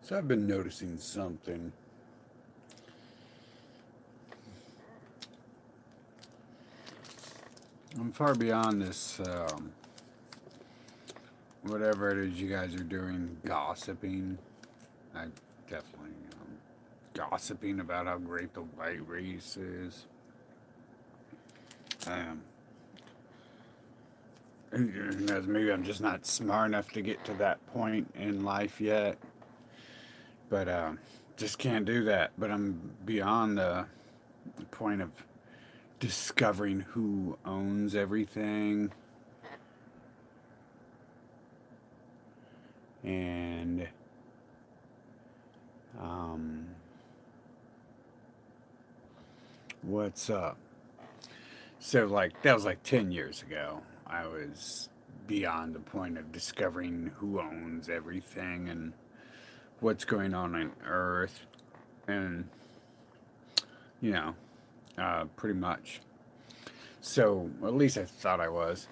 So I've been noticing something. I'm far beyond this, whatever it is you guys are doing, gossiping. I definitely gossiping about how great the white race is. Um, Maybe I'm just not smart enough to get to that point in life yet, but just can't do that. But I'm beyond the point of discovering who owns everything and um, what's up. So, like, that was like 10 years ago. I was beyond the point of discovering who owns everything and what's going on Earth. And, you know, pretty much. So, at least I thought I was.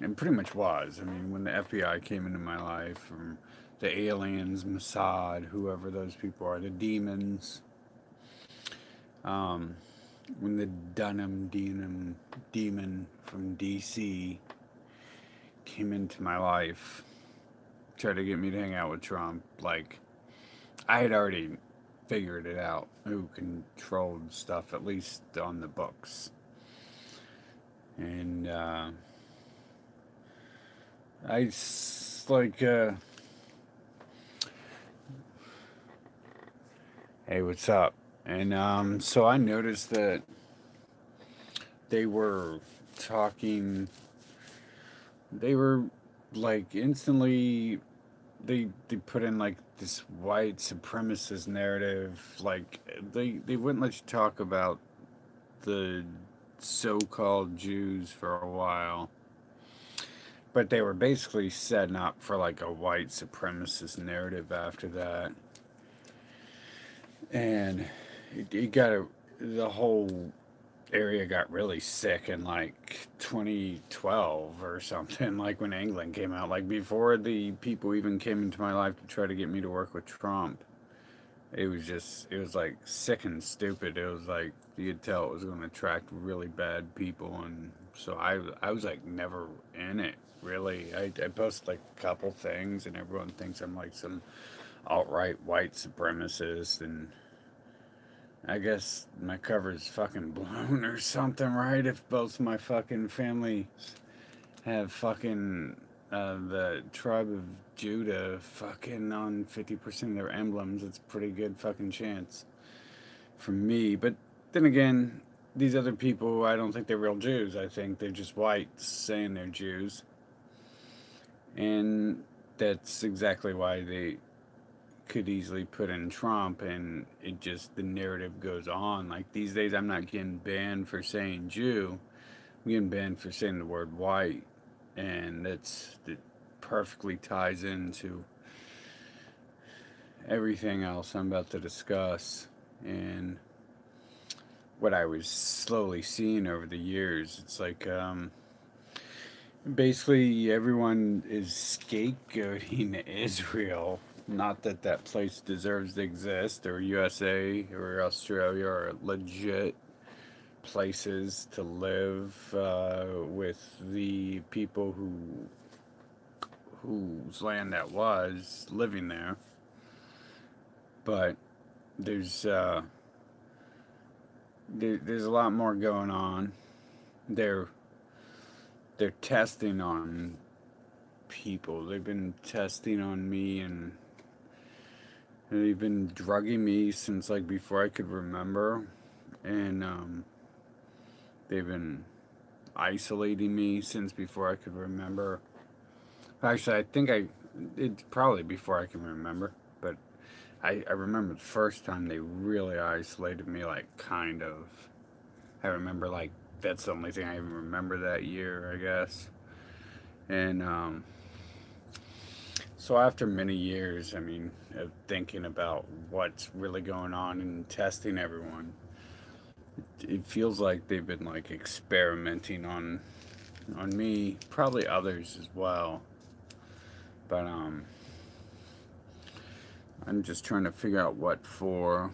And pretty much was. I mean, when the FBI came into my life, from the aliens, Mossad, whoever those people are, the demons, um, when the demon from DC came into my life, tried to get me to hang out with Trump, like, I had already figured it out who controlled stuff, at least on the books. And like, hey, what's up? And so I noticed that they were talking, they were like instantly, they put in like this white supremacist narrative. Like, they wouldn't let you talk about the so-called Jews for a while, but they were basically setting up for like a white supremacist narrative after that. And it got the whole area got really sick in like 2012 or something, like when England came out, like before the people even came into my life to try to get me to work with Trump. It was like sick and stupid. It was like you could tell it was going to attract really bad people. And so I was like never in it really. I posted like a couple things and everyone thinks I'm like some alt-right white supremacist, and I guess my cover's fucking blown or something, right? If both my fucking family have fucking the tribe of Judah fucking on 50% of their emblems, it's a pretty good fucking chance for me. But then again, these other people, I don't think they're real Jews. I think they're just whites saying they're Jews. And that's exactly why they could easily put in Trump, and it just, the narrative goes on. Like these days, I'm not getting banned for saying Jew, I'm getting banned for saying the word white, and that perfectly ties into everything else I'm about to discuss. And what I was slowly seeing over the years, it's like basically everyone is scapegoating Israel. Not that that place deserves to exist, or USA or Australia are legit places to live with the people whose land that was living there. But there's there's a lot more going on. They're they're testing on people. They've been testing on me, and they've been drugging me since like before I could remember, and they've been isolating me since before I could remember. Actually, I think it's probably before I can remember, but I remember the first time they really isolated me, like, kind of. I remember, like, that's the only thing I even remember that year, I guess. And, so after many years, I mean, of thinking about what's really going on and testing everyone, it feels like they've been, like, experimenting on me, probably others as well. But, I'm just trying to figure out what for.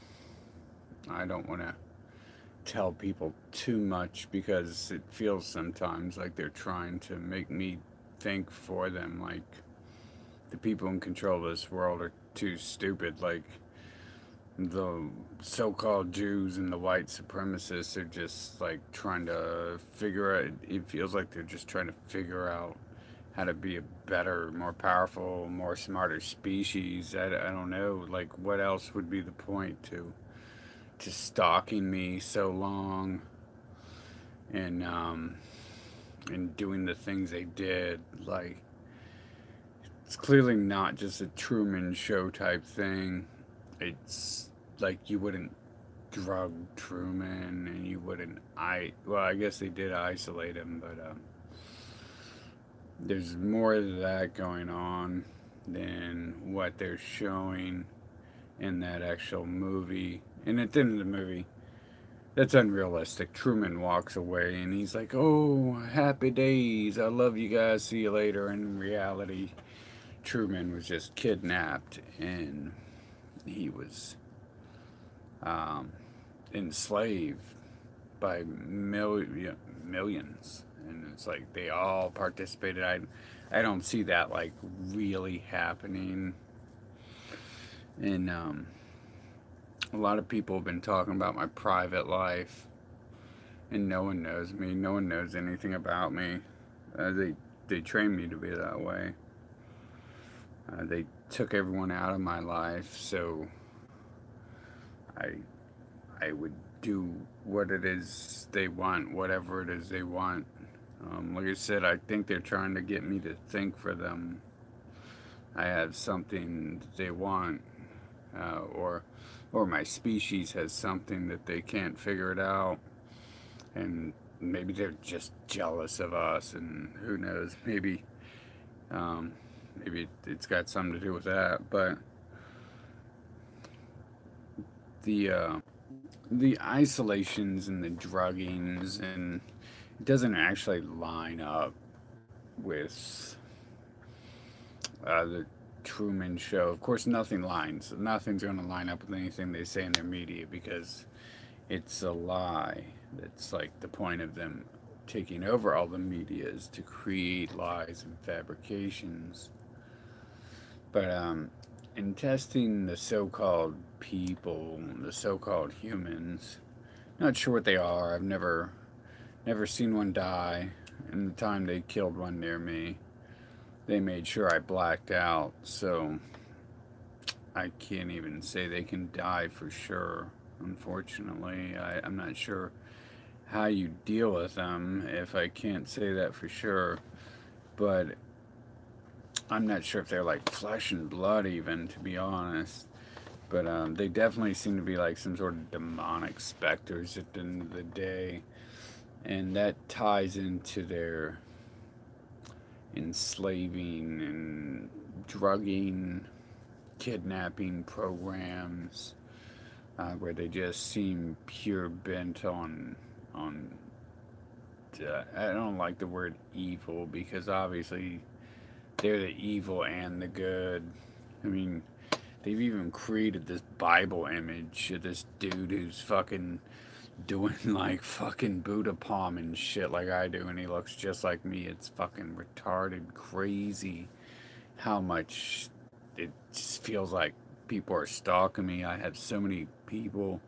I don't want to tell people too much because it feels sometimes like they're trying to make me think for them, like the people in control of this world are too stupid. Like the so-called Jews and the white supremacists are just like trying to figure out. It feels like they're just trying to figure out how to be a better, more powerful, more smarter species. I don't know. Like, what else would be the point to stalking me so long and and doing the things they did? Like, it's clearly not just a Truman Show type thing. It's like you wouldn't drug Truman, and you wouldn't well, I guess they did isolate him, but there's more of that going on than what they're showing in that actual movie. And at the end of the movie, that's unrealistic. Truman walks away and he's like, "Oh, happy days. I love you guys. See you later." And in reality, Truman was just kidnapped and he was um, enslaved by millions. And it's like they all participated. I don't see that like really happening. And a lot of people have been talking about my private life, and no one knows me. No one knows anything about me. They trained me to be that way. They took everyone out of my life, so I I would do what it is they want, whatever it is they want. Like I said, I think they're trying to get me to think for them. I have something that they want, or my species has something that they can't figure it out, and maybe they're just jealous of us, and who knows? Um, maybe it's got something to do with that. But the uh, the isolations and the druggings, and it doesn't actually line up with the Truman Show. Of course, nothing lines. Nothing's going to line up with anything they say in their media because it's a lie. That's like the point of them taking over all the media is to create lies and fabrications. But in testing the so-called people, the so-called humans, not sure what they are. I've never seen one die. In the time they killed one near me, they made sure I blacked out, so I can't even say they can die for sure. Unfortunately, I'm not sure how you deal with them if I can't say that for sure. But I'm not sure if they're like flesh and blood, even, to be honest. But they definitely seem to be like some sort of demonic specters at the end of the day. And that ties into their enslaving and drugging, kidnapping programs, where they just seem pure bent on. I don't like the word evil because obviously they're the evil and the good. I mean, they've even created this Bible image of this dude who's fucking doing like fucking Buddha palm and shit like I do, and he looks just like me. It's fucking retarded, crazy how much it just feels like people are stalking me. I have so many people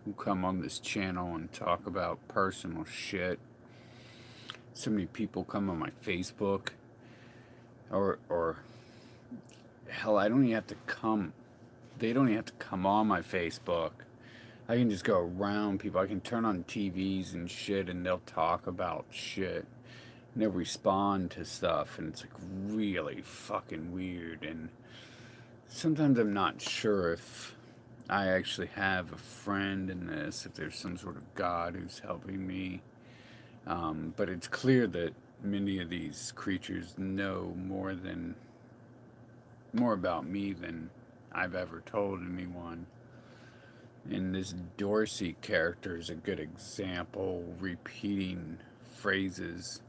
who come on this channel and talk about personal shit. So many people come on my Facebook, or hell, I don't even have to come. They don't even have to come on my Facebook. I can just go around people. I can turn on TVs and shit, and they'll talk about shit. And they'll respond to stuff, and it's like really fucking weird. And sometimes I'm not sure if I actually have a friend in this, if there's some sort of God who's helping me. But it's clear that many of these creatures know more about me than I've ever told anyone. And this Dorsey character is a good example, repeating phrases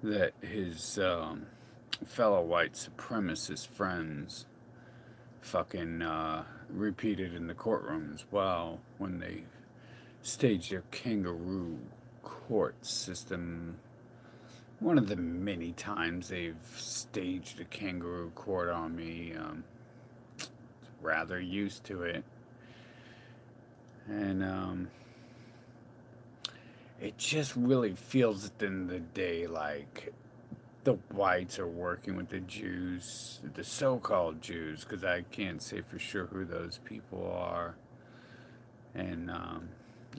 that his fellow white supremacist friends fucking repeated in the courtroom as well when they staged their kangaroo court system. One of the many times they've staged a kangaroo court on me. Rather used to it. And it just really feels at the end of the day like the whites are working with the Jews, the so called Jews, because I can't say for sure who those people are. And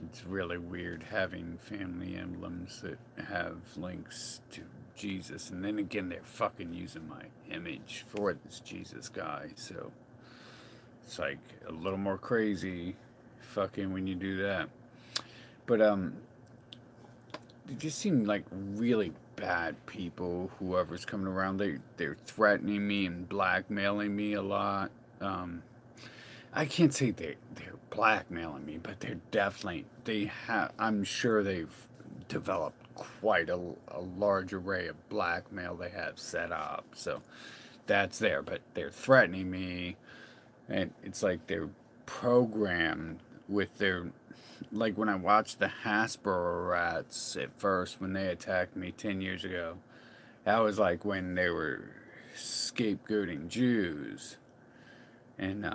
it's really weird having family emblems that have links to Jesus. And then again, they're fucking using my image for this Jesus guy. So it's like a little more crazy fucking when you do that. But they just seem like really bad people. Whoever's coming around, they're threatening me and blackmailing me a lot. I can't say they're blackmailing me, but they're definitely they have. I'm sure they've developed quite a large array of blackmail they have set up. So that's there, but they're threatening me, and it's like they're programmed with their like when I watched the Hasbro rats at first when they attacked me 10 years ago. That was like when they were scapegoating Jews, and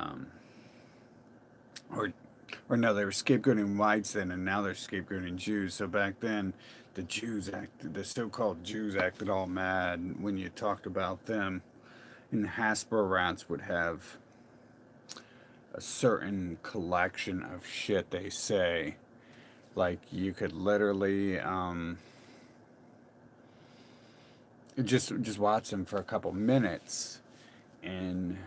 or no, they were scapegoating whites then, and now they're scapegoating Jews. So back then, the so-called Jews acted all mad when you talked about them, and the Hasbro rats would have a certain collection of shit they say. Like you could literally just watch them for a couple minutes, and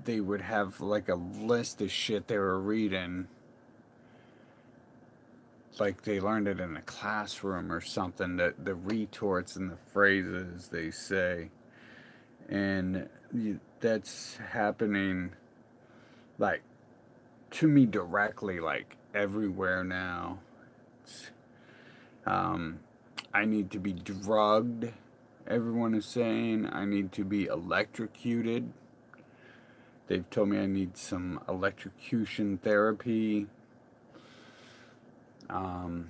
they would have like a list of shit they were reading, like they learned it in a classroom or something. That the retorts and the phrases they say, and that's happening like to me directly, like everywhere now. Um, I need to be drugged. Everyone is saying I need to be electrocuted. They've told me I need some electrocution therapy. Um,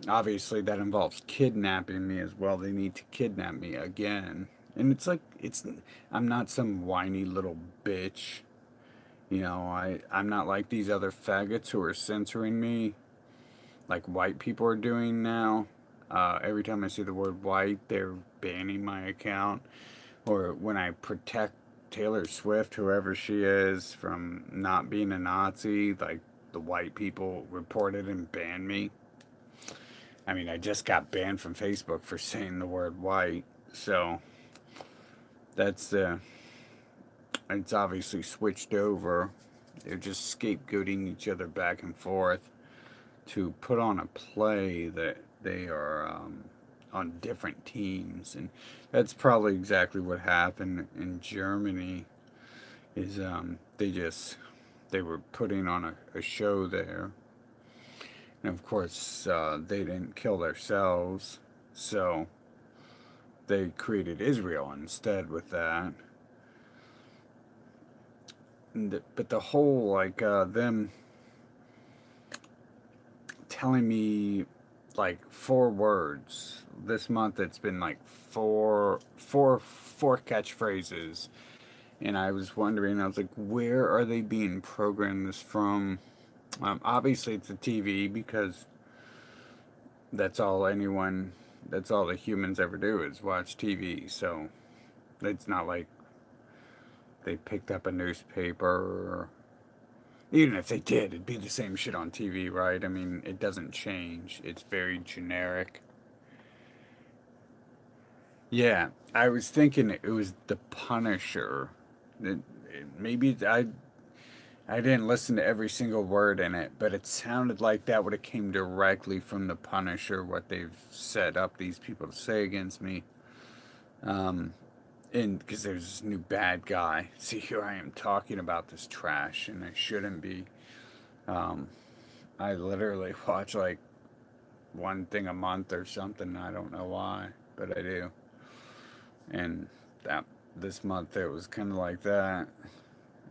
Obviously, that involves kidnapping me as well. They need to kidnap me again. And it's like, I'm not some whiny little bitch. You know, I'm not like these other faggots who are censoring me, like white people are doing now. Every time I see the word white, they're banning my account. Or when I protect Taylor Swift, whoever she is, from not being a Nazi, like the white people reported and banned me. I mean, I just got banned from Facebook for saying the word white. So that's it's obviously switched over. They're just scapegoating each other back and forth to put on a play that they are on different teams. And that's probably exactly what happened in Germany. Is they were putting on a show there, and of course they didn't kill themselves, so they created Israel instead with that. But the whole like them telling me like 4 words this month, it's been like four catchphrases, and I was wondering, I was like, where are they being programmed this from? Obviously it's the TV, because that's all anyone that's all the humans ever do is watch TV. So it's not like they picked up a newspaper, or even if they did, it'd be the same shit on TV, right? I mean, it doesn't change. It's very generic. Yeah, I was thinking it was The Punisher. Maybe I didn't listen to every single word in it, but it sounded like that would have came directly from The Punisher, what they've set up these people to say against me. Um, and because there's this new bad guy. See, here I am talking about this trash, and I shouldn't be. Um, I literally watch like one thing a month or something. I don't know why, but I do. And that this month it was kind of like that.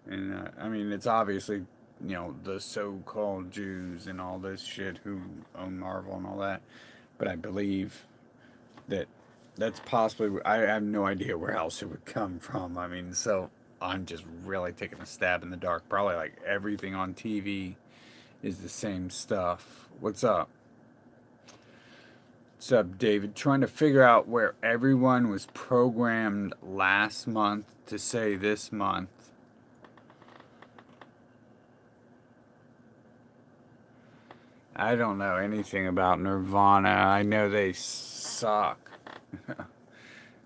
And I mean, it's obviously, you know, the so-called Jews and all this shit who own Marvel and all that. But I believe that that's possibly. I have no idea where else it would come from. I mean, so I'm just really taking a stab in the dark. Probably like everything on TV is the same stuff. What's up? What's up, David? Trying to figure out where everyone was programmed last month to say this month. I don't know anything about Nirvana. I know they suck.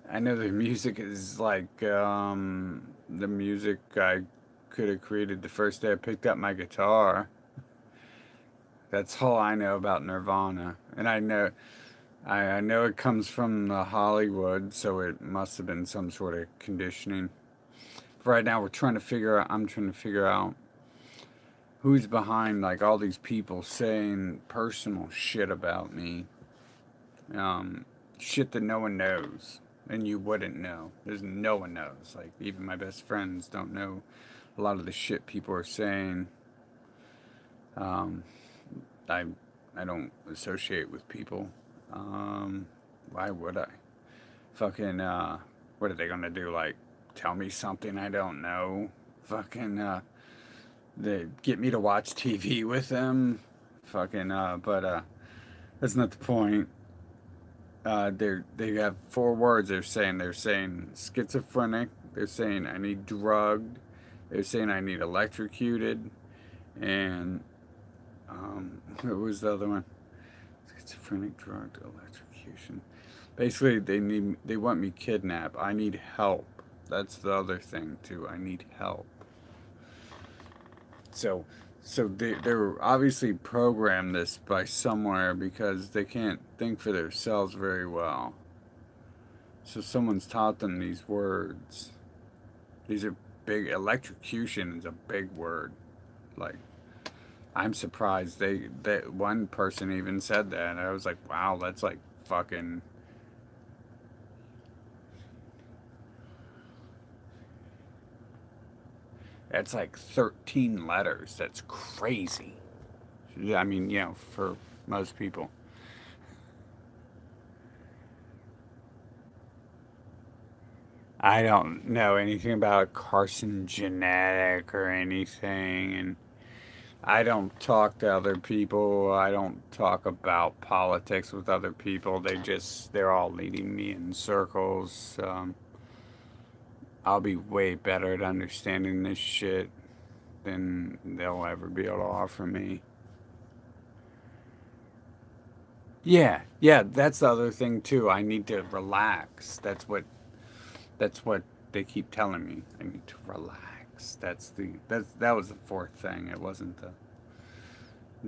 I know their music is like the music I could have created the first day I picked up my guitar. That's all I know about Nirvana. And I know it comes from the Hollywood, so it must have been some sort of conditioning. Right now I'm trying to figure out who's behind like all these people saying personal shit about me. Shit that no one knows. And you wouldn't know. There's no one knows. Like even my best friends don't know a lot of the shit people are saying. Um, I I don't associate with people. Why would I? Fucking what are they gonna do? Like tell me something I don't know? Fucking they get me to watch TV with them? Fucking but that's not the point. They have four words they're saying schizophrenic, they're saying I need drugged, they're saying I need electrocuted, and what was the other one? Schizophrenic, drugged, electrocution. Basically they want me kidnapped. I need help. That's the other thing too. I need help. So they're obviously programmed this by somewhere because they can't think for themselves very well. So someone's taught them these words. These are big. Electrocution is a big word. Like I'm surprised that one person even said that. And I was like, wow, that's like fucking. That's like 13 letters. That's crazy. I mean, you know, for most people. I don't know anything about carcinogenic or anything, and I don't talk to other people. I don't talk about politics with other people. They're all leading me in circles. I'll be way better at understanding this shit than they'll ever be able to offer me. Yeah, that's the other thing too. I need to relax. That's what they keep telling me. I need to relax. That was the fourth thing. It wasn't the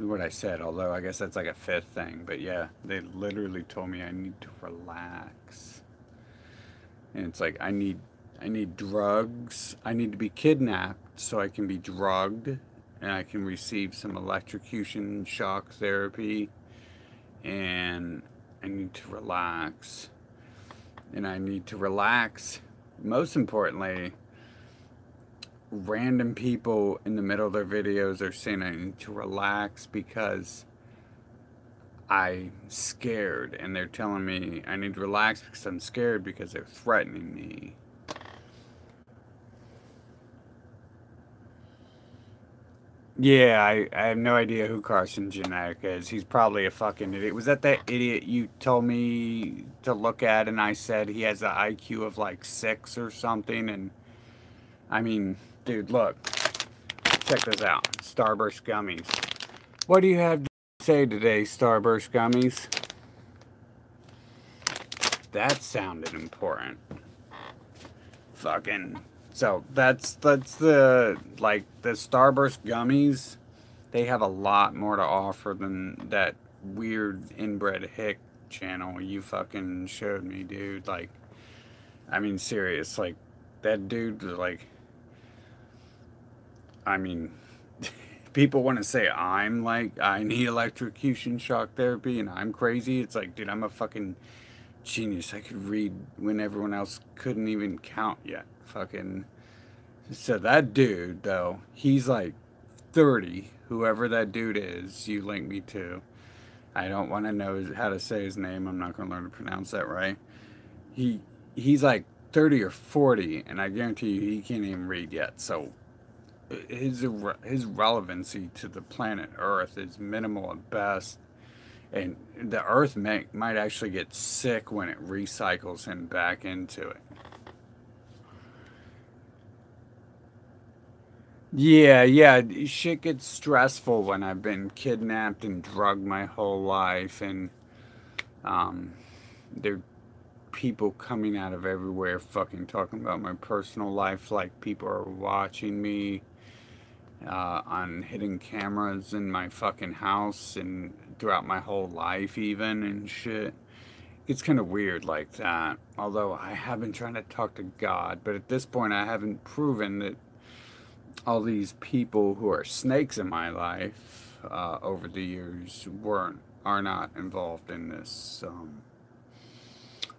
what I said, although I guess that's like a fifth thing. But yeah, they literally told me I need to relax. And it's like I need drugs. I need to be kidnapped so I can be drugged and I can receive some electrocution shock therapy and I need to relax. And I need to relax. Most importantly, random people in the middle of their videos are saying I need to relax because I'm scared, and they're telling me I need to relax because I'm scared because they're threatening me. Yeah, I have no idea who Carson Genetic is. He's probably a fucking idiot. Was that idiot you told me to look at and I said he has an IQ of like 6 or something? And I mean, dude, look. Check this out. Starburst Gummies. What do you have to say today, Starburst Gummies? That sounded important. Fucking. So that's the like the Starburst Gummies. They have a lot more to offer than that weird inbred hick channel you fucking showed me, dude. Like, I mean, serious. Like, that dude was like. I mean, people want to say I'm like, I need electrocution shock therapy and I'm crazy. It's like, dude, I'm a fucking genius. I could read when everyone else couldn't even count yet. Fucking So that dude, though, he's like 30. Whoever that dude is, you link me to. I don't want to know how to say his name. I'm not going to learn to pronounce that right. He he's like 30 or 40, and I guarantee you he can't even read yet. So his relevancy to the planet Earth is minimal at best, and the Earth might actually get sick when it recycles him back into it. Yeah, yeah, shit gets stressful when I've been kidnapped and drugged my whole life, and um, there are people coming out of everywhere fucking talking about my personal life, like people are watching me on hidden cameras in my fucking house and throughout my whole life, even and shit. It's kind of weird like that. Although I have been trying to talk to God, but at this point I haven't proven that all these people who are snakes in my life over the years are not involved in this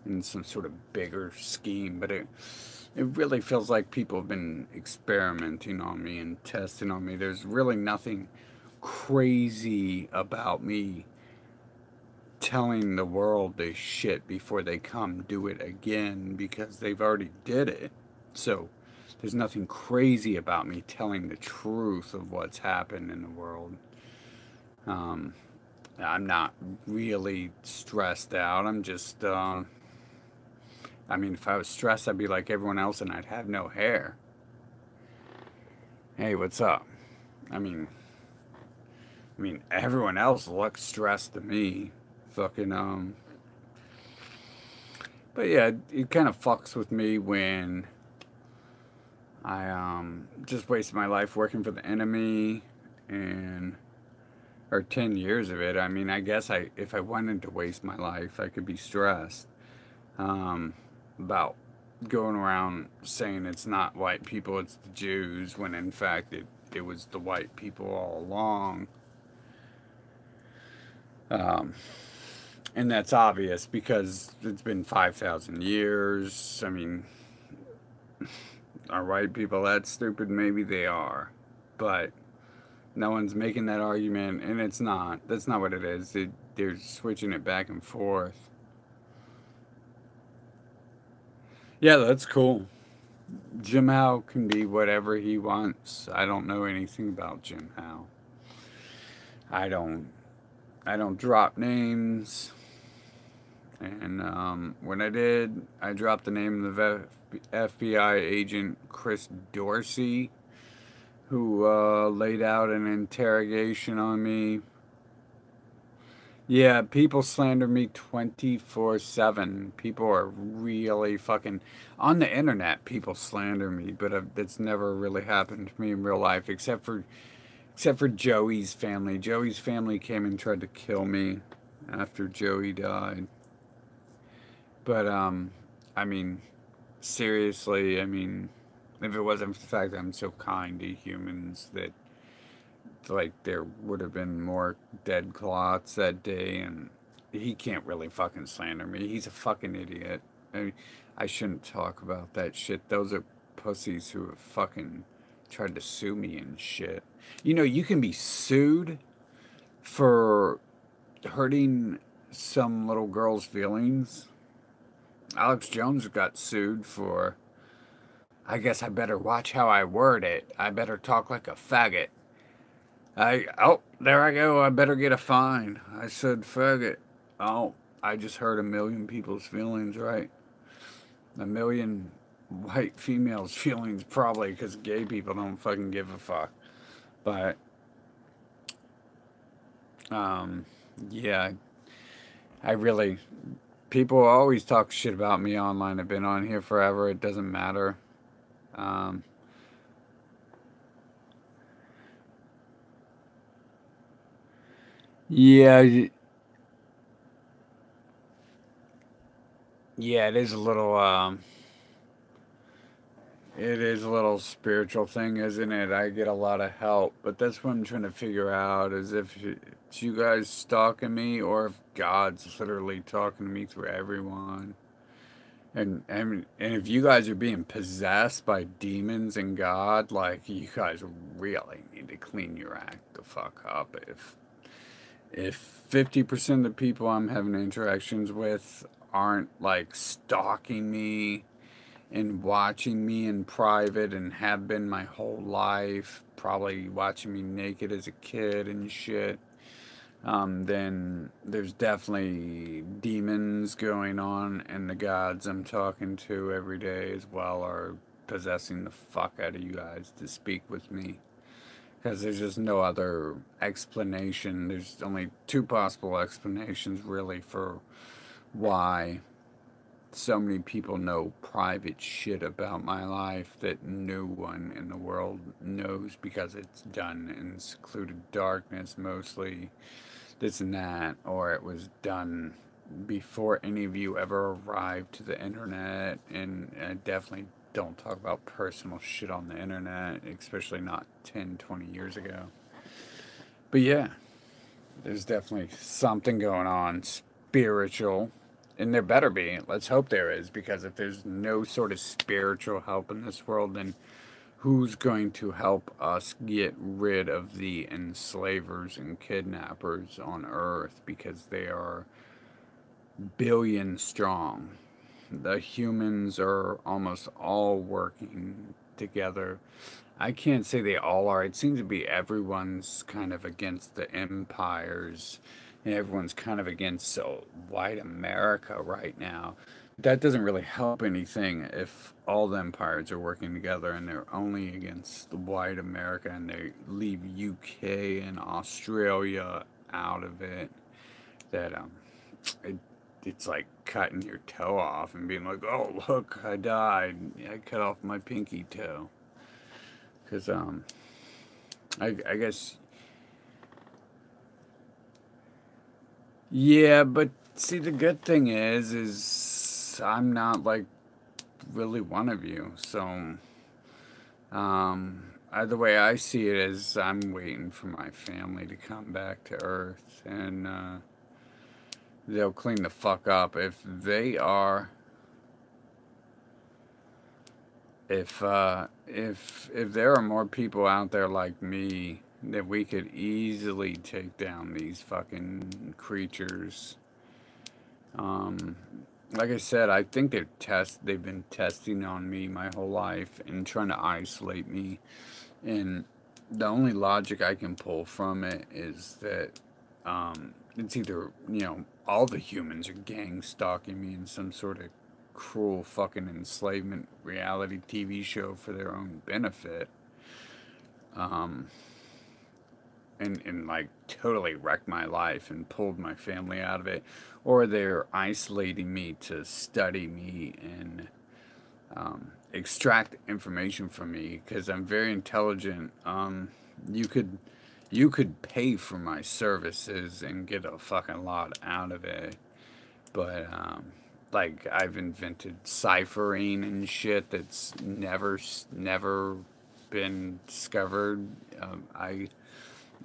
in some sort of bigger scheme. But it really feels like people have been experimenting on me and testing on me. There's really nothing crazy about me telling the world this shit before they come do it again because they've already did it. So there's nothing crazy about me telling the truth of what's happened in the world. Um, I'm not really stressed out. I'm just, I mean, if I was stressed, I'd be like everyone else and I'd have no hair. Hey, what's up? I mean, everyone else looks stressed to me. Fucking, but yeah, it kind of fucks with me when I just wasted my life working for the enemy and or 10 years of it. I mean, I guess if I wanted to waste my life, I could be stressed about going around saying it's not white people, it's the Jews, when in fact it was the white people all along. Um, and that's obvious because it's been 5,000 years. I mean, are white people that stupid? Maybe they are. But no one's making that argument, and it's not. That's not what it is. They're switching it back and forth. Yeah, that's cool. Jim Howe can be whatever he wants. I don't know anything about Jim Howe. I don't. I don't drop names. And when I did, I dropped the name of the FBI agent Chris Dorsey, who laid out an interrogation on me. Yeah, people slander me 24/7. People are really fucking on the internet. People slander me, but it's never really happened to me in real life, except for Joey's family. Joey's family came and tried to kill me after Joey died. But I mean, seriously, I mean, if it wasn't for the fact that I'm so kind to humans, that like there would have been more dead clots that day, and he can't really fucking slander me. He's a fucking idiot. I mean, I shouldn't talk about that shit. Those are pussies who have fucking tried to sue me and shit. You know, you can be sued for hurting some little girl's feelings. Alex Jones got sued for, I guess I better watch how I word it. I better talk like a faggot. Oh, there I go. I better get a fine. I said faggot. Oh, I just hurt a million people's feelings, right? A million white females' feelings, probably, because gay people don't fucking give a fuck. But, um, yeah, I really. People always talk shit about me online. I've been on here forever. It doesn't matter. Um, yeah, yeah, it is a little spiritual thing, isn't it? I get a lot of help, but that's what I'm trying to figure out is if it's you guys stalking me or if God's literally talking to me through everyone. And if you guys are being possessed by demons and God, like, you guys really need to clean your act the fuck up. If 50% of the people I'm having interactions with aren't like stalking me and watching me in private and have been my whole life, probably watching me naked as a kid and shit, then there's definitely demons going on, and the gods I'm talking to every day as well are possessing the fuck out of you guys to speak with me. Because there's just no other explanation. There's only two possible explanations, really, for why so many people know private shit about my life that no one in the world knows, because it's done in secluded darkness mostly, this and that, or it was done before any of you ever arrived to the internet. And I definitely don't talk about personal shit on the internet, especially not 10, 20 years ago. But yeah, there's definitely something going on spiritual, and there better be. Let's hope there is, because if there's no sort of spiritual help in this world, then who's going to help us get rid of the enslavers and kidnappers on Earth? Because they are billion strong. The humans are almost all working together. I can't say they all are. It seems to be everyone's kind of against the empires, and everyone's kind of against white America right now. That doesn't really help anything if all the empires are working together and they're only against the white America, and they leave UK and Australia out of it. That it, it's like cutting your toe off and being like, "Oh, look, I died. I cut off my pinky toe." Because I guess, yeah, but see, the good thing is I'm not like really one of you. So the way I see it is, I'm waiting for my family to come back to Earth, and they'll clean the fuck up. If there are more people out there like me, that we could easily take down these fucking creatures. Um, like I said, I think they've been testing on me my whole life and trying to isolate me. And the only logic I can pull from it is that it's either, all the humans are gang stalking me in some sort of cruel fucking enslavement reality TV show for their own benefit. Um, and like totally wrecked my life and pulled my family out of it, or they're isolating me to study me and extract information from me because I'm very intelligent. You could you could pay for my services and get a fucking lot out of it, but like, I've invented ciphering and shit that's never been discovered.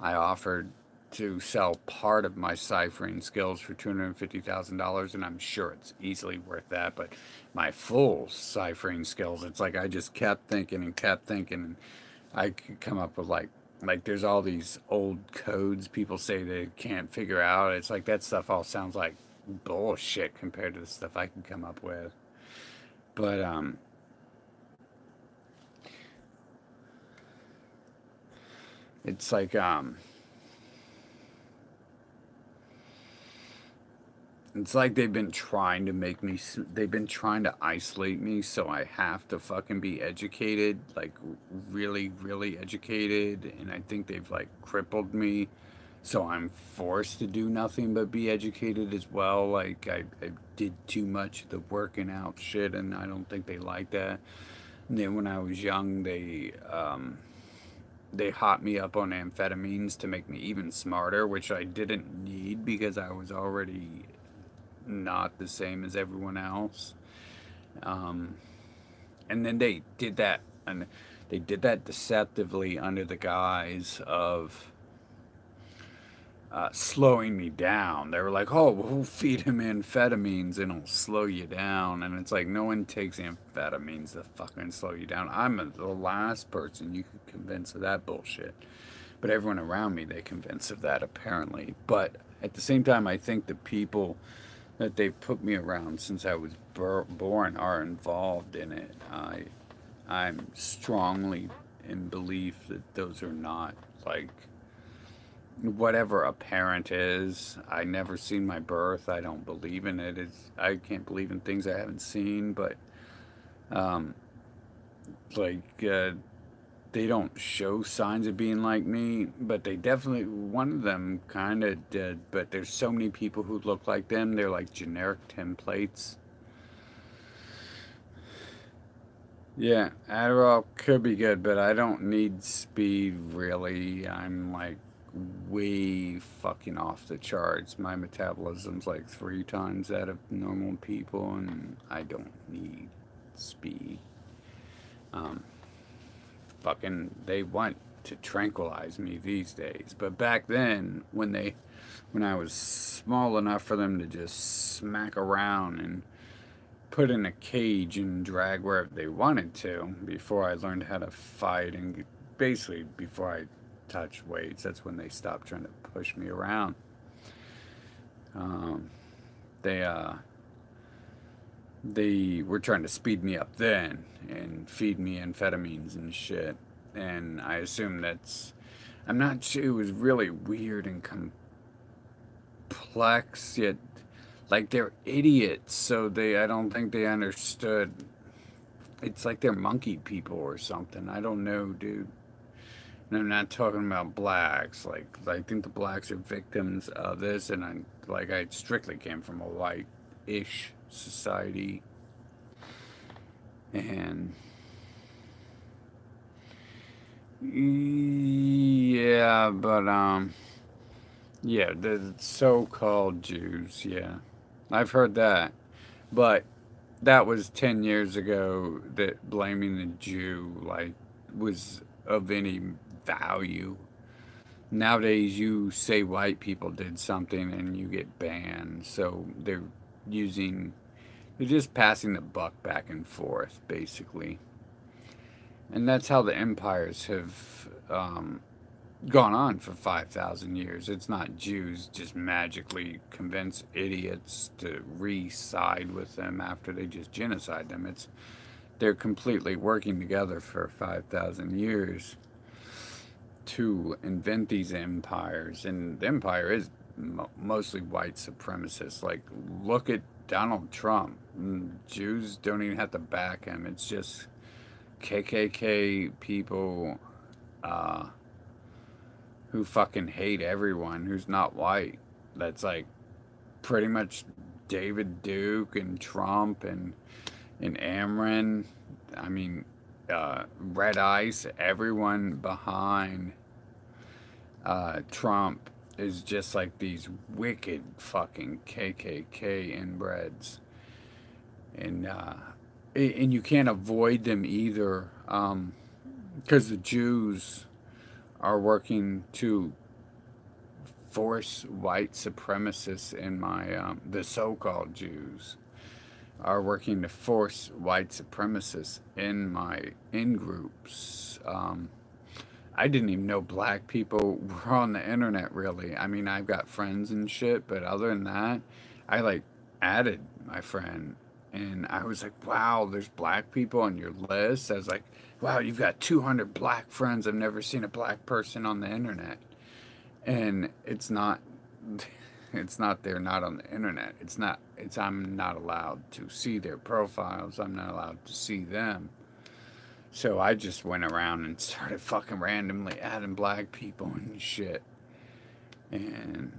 I offered to sell part of my ciphering skills for $250,000, and I'm sure it's easily worth that. But my full ciphering skills, it's like I just kept thinking and kept thinking, and I could come up with like there's all these old codes people say they can't figure out. It's like that stuff all sounds like bullshit compared to the stuff I can come up with. But it's like it's like they've been trying to isolate me, so I have to fucking be educated, like really, really educated, and I think they've like crippled me, so I'm forced to do nothing but be educated as well. Like, I did too much of the working out shit, and I don't think they like that. And then when I was young, they hopped me up on amphetamines to make me even smarter, which I didn't need because I was already not the same as everyone else. Um, and then they did that deceptively under the guise of slowing me down. They were like, "Oh, we'll feed him amphetamines and it'll slow you down." And it's like, no one takes amphetamines to fucking slow you down. I'm the last person you could convince of that bullshit. But everyone around me, they convince of that apparently. But at the same time, I think the people that they put me around since I was born are involved in it. I'm strongly in belief that those are not like whatever a parent is. I never seen my birth. I don't believe in it. I can't believe in things I haven't seen. But um, like they don't show signs of being like me, but they definitely, one of them kind of did. But there's so many people who look like them. They're like generic templates. Yeah, Adderall could be good, but I don't need speed really. I'm like way fucking off the charts. My metabolism's like 3 times that of normal people, and I don't need speed. Um, Fucking, they want to tranquilize me these days, but back then, when I was small enough for them to just smack around and put in a cage and drag wherever they wanted to before I learned how to fight and basically before I touched weights. That's when they stopped trying to push me around. Um, they they were trying to speed me up then and feed me amphetamines and shit. And I assume that's, I'm not sure, it was really weird and complex yet like they're idiots, so I don't think they understood. It's like they're monkey people or something. I don't know, dude. And I'm not talking about blacks. Like I think the blacks are victims of this, and I strictly came from a white-ish society, and yeah, but yeah, the so-called Jews, yeah, I've heard that, but that was 10 years ago that blaming the Jew like was of any value. Nowadays you say white people did something and you get banned. So using they're just passing the buck back and forth basically. And that's how the empires have gone on for 5,000 years. It's not Jews just magically convince idiots to re-side with them after they just genocide them. They're completely working together for 5,000 years to invent these empires. And the empire is mostly white supremacists. Like, look at Donald Trump. Jews don't even have to back him. It's just KKK people who fucking hate everyone who's not white. That's like pretty much David Duke and Trump and Amron. I mean, Red Ice, everyone behind Trump is just like these wicked fucking KKK inbreds. And you can't avoid them either because the Jews are working to force white supremacists in the so-called Jews are working to force white supremacists in my in-groups. I didn't even know black people were on the internet really. I mean, I've got friends and shit, but other than that, I like added my friend and I was like, wow, there's black people on your list. I was like, wow, you've got 200 black friends. I've never seen a black person on the internet. And it's not, it's not they're not on the internet. I'm not allowed to see their profiles. I'm not allowed to see them. So I just went around and started fucking randomly adding black people and shit. And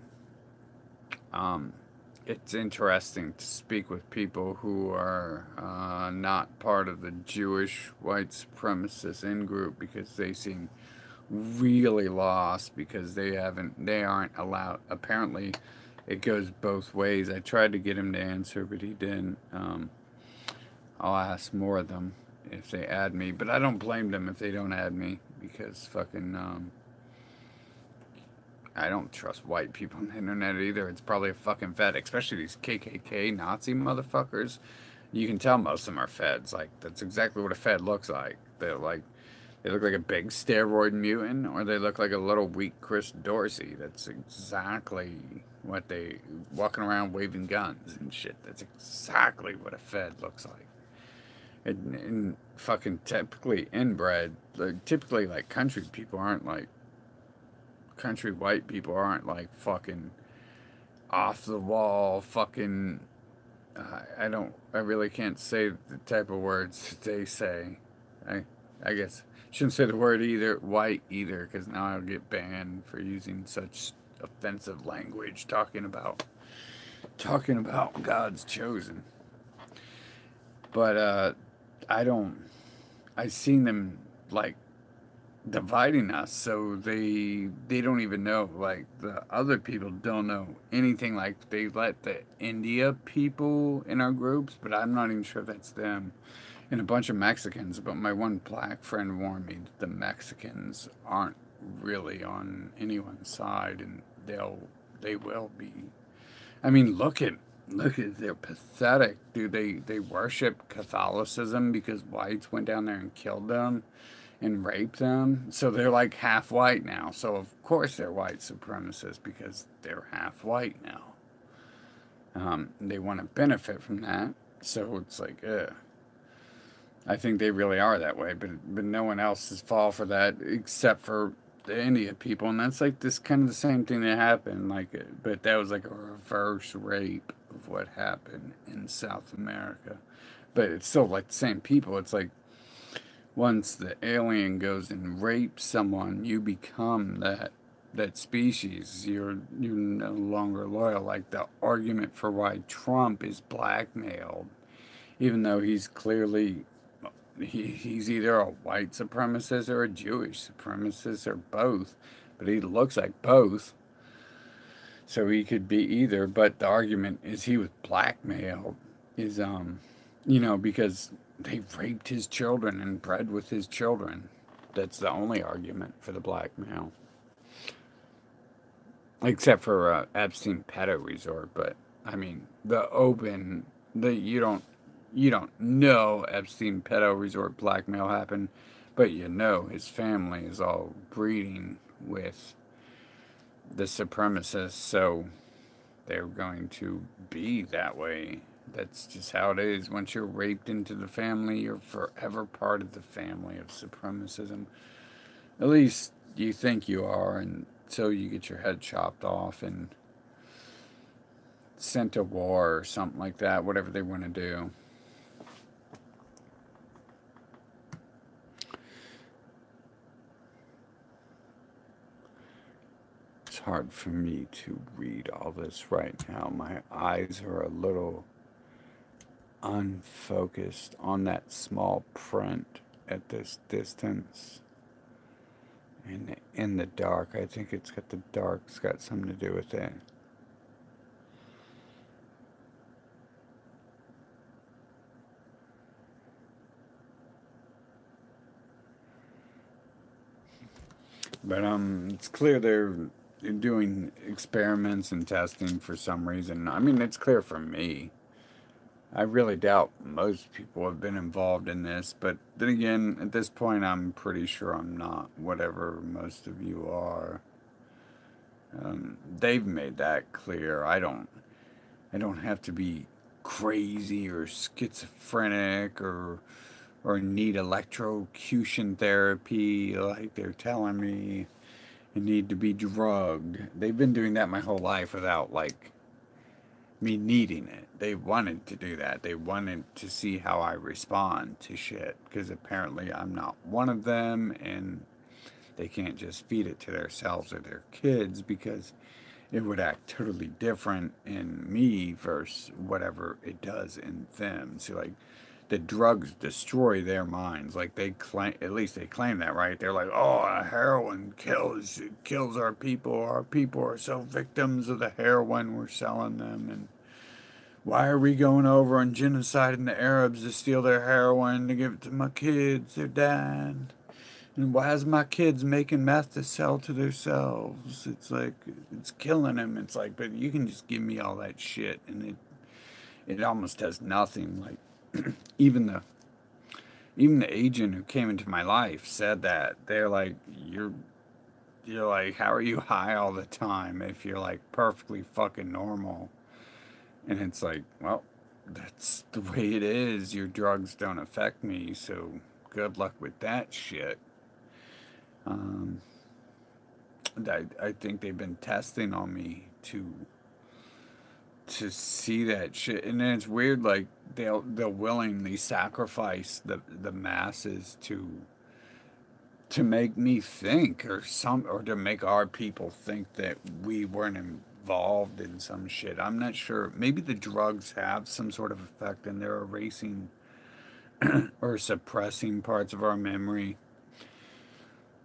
it's interesting to speak with people who are not part of the Jewish white supremacist in-group because they seem really lost because they aren't allowed. Apparently it goes both ways. I tried to get him to answer, but he didn't. I'll ask more of them if they add me, but I don't blame them if they don't add me because fucking I don't trust white people on the internet either. It's probably a fucking fed, especially these KKK Nazi motherfuckers. You can tell most of them are feds. Like, that's exactly what a fed looks like. They look like a big steroid mutant, or they look like a little weak Chris Dorsey. That's exactly what they walking around waving guns and shit. That's exactly what a fed looks like. And fucking typically inbred, like, typically like country white people aren't like fucking off the wall fucking. I really can't say the type of words that they say. I I guess shouldn't say the word either white either, because now I'll get banned for using such offensive language talking about God's chosen. But I don't. I seen them like dividing us, so they don't even know. Like the other people don't know anything. Like they let the India people in our groups, but I'm not even sure that's them. And a bunch of Mexicans, but my one black friend warned me that the Mexicans aren't really on anyone's side, and they will be. I mean, look at they're pathetic, dude. They worship Catholicism because whites went down there and killed them and raped them. So they're like half white now. So of course they're white supremacists because they're half white now. They want to benefit from that. So it's like, ugh. I think they really are that way, but no one else has fall for that except for the India people, and that's like this kind of the same thing that happened, like, but that was like a reverse rape of what happened in South America, but it's still like the same people. It's like once the alien goes and rapes someone, you become that species. You're no longer loyal. Like the argument for why Trump is blackmailed, even though he's clearly he's either a white supremacist or a Jewish supremacist or both, but he looks like both. So he could be either, but the argument is he was blackmailed is because they raped his children and bred with his children. That's the only argument for the blackmail. Except for Epstein pedo resort, but I mean you don't know Epstein pedo resort blackmail happened, but you know his family is all breeding with the supremacists, so they're going to be that way. That's just how it is. Once you're raped into the family, you're forever part of the family of supremacism. At least you think you are, until you get your head chopped off and sent to war or something like that, whatever they want to do. It's hard for me to read all this right now. My eyes are a little unfocused on that small print at this distance. And in the dark, I think the dark's got something to do with it. But it's clear they're doing experiments and testing for some reason. I mean, it's clear for me. I really doubt most people have been involved in this, but then again, at this point, I'm pretty sure I'm not, whatever most of you are. They've made that clear. I don't have to be crazy or schizophrenic or need electrocution therapy like they're telling me. I need to be drugged. They've been doing that my whole life without like me needing it. They wanted to do that. They wanted to see how I respond to shit, because apparently I'm not one of them, and they can't just feed it to themselves or their kids, because it would act totally different in me versus whatever it does in them. So like the drugs destroy their minds. Like they claim, at least they claim that, right? They're like, oh, heroin kills our people. Our people are so victims of the heroin we're selling them, and why are we going over and genociding the Arabs to steal their heroin to give it to my kids? They're dying. And why is my kids making meth to sell to themselves? It's like, it's killing them. It's like, but you can just give me all that shit, and it almost does nothing. Like, even the even the agent who came into my life said that. They're like, you're like, how are you high all the time if you're like perfectly fucking normal? And it's like, well, that's the way it is. Your drugs don't affect me, so good luck with that shit. Um, I think they've been testing on me to see that shit, and then it's weird. Like they'll willingly sacrifice the masses to make me think, or to make our people think that we weren't involved in some shit. I'm not sure. Maybe the drugs have some sort of effect, and they're erasing or suppressing parts of our memory.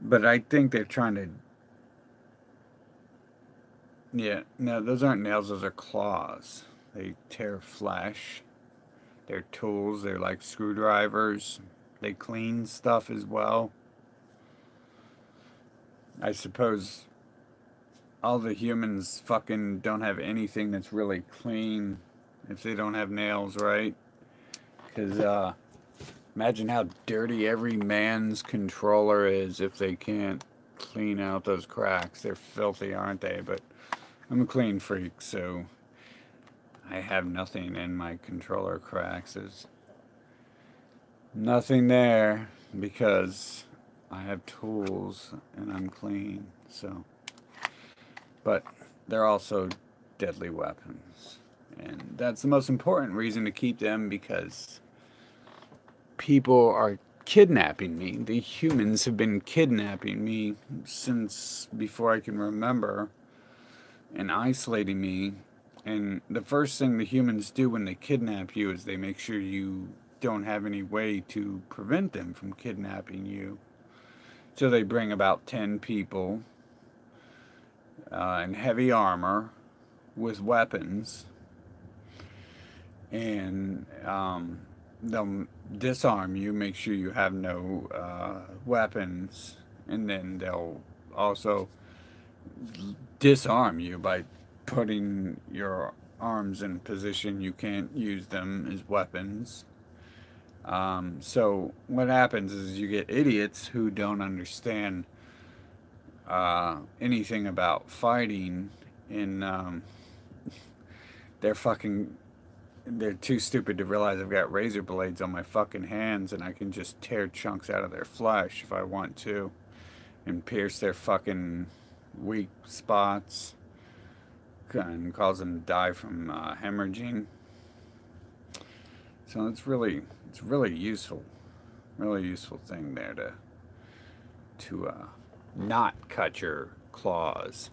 But I think they're trying to. Yeah, no, those aren't nails. Those are claws. They tear flesh. They're tools. They're like screwdrivers. They clean stuff as well. I suppose all the humans fucking don't have anything that's really clean if they don't have nails, right? Because imagine how dirty every man's controller is if they can't clean out those cracks. They're filthy, aren't they? But I'm a clean freak, so I have nothing in my controller cracks. There's nothing there because I have tools and I'm clean. So, but they're also deadly weapons, and that's the most important reason to keep them, because people are kidnapping me. The humans have been kidnapping me since before I can remember, and isolating me. And the first thing the humans do when they kidnap you is they make sure you don't have any way to prevent them from kidnapping you. So they bring about 10 people in heavy armor with weapons, and they'll disarm you, make sure you have no weapons, and then they'll also disarm you by putting your arms in a position you can't use them as weapons. So what happens is you get idiots who don't understand anything about fighting, and they're too stupid to realize I've got razor blades on my fucking hands, and I can just tear chunks out of their flesh if I want to, and pierce their fucking weak spots, and cause them to die from hemorrhaging. So it's really useful, really useful thing there to not cut your claws.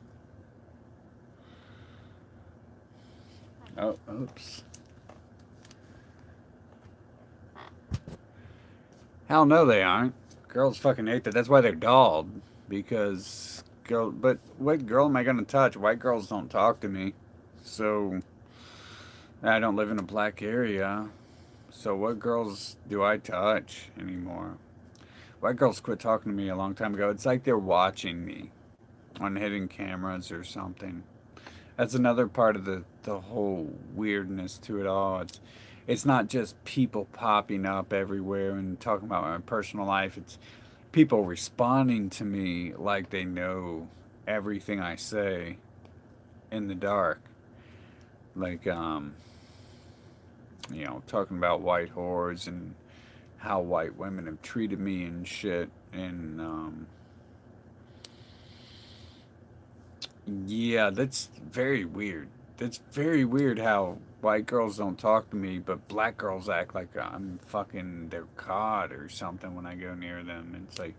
Oh, oops. Hell no, they aren't. Girls fucking hate that. That's why they're dolled. Because but what girl am I gonna touch? White girls don't talk to me. So I don't live in a black area. So what girls do I touch anymore? White girls quit talking to me a long time ago. It's like they're watching me on hidden cameras or something. That's another part of the whole weirdness to it all. It's not just people popping up everywhere and talking about my personal life. It's people responding to me like they know everything I say in the dark. Like, talking about white whores and how white women have treated me and shit. And, yeah, that's very weird. That's very weird how white girls don't talk to me, but black girls act like I'm fucking their god or something when I go near them. It's like,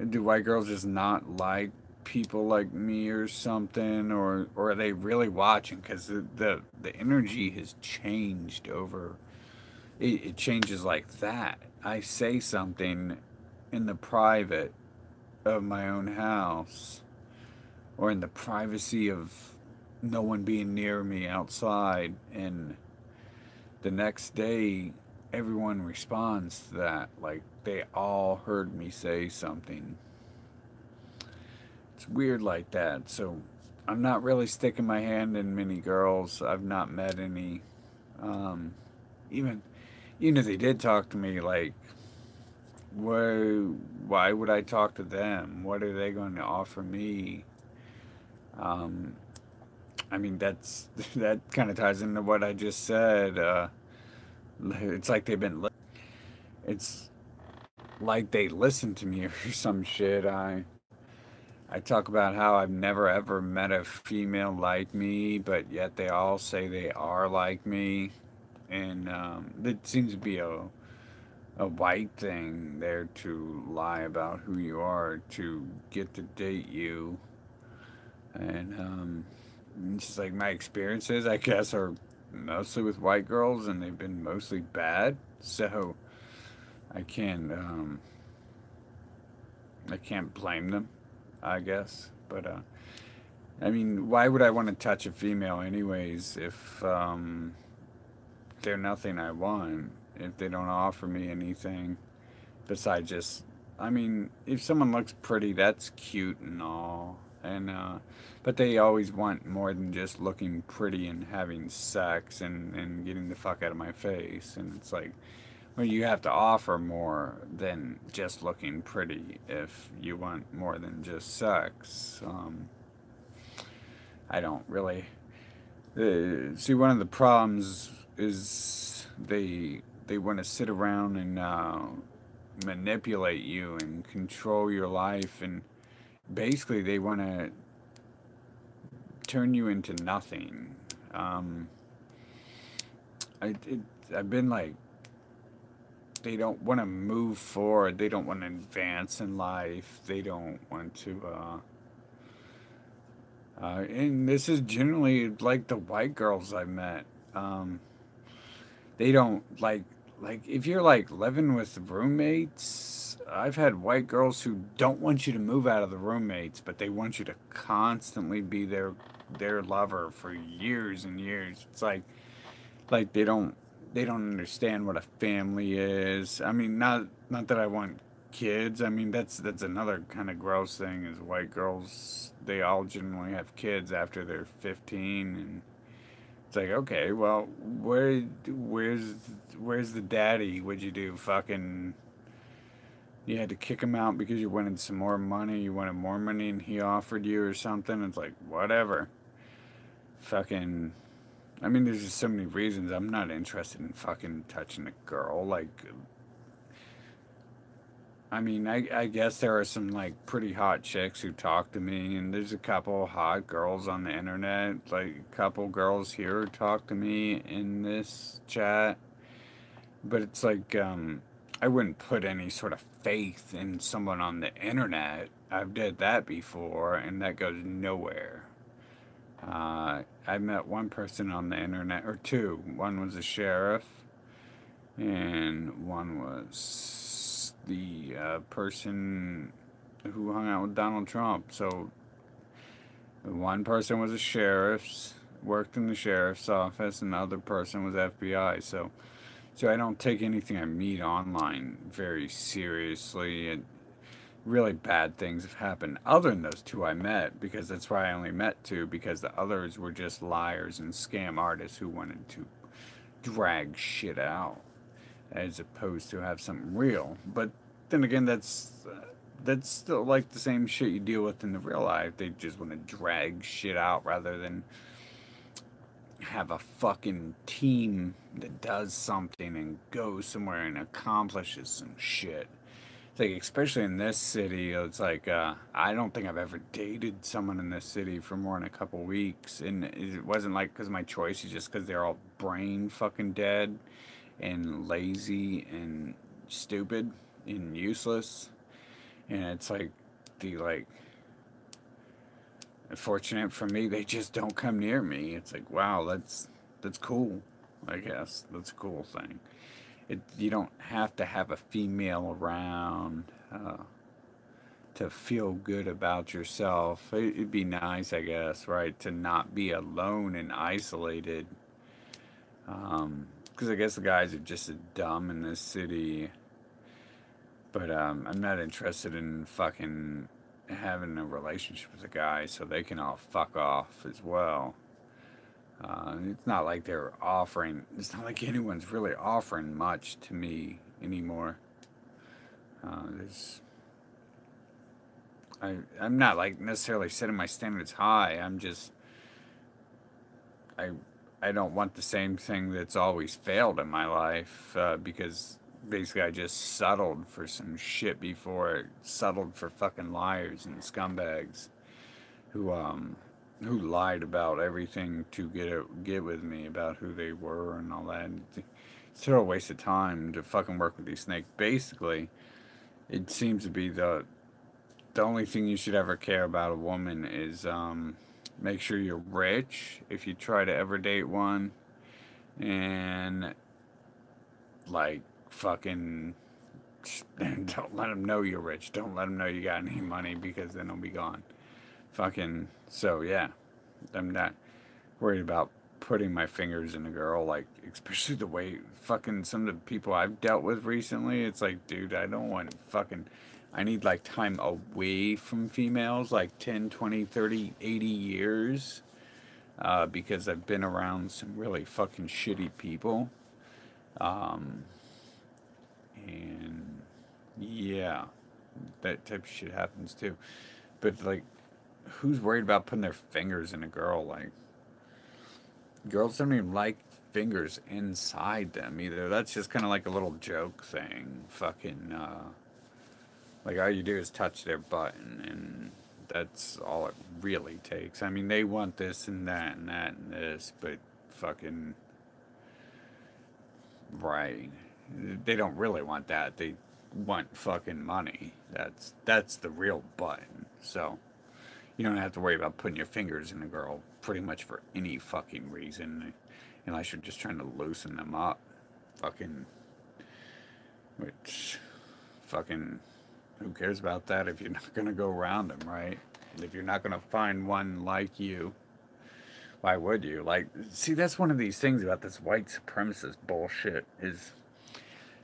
do white girls just not like people like me or something, or are they really watching? Because the energy has changed over. It changes like that. I say something in the private of my own house, or in the privacy of no one being near me outside, and the next day everyone responds to that. Like, they all heard me say something. It's weird like that. So, I'm not really sticking my hand in many girls. I've not met any. Um, even, even if they did talk to me, like, why, why would I talk to them? What are they going to offer me? Um, I mean, that's that kind of ties into what I just said. It's like they've been. It's like they listen to me or some shit. I talk about how I've never ever met a female like me, but yet they all say they are like me, and it seems to be a white thing there to lie about who you are to get to date you, and it's just like my experiences, I guess, are mostly with white girls, and they've been mostly bad. So I can't um, I can't blame them, I guess. But I mean, why would I want to touch a female anyways if they're nothing I want? If they don't offer me anything besides just, I mean, if someone looks pretty, that's cute and all, and but they always want more than just looking pretty and having sex and getting the fuck out of my face, and it's like, well, you have to offer more than just looking pretty if you want more than just sex. I don't really see. One of the problems is they want to sit around and manipulate you and control your life, and basically they want to turn you into nothing. Um, it, I've been like, they don't want to move forward. They don't want to advance in life. They don't want to. And this is generally like the white girls I've met. Um, they don't like if you're like living with roommates. I've had white girls who don't want you to move out of the roommates, but they want you to constantly be their lover for years and years. It's like they don't understand what a family is. I mean, not that I want kids. I mean, that's another kind of gross thing is white girls. They all generally have kids after they're 15, and it's like, okay, well, where's the daddy? What'd you do? Fucking, you had to kick him out because you wanted some more money. You wanted more money, and he offered you or something. It's like, whatever. Fucking, I mean, there's just so many reasons I'm not interested in fucking touching a girl. Like, I mean, I guess there are some like pretty hot chicks who talk to me, and there's a couple hot girls on the internet. Like, a couple girls here talk to me in this chat, but it's like, I wouldn't put any sort of faith in someone on the internet. I've did that before, and that goes nowhere. I met one person on the internet, or two. One was a sheriff, and one was the person who hung out with Donald Trump. So one person was a sheriff, worked in the sheriff's office, and the other person was FBI. So I don't take anything I meet online very seriously. And really bad things have happened other than those two I met, because that's why I only met two, because the others were just liars and scam artists who wanted to drag shit out as opposed to have something real. But then again, that's still like the same shit you deal with in the real life. They just want to drag shit out rather than have a fucking team that does something and goes somewhere and accomplishes some shit. It's like, especially in this city, it's like, I don't think I've ever dated someone in this city for more than a couple weeks. And it wasn't like because of my choice, it's just because they're all brain fucking dead and lazy and stupid and useless. And it's like, the like, fortunate for me, they just don't come near me. It's like, wow, that's cool. I guess that's a cool thing. You don't have to have a female around to feel good about yourself. It'd be nice, I guess, right, to not be alone and isolated. because I guess the guys are just as dumb in this city. But I'm not interested in fucking having a relationship with a guy, so they can all fuck off as well. It's not like they're offering. It's not like anyone's really offering much to me anymore. There's. I'm not like necessarily setting my standards high. I'm just. I. I don't want the same thing that's always failed in my life because basically I just settled for some shit before. Settled for fucking liars and scumbags who lied about everything to get with me about who they were and all that. And it's a total waste of time to fucking work with these snakes. Basically, it seems to be the only thing you should ever care about a woman is make sure you're rich if you try to ever date one, and like fucking don't let them know you're rich. Don't let them know you got any money because then they'll be gone. Fucking so yeah, I'm not worried about putting my fingers in a girl, like especially the way fucking some of the people I've dealt with recently. It's like, dude, I don't want fucking. I need like time away from females, like 10, 20, 30, 80 years, because I've been around some really fucking shitty people. Um, and yeah, that type of shit happens too. But like, who's worried about putting their fingers in a girl? Like, girls don't even like fingers inside them either. That's just kind of like a little joke thing. Fucking, like all you do is touch their button, and that's all it really takes. I mean, they want this and that and that and this, but fucking, right. They don't really want that. They want fucking money. That's the real button. So, you don't have to worry about putting your fingers in a girl pretty much for any fucking reason, unless you're just trying to loosen them up. Fucking, which, fucking, who cares about that if you're not gonna go around them, right? If you're not gonna find one like you, why would you? Like, see, that's one of these things about this white supremacist bullshit is.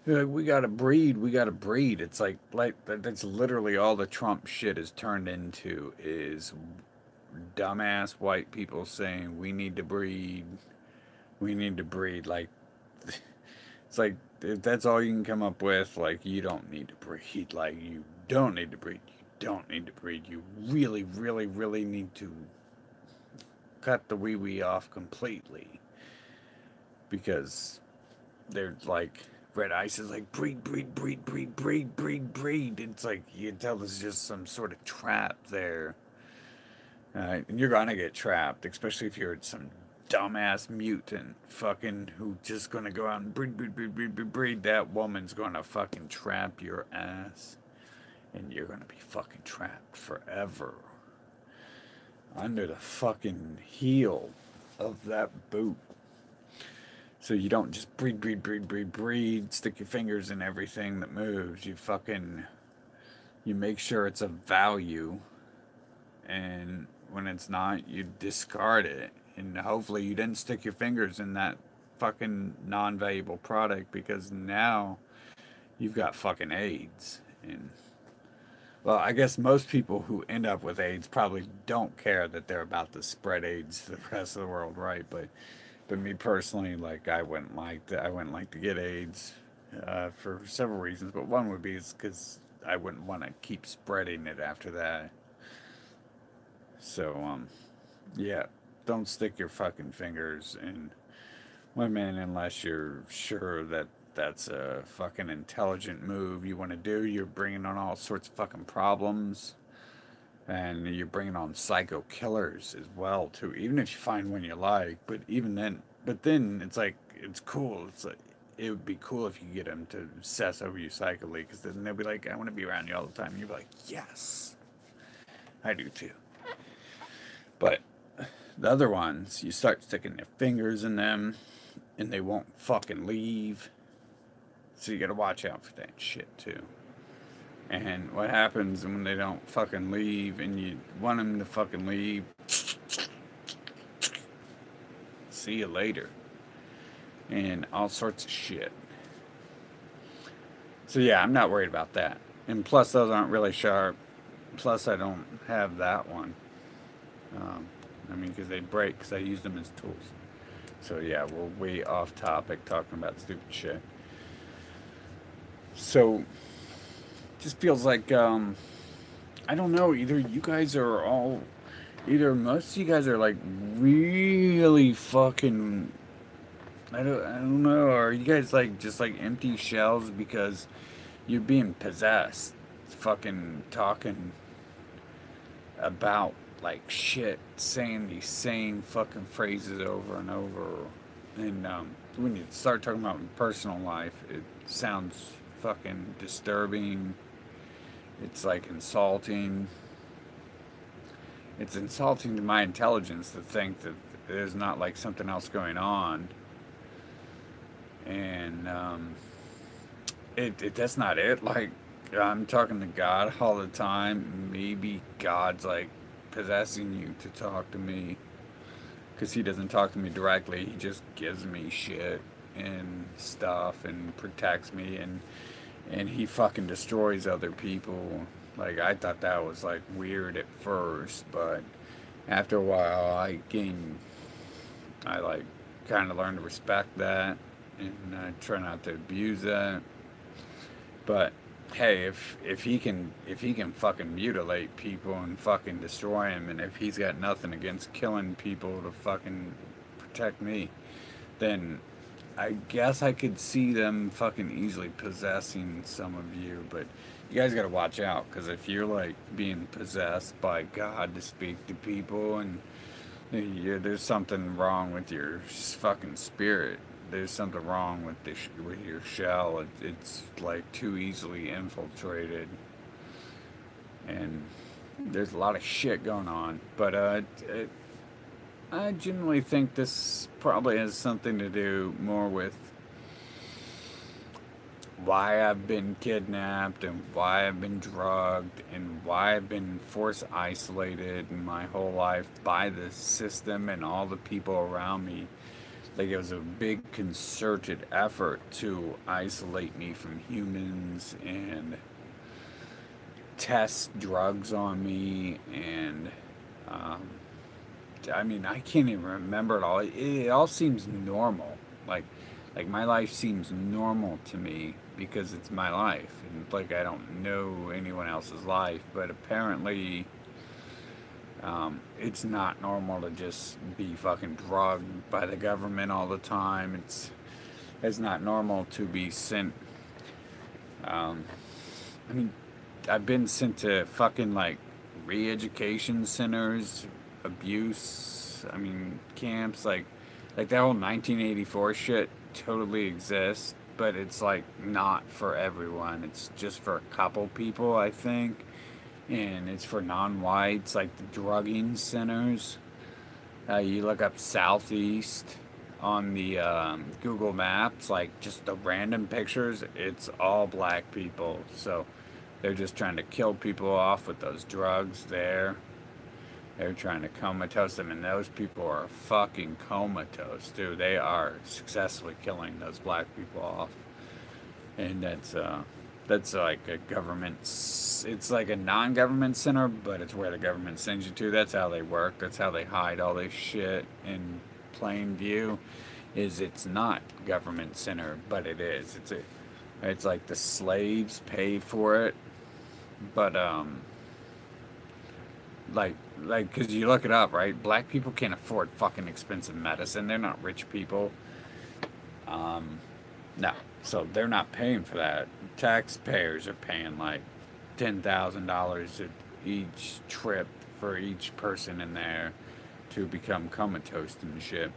Like, we gotta breed, we gotta breed. It's like that's literally all the Trump shit is turned into is dumbass white people saying we need to breed, we need to breed. Like, it's like if that's all you can come up with, like you don't need to breed. Like you don't need to breed. You don't need to breed. You really, really, really need to cut the wee wee off completely because they're like. Red Ice is like breed, breed, breed, breed, breed, breed, breed. It's like you can tell there's just some sort of trap there. And you're gonna get trapped, especially if you're some dumbass mutant fucking who just gonna go out and breed, breed, breed, breed, breed, breed. That woman's gonna fucking trap your ass. And you're gonna be fucking trapped forever. Under the fucking heel of that boot. So you don't just breed, breed, breed, breed, breed, stick your fingers in everything that moves. You make sure it's of value. And when it's not, you discard it. And hopefully you didn't stick your fingers in that fucking non-valuable product because now you've got fucking AIDS. And, well, I guess most people who end up with AIDS probably don't care that they're about to spread AIDS to the rest of the world, right? But me personally, like I wouldn't like to get AIDS for several reasons. But one would be is because I wouldn't want to keep spreading it after that. So yeah, don't stick your fucking fingers in women unless you're sure that that's a fucking intelligent move you want to do. You're bringing on all sorts of fucking problems. And you're bringing on psycho killers as well too. Even if you find one you like, but then it's like it's cool. It's like it would be cool if you get them to obsess over you psychically, because then they'll be like, "I want to be around you all the time." And you'll be like, "Yes, I do too." But the other ones, you start sticking your fingers in them, and they won't fucking leave. So you gotta watch out for that shit too. And what happens when they don't fucking leave and you want them to fucking leave? See you later. and all sorts of shit. So yeah, I'm not worried about that. And plus, those aren't really sharp. Plus, I don't have that one. Um, I mean, because they break because I use them as tools. So yeah, we're way off topic talking about stupid shit. So just feels like I don't know. Either you guys are all, either most of you guys are like really fucking. I don't know. Are you guys like just like empty shells because you're being possessed? Fucking talking about like shit, saying these same fucking phrases over and over. And when you start talking about personal life, it sounds fucking disturbing. It's like insulting. It's insulting to my intelligence to think that there's not like something else going on. And that's not it. Like, I'm talking to God all the time. Maybe God's like possessing you to talk to me because he doesn't talk to me directly. He just gives me shit and stuff and protects me, and he fucking destroys other people. Like, I thought that was like weird at first, but after a while I like kind of learned to respect that, and I try not to abuse that. But hey, if he can fucking mutilate people and fucking destroy them, and if he's got nothing against killing people to fucking protect me, then I guess I could see them fucking easily possessing some of you. But you guys gotta watch out, because if you're like being possessed by God to speak to people, and there's something wrong with your fucking spirit. There's something wrong with with your shell. It's like too easily infiltrated, and there's a lot of shit going on. But I generally think this probably has something to do more with why I've been kidnapped and why I've been drugged and why I've been force isolated my whole life by the system and all the people around me. Like, it was a big concerted effort to isolate me from humans and test drugs on me, and um, I mean, I can't even remember it all. It all seems normal. Like my life seems normal to me because it's my life, and like I don't know anyone else's life. But apparently, it's not normal to just be fucking drugged by the government all the time. It's not normal to be sent. Um, I mean, I've been sent to fucking like re-education centers, abuse. I mean, camps like that whole 1984 shit totally exists, but it's like not for everyone. It's just for a couple people, I think, and it's for non-whites, like the drugging centers. You look up Southeast on the Google Maps, like just the random pictures. It's all black people, so they're just trying to kill people off with those drugs there. They're trying to comatose them, and those people are fucking comatose, too. They are successfully killing those black people off. And that's like a government, it's like a non-government center, but it's where the government sends you to. That's how they work. That's how they hide all this shit in plain view, is it's not government center, but it is. It's like the slaves pay for it, but because you look it up, right? Black people can't afford fucking expensive medicine. They're not rich people. No, so they're not paying for that. Taxpayers are paying like $10,000 at each trip for each person in there to become comatose and shit.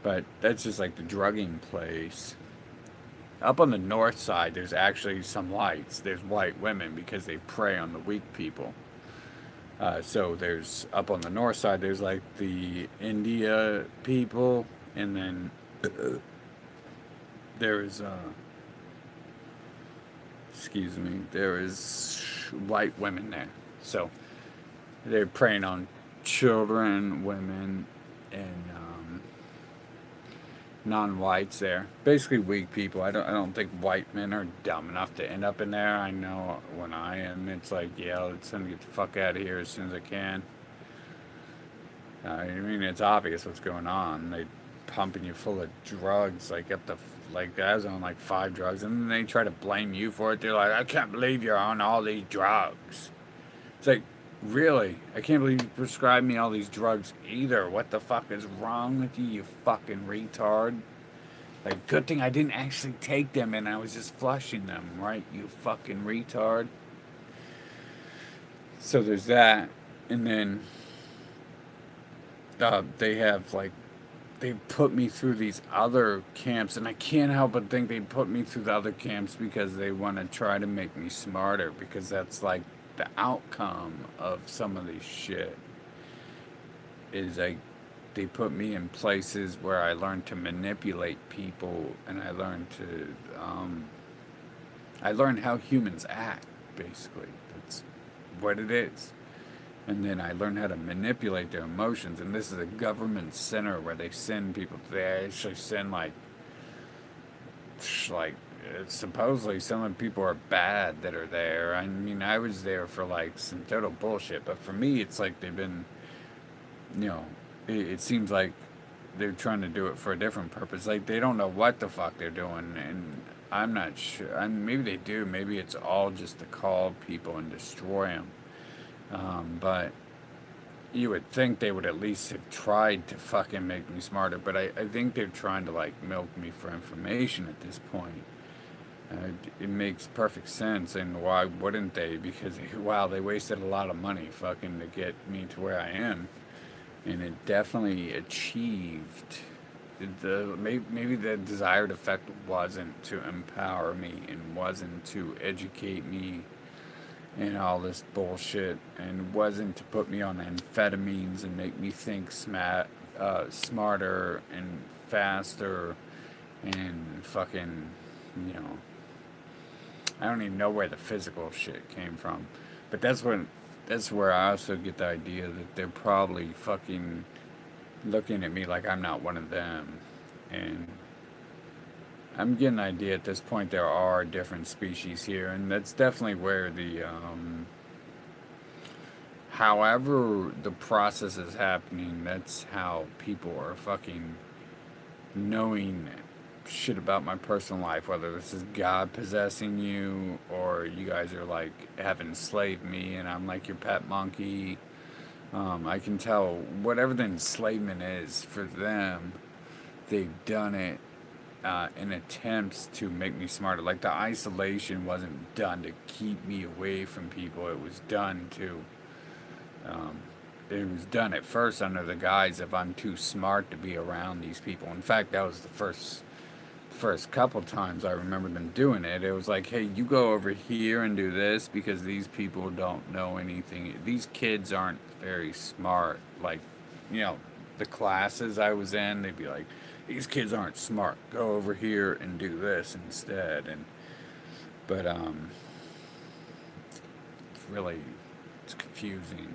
But that's just like the drugging place. Up on the north side, there's actually some whites. There's white women because they prey on the weak people. So there's up on the north side, there's like the India people, and then there's excuse me, there is white women there. So they're preying on children, women, and non-whites there. Basically weak people. I don't think white men are dumb enough to end up in there. I know when I am, it's like, yeah, let's send get the fuck out of here as soon as I can. I mean, it's obvious what's going on. They pumping you full of drugs, like up the like I was on like 5 drugs, and then they try to blame you for it. They're like, I can't believe you're on all these drugs. It's like, really? I can't believe you prescribed me all these drugs either. What the fuck is wrong with you, you fucking retard? Like, good thing I didn't actually take them and I was just flushing them, right? You fucking retard. So there's that. And then they have, like, they put me through these other camps. And I can't help but think they put me through the other camps because they want to try to make me smarter. Because that's, like, the outcome of some of this shit. Is like they put me in places where I learned to manipulate people, and I learned how humans act. Basically, that's what it is. And then I learned how to manipulate their emotions. And this is a government center where they send people. They actually send like supposedly some of the people are bad that are there. I mean, I was there for like some total bullshit, but for me, it's like they've been, you know, it seems like they're trying to do it for a different purpose. Like they don't know what the fuck they're doing, and I'm not sure. I mean, maybe they do. Maybe it's all just to call people and destroy them. But you would think they would at least have tried to fucking make me smarter. But I think they're trying to like milk me for information at this point. It makes perfect sense, and why wouldn't they? Because wow, they wasted a lot of money fucking to get me to where I am, and it definitely achieved maybe the desired effect wasn't to empower me and wasn't to educate me and all this bullshit, and wasn't to put me on amphetamines and make me think smarter and faster and fucking, you know, I don't even know where the physical shit came from. But that's where I also get the idea that they're probably fucking looking at me like I'm not one of them. And I'm getting the idea at this point there are different species here, and that's definitely where however the process is happening, that's how people are fucking knowing shit about my personal life, whether this is God possessing you or you guys are like have enslaved me and I'm like your pet monkey. I can tell whatever the enslavement is for them, they've done it in attempts to make me smarter. Like the isolation wasn't done to keep me away from people. Um, it was done at first under the guise of I'm too smart to be around these people. In fact, that was the first couple times I remember them doing it. It was like, hey, you go over here and do this because these people don't know anything. These kids aren't very smart. Like, you know, the classes I was in, they'd be like, these kids aren't smart. Go over here and do this instead. But it's really it's confusing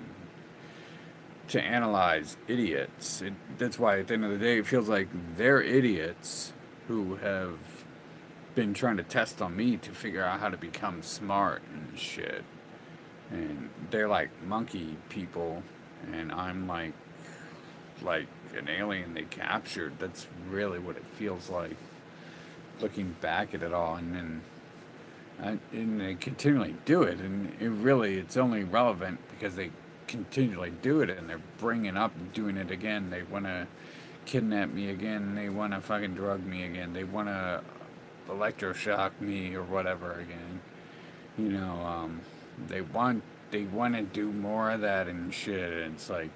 to analyze idiots. That's why at the end of the day, it feels like they're idiots who have been trying to test on me to figure out how to become smart and shit. And they're like monkey people, and I'm like an alien they captured. That's really what it feels like looking back at it all. And then and they continually do it, and it's only relevant because they continually do it, and they're bringing up and doing it again. They want to kidnap me again. They want to fucking drug me again. They want to electroshock me or whatever again. You know, they want to do more of that and shit. And it's like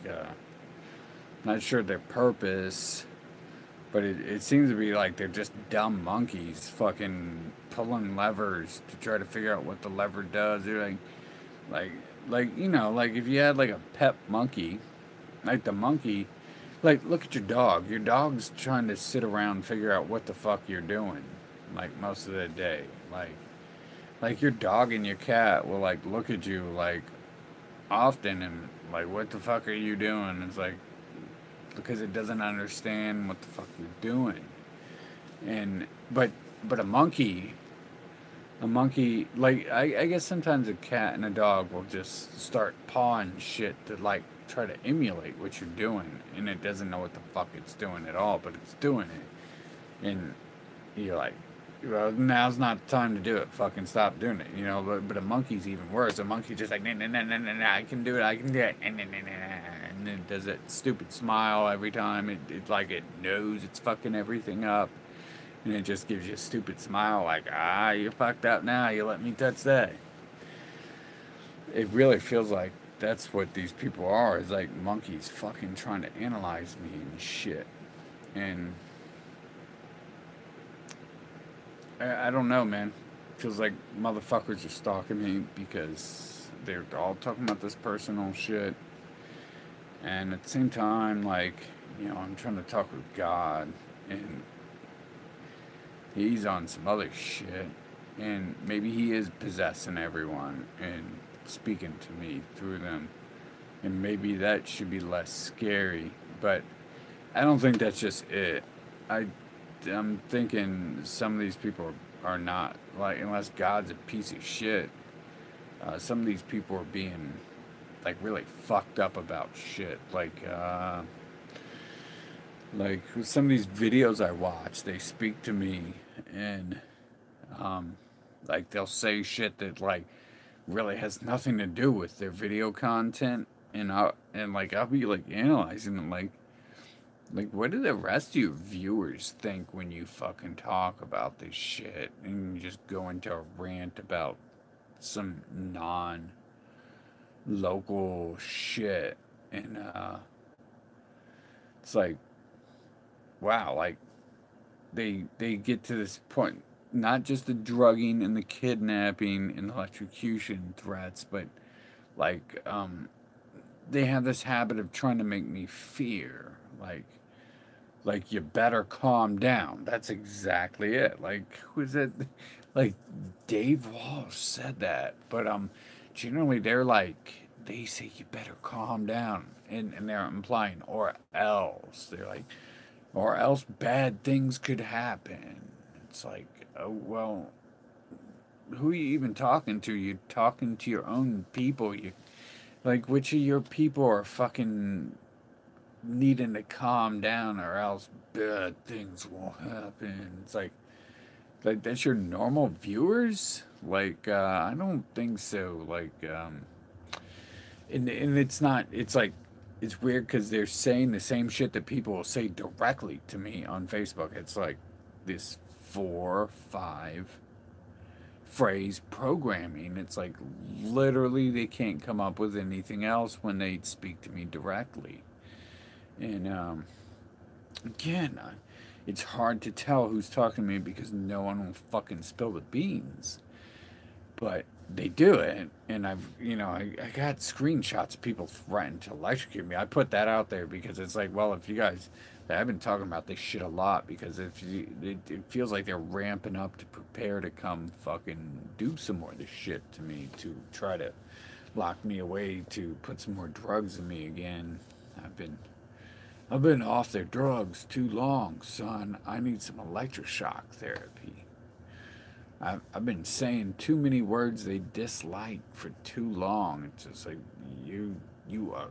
not sure their purpose, but it seems to be like they're just dumb monkeys fucking pulling levers to try to figure out what the lever does. They're like you know, like if you had like a pet monkey, like the monkey, like look at your dog. Your dog's trying to sit around and figure out what the fuck you're doing, like most of the day. Like your dog and your cat will like look at you like often and like what the fuck are you doing? It's like because it doesn't understand what the fuck you're doing. And but a monkey, like I guess sometimes a cat and a dog will just start pawing shit to like try to emulate what you're doing, and it doesn't know what the fuck it's doing at all, but it's doing it, and you're like, well, now's not the time to do it. Fucking stop doing it, you know. But a monkey's even worse. A monkey just like, nah, nah, nah, nah, nah, nah, I can do it, I can do it, nah, nah, nah, nah, and then does that stupid smile every time. It like it knows it's fucking everything up. And it just gives you a stupid smile, like, ah, you fucked up now, you let me touch that. It really feels like that's what these people are, is like monkeys fucking trying to analyze me and shit. And I don't know, man. Feels like motherfuckers are stalking me because they're all talking about this personal shit. And at the same time, like, you know, I'm trying to talk with God, and he's on some other shit, and maybe he is possessing everyone and speaking to me through them, and maybe that should be less scary. But I don't think that's just it. I I'm thinking some of these people are not, like, unless God's a piece of shit. Some of these people are being like really fucked up about shit. Like some of these videos I watch, they speak to me, and um, like they'll say shit that like really has nothing to do with their video content, and I'll be like analyzing them, like what do the rest of your viewers think when you fucking talk about this shit, and you just go into a rant about some non local shit, and it's like, wow, like they get to this point, not just the drugging and the kidnapping and electrocution threats, but like they have this habit of trying to make me fear, like you better calm down. That's exactly it. Like who's that? Like Dave Walsh said that, but generally they're like, they say you better calm down, and they're implying or else. They're like, or else bad things could happen. It's like, oh well, who are you even talking to? You're talking to your own people. You like, which of your people are fucking needing to calm down, or else bad things will happen. It's like that's your normal viewers. Like I don't think so. And it's not. It's like it's weird because they're saying the same shit that people will say directly to me on Facebook. It's like this 4 5 phrase programming. It's like literally they can't come up with anything else when they speak to me directly. And again, it's hard to tell who's talking to me because no one will fucking spill the beans. But they do it, and I got screenshots of people threatening to electrocute me. I put that out there because it's like, well, if you guys, I've been talking about this shit a lot because it feels like they're ramping up to prepare to come fucking do some more of this shit to me, to try to lock me away, to put some more drugs in me again. I've been off their drugs too long, son. I need some electroshock therapy. I've been saying too many words they dislike for too long. It's just like, you are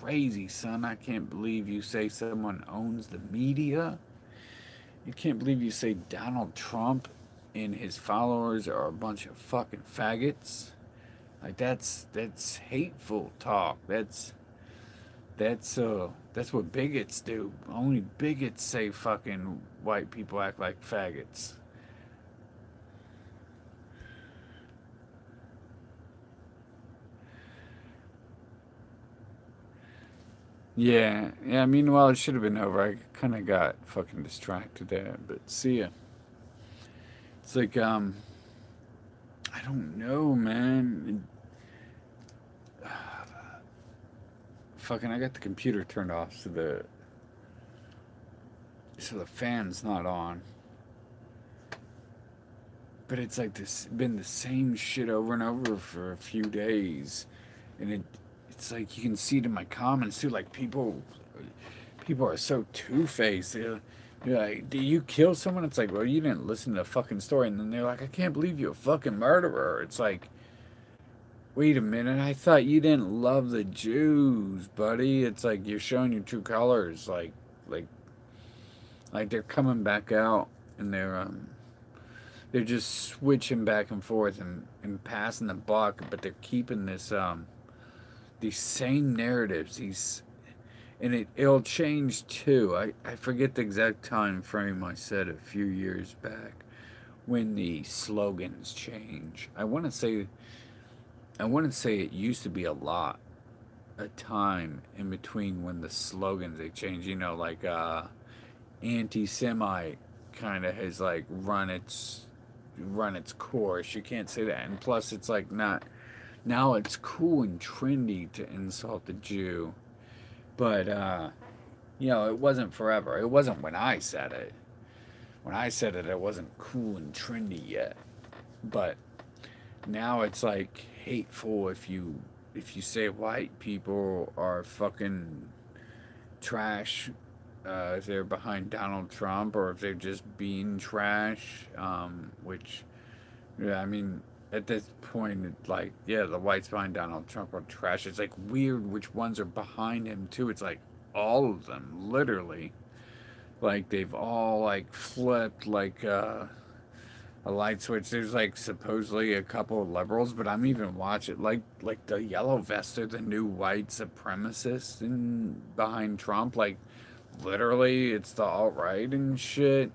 crazy, son. I can't believe you say someone owns the media. You can't believe you say Donald Trump and his followers are a bunch of fucking faggots. Like that's hateful talk. That's what bigots do. Only bigots say fucking white people act like faggots. Yeah, yeah. Meanwhile, it should have been over. I kind of got fucking distracted there. But see ya. It's like I don't know, man. Fucking, I got the computer turned off, so the fan's not on. But it's like this been the same shit over and over for a few days, and it's like you can see it in my comments too. Like people are so two faced. You You're like, do you kill someone? It's like, well, you didn't listen to the fucking story. And then they're like, I can't believe you're a fucking murderer. It's like, wait a minute, I thought you didn't love the Jews, buddy. It's like you're showing your true colors. Like, like they're coming back out and they're just switching back and forth and passing the buck, but they're keeping this these same narratives. These and it'll change too. I forget the exact time frame I said a few years back when the slogans change. I want to say it used to be a time in between when the slogans they change. You know, like anti-Semite kind of has like run its course. You can't say that, and plus it's like not now it's cool and trendy to insult the Jew, but you know it wasn't forever. It wasn't when I said it. When I said it, it wasn't cool and trendy yet, but now it's like hateful if you say white people are fucking trash, if they're behind Donald Trump or if they're just being trash, which yeah, I mean at this point like yeah, the whites behind Donald Trump are trash. It's like weird which ones are behind him too. It's like all of them literally, like they've all like flipped like a light switch. There's like supposedly a couple of liberals, but I'm even watching like the yellow vest are the new white supremacists in behind Trump. Like literally, it's the alt right and shit.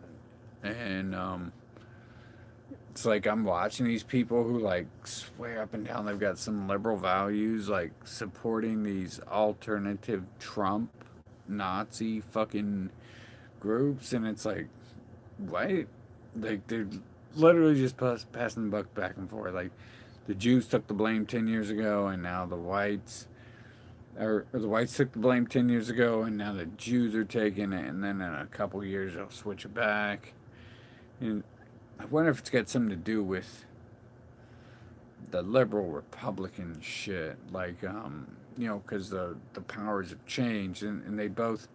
And it's like I'm watching these people who like swear up and down they've got some liberal values, like supporting these alternative Trump Nazi fucking groups, and it's like, what? Like they're literally just passing the buck back and forth. Like the Jews took the blame 10 years ago, and now the whites, or the whites took the blame 10 years ago, and now the Jews are taking it, and then in a couple of years they'll switch it back. And I wonder if it's got something to do with the liberal Republican shit, like you know, because the powers have changed, and they both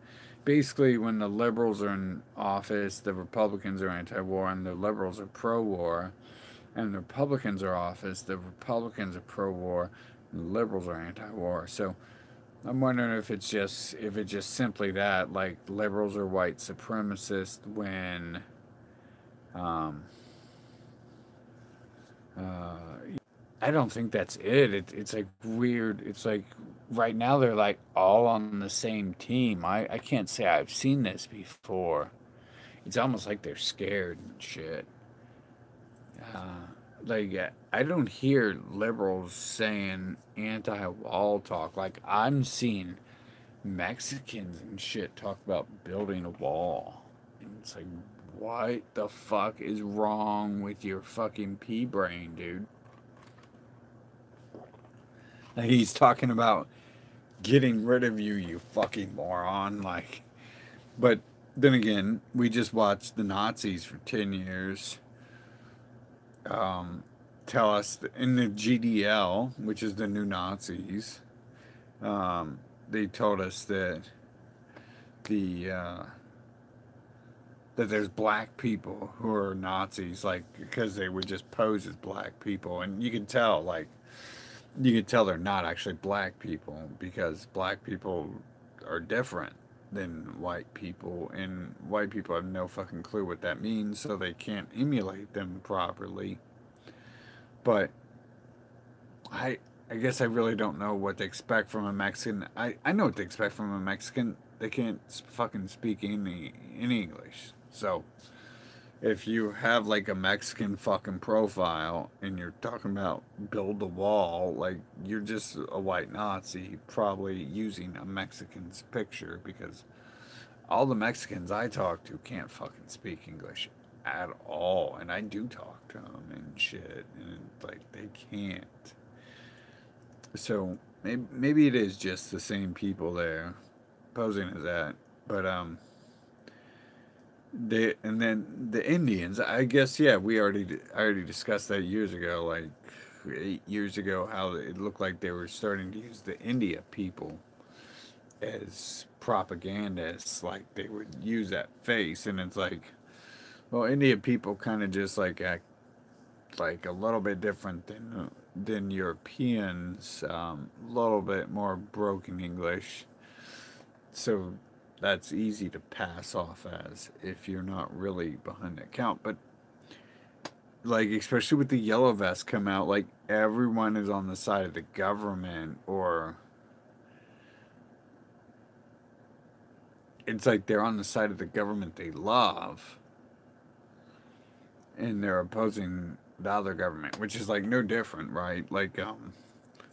basically when the liberals are in office, the Republicans are anti-war, and the liberals are pro-war, and the Republicans are office, the Republicans are pro-war, and the liberals are anti-war. So I'm wondering if it's just simply that, like liberals are white supremacists when um, I don't think that's it. It's like weird. It's like right now they're like all on the same team. I can't say I've seen this before. It's almost like they're scared and shit. Like I don't hear liberals saying anti-wall talk. Like I'm seeing Mexicans and shit talk about building a wall. And it's like, what the fuck is wrong with your fucking pea brain, dude? Like he's talking about getting rid of you, you fucking moron. Like, but then again, we just watched the Nazis for 10 years tell us in the GDL, which is the new Nazis, they told us that the that there's black people who are Nazis, like because they would just pose as black people, and you can tell, like you can tell they're not actually black people because black people are different than white people, and white people have no fucking clue what that means, so they can't emulate them properly. But I I guess I really don't know what to expect from a Mexican. I know what to expect from a Mexican. They can't fucking speak any English. So if you have like a Mexican fucking profile and you're talking about build a wall, like you're just a white Nazi probably using a Mexican's picture because all the Mexicans I talk to can't fucking speak English at all, and I do talk to them and shit, and like they can't. So maybe it is just the same people there posing as that, but they and then the Indians. I guess yeah, I already discussed that years ago, like 8 years ago, how it looked like they were starting to use the India people as propagandists, like they would use that face, and it's like, well, Indian people kind of just like act like a little bit different than Europeans, a little bit more broken English, so that's easy to pass off as if you're not really behind the account. But like especially with the yellow vests come out, like everyone is on the side of the government, or it's like they're on the side of the government they love, and they're opposing the other government, which is like no different, right? Like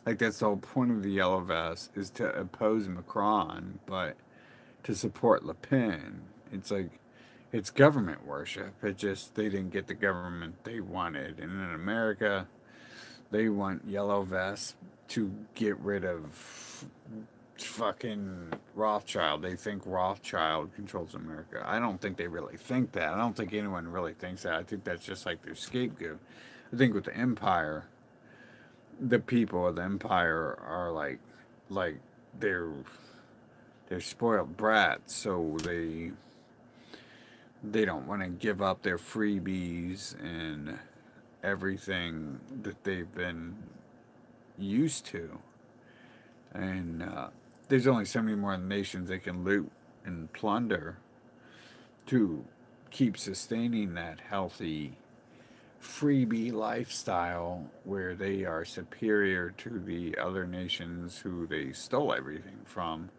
that's the whole point of the yellow vest is to oppose Macron, but to support Le Pen. It's like it's government worship. It just they didn't get the government they wanted, and in America, they want yellow vests to get rid of fucking Rothschild. They think Rothschild controls America. I don't think they really think that. I don't think anyone really thinks that. I think that's just like their scapegoat. I think with the empire, the people of the empire are like they're they're spoiled brats, so they don't want to give up their freebies and everything that they've been used to. And there's only so many more nations they can loot and plunder to keep sustaining that healthy freebie lifestyle where they are superior to the other nations who they stole everything from.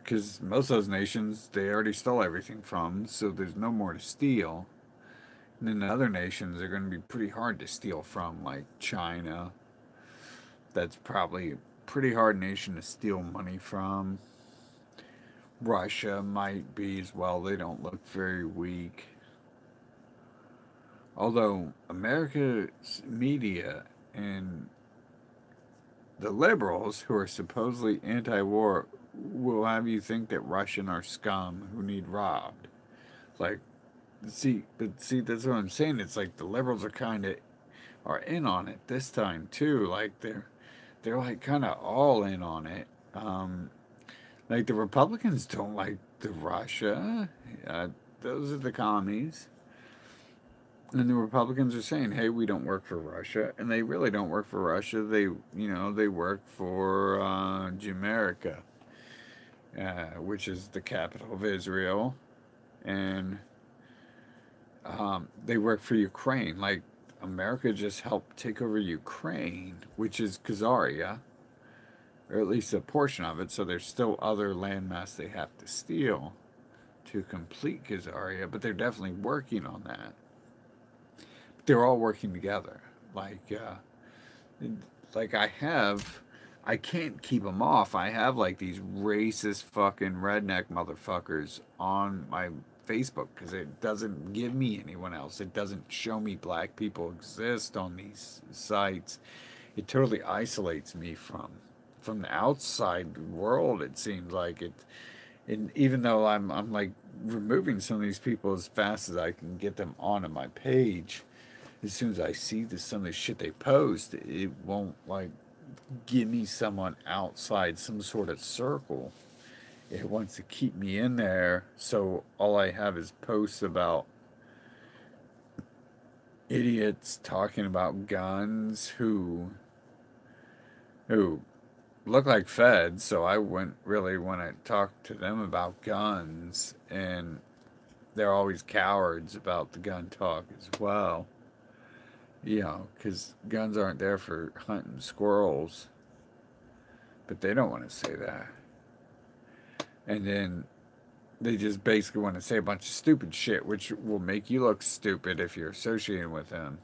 Because most of those nations they already stole everything from, so there's no more to steal. And then the other nations are going to be pretty hard to steal from, like China. That's probably a pretty hard nation to steal money from. Russia might be as well. They don't look very weak. Although America's media and the liberals, who are supposedly anti-war, will have you think that Russian are scum who need robbed. Like, see, that's what I'm saying. It's like the liberals are kind of are in on it this time too. Like they're like kind of all in on it. Like the Republicans don't like the Russia. Those are the commies. And the Republicans are saying, "Hey, we don't work for Russia," and they really don't work for Russia. They work for Jamaica, which is the capital of Israel, and they work for Ukraine. Like America just helped take over Ukraine, which is Khazaria, or at least a portion of it. So there's still other landmass they have to steal to complete Khazaria, but they're definitely working on that. They're all working together. Like I can't keep them off. I have like these racist fucking redneck motherfuckers on my Facebook because it doesn't give me anyone else. It doesn't show me black people exist on these sites. It totally isolates me from the outside world. It seems like it, and even though I'm like removing some of these people as fast as I can get them onto my page, as soon as I see some of the shit they post, it won't like give me someone outside some sort of circle. It wants to keep me in there, so all I have is posts about idiots talking about guns who look like feds, so I wouldn't really want to talk to them about guns, and they're always cowards about the gun talk as well. You know, because guns aren't there for hunting squirrels, but they don't want to say that. And then they just basically want to say a bunch of stupid shit, which will make you look stupid if you're associating with them.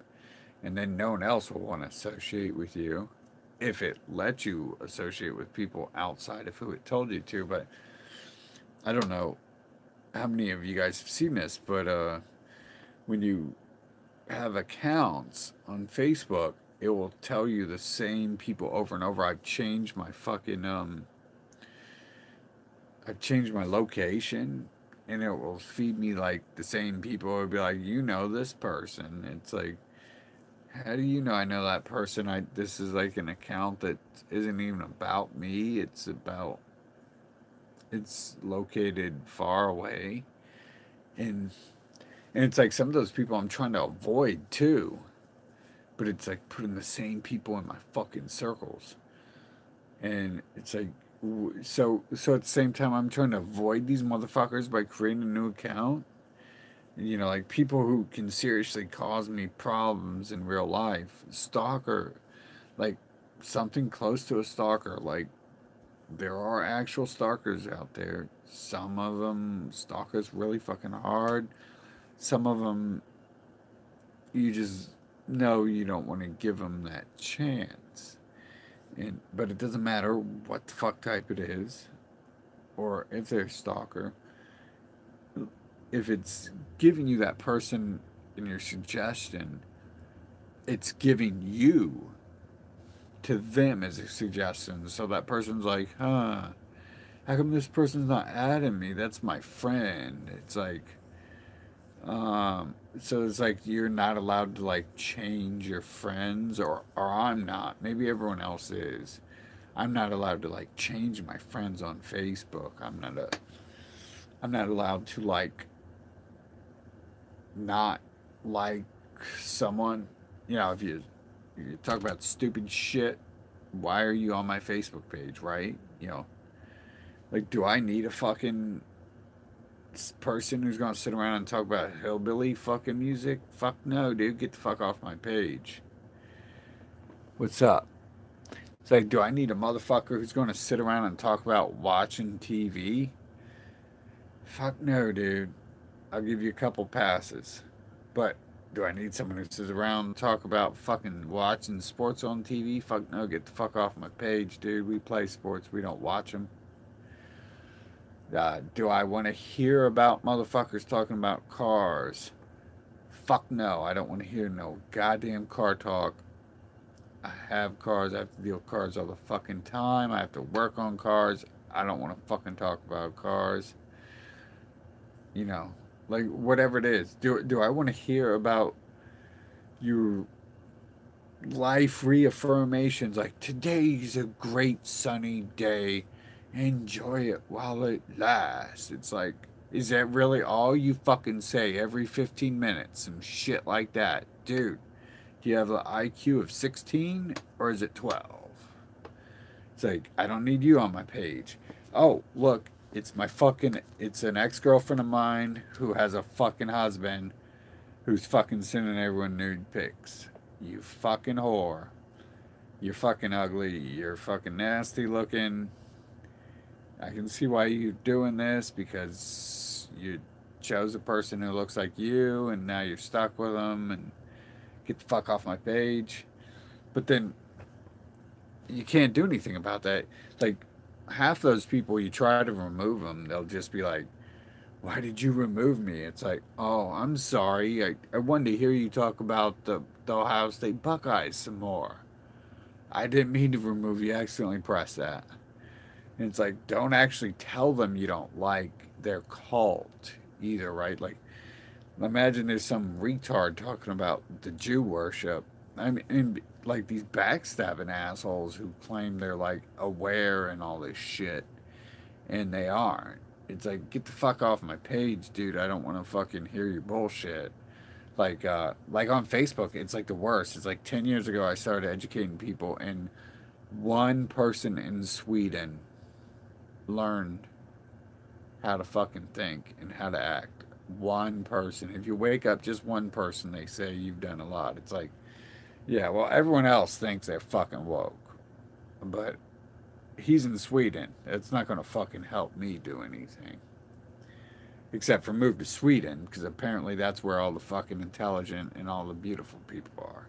And then no one else will want to associate with you if it lets you associate with people outside of who it told you to. But I don't know how many of you guys have seen this, but when you have accounts on Facebook, it will tell you the same people over and over. I've changed my location, and it will feed me like the same people. It will be like, you know this person. It's like, how do you know I know that person? This is like an account that isn't even about me. It's about it's located far away, and it's like some of those people I'm trying to avoid too. But it's like putting the same people in my fucking circles, and it's like so at the same time I'm trying to avoid these motherfuckers by creating a new account. You know, like people who can seriously cause me problems in real life. Stalker, like something close to a stalker. Like there are actual stalkers out there. Some of them stalk us really fucking hard. Some of them you just know you don't want to give them that chance. And but it doesn't matter what the fuck type it is, or if they're a stalker. If it's giving you that person in your suggestion, it's giving you to them as a suggestion. So that person's like, huh, how come this person's not adding me? That's my friend. It's like, so it's like you're not allowed to like change your friends, or I'm not. Maybe everyone else is. I'm not allowed to like change my friends on Facebook. I'm not allowed to like not like someone. You know, if you talk about stupid shit, why are you on my Facebook page, right? You know, like do I need a fucking person who's gonna sit around and talk about hillbilly fucking music? Fuck no, dude, get the fuck off my page. What's up? It's like, do I need a motherfucker who's gonna sit around and talk about watching TV? Fuck no, dude. I'll give you a couple passes. But do I need someone who sits around and talk about fucking watching sports on TV? Fuck no, get the fuck off my page, dude. We play sports, we don't watch them. Do I want to hear about motherfuckers talking about cars? Fuck no, I don't want to hear no goddamn car talk. I have cars, I have to deal with cars all the fucking time. I have to work on cars. I don't want to fucking talk about cars. You know, like whatever it is. Do I want to hear about your life reaffirmations like today's a great sunny day, enjoy it while it lasts? It's like, is that really all you fucking say every 15 minutes? Some shit like that. Dude, do you have an IQ of 16 or is it 12? It's like, I don't need you on my page. Oh, look, it's an ex-girlfriend of mine who has a fucking husband who's fucking sending everyone nude pics. You fucking whore. You're fucking ugly. You're fucking nasty looking. I can see why you're doing this because you chose a person who looks like you and now you're stuck with them and get the fuck off my page. But then you can't do anything about that. Like half those people, you try to remove them, they'll just be like, why did you remove me? It's like, oh, I'm sorry. I wanted to hear you talk about the Ohio State Buckeyes some more. I didn't mean to remove you. I accidentally pressed that. And it's like, don't actually tell them you don't like their cult either, right? Like, imagine there's some retard talking about the Jew worship. I mean, like these backstabbing assholes who claim they're like aware and all this shit, and they aren't. It's like, get the fuck off my page, dude. I don't want to fucking hear your bullshit. Like on Facebook, it's like the worst. It's like 10 years ago I started educating people, and one person in Sweden learned how to fucking think and how to act. One person. If you wake up just one person, they say you've done a lot. It's like, yeah, well, everyone else thinks they're fucking woke. But he's in Sweden. It's not going to fucking help me do anything. Except for move to Sweden, because apparently that's where all the fucking intelligent and all the beautiful people are.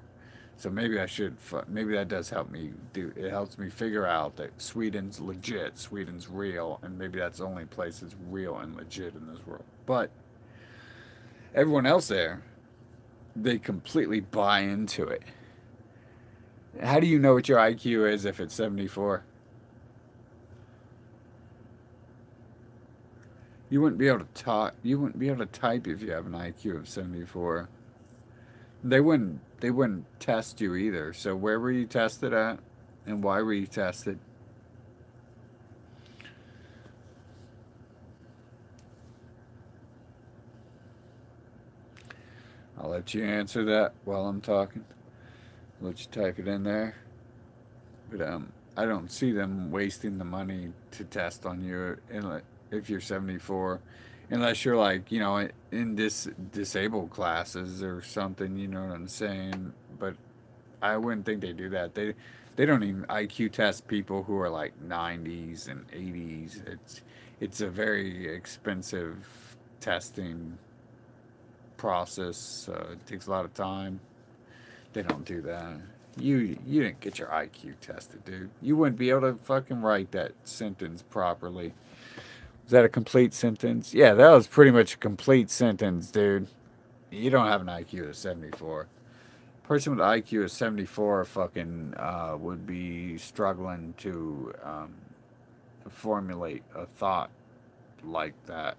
So maybe I should, maybe that does help me do, it helps me figure out that Sweden's legit, Sweden's real, and maybe that's the only place that's real and legit in this world. But everyone else there, they completely buy into it. How do you know what your IQ is if it's 74? You wouldn't be able to talk. You wouldn't be able to type if you have an IQ of 74. They wouldn't test you either. So where were you tested at? And why were you tested? I'll let you answer that while I'm talking. I'll let you type it in there. But I don't see them wasting the money to test on you if you're 74, unless you're like, you know, in disabled classes or something. You know what I'm saying? But I wouldn't think they do that. They don't even IQ test people who are like 90s and 80s. It's a very expensive testing process. It takes a lot of time. They don't do that. You didn't get your IQ tested, dude. You wouldn't be able to fucking write that sentence properly. Was that a complete sentence? Yeah, that was pretty much a complete sentence, dude. You don't have an IQ of 74. Person with IQ of 74 fucking would be struggling to formulate a thought like that,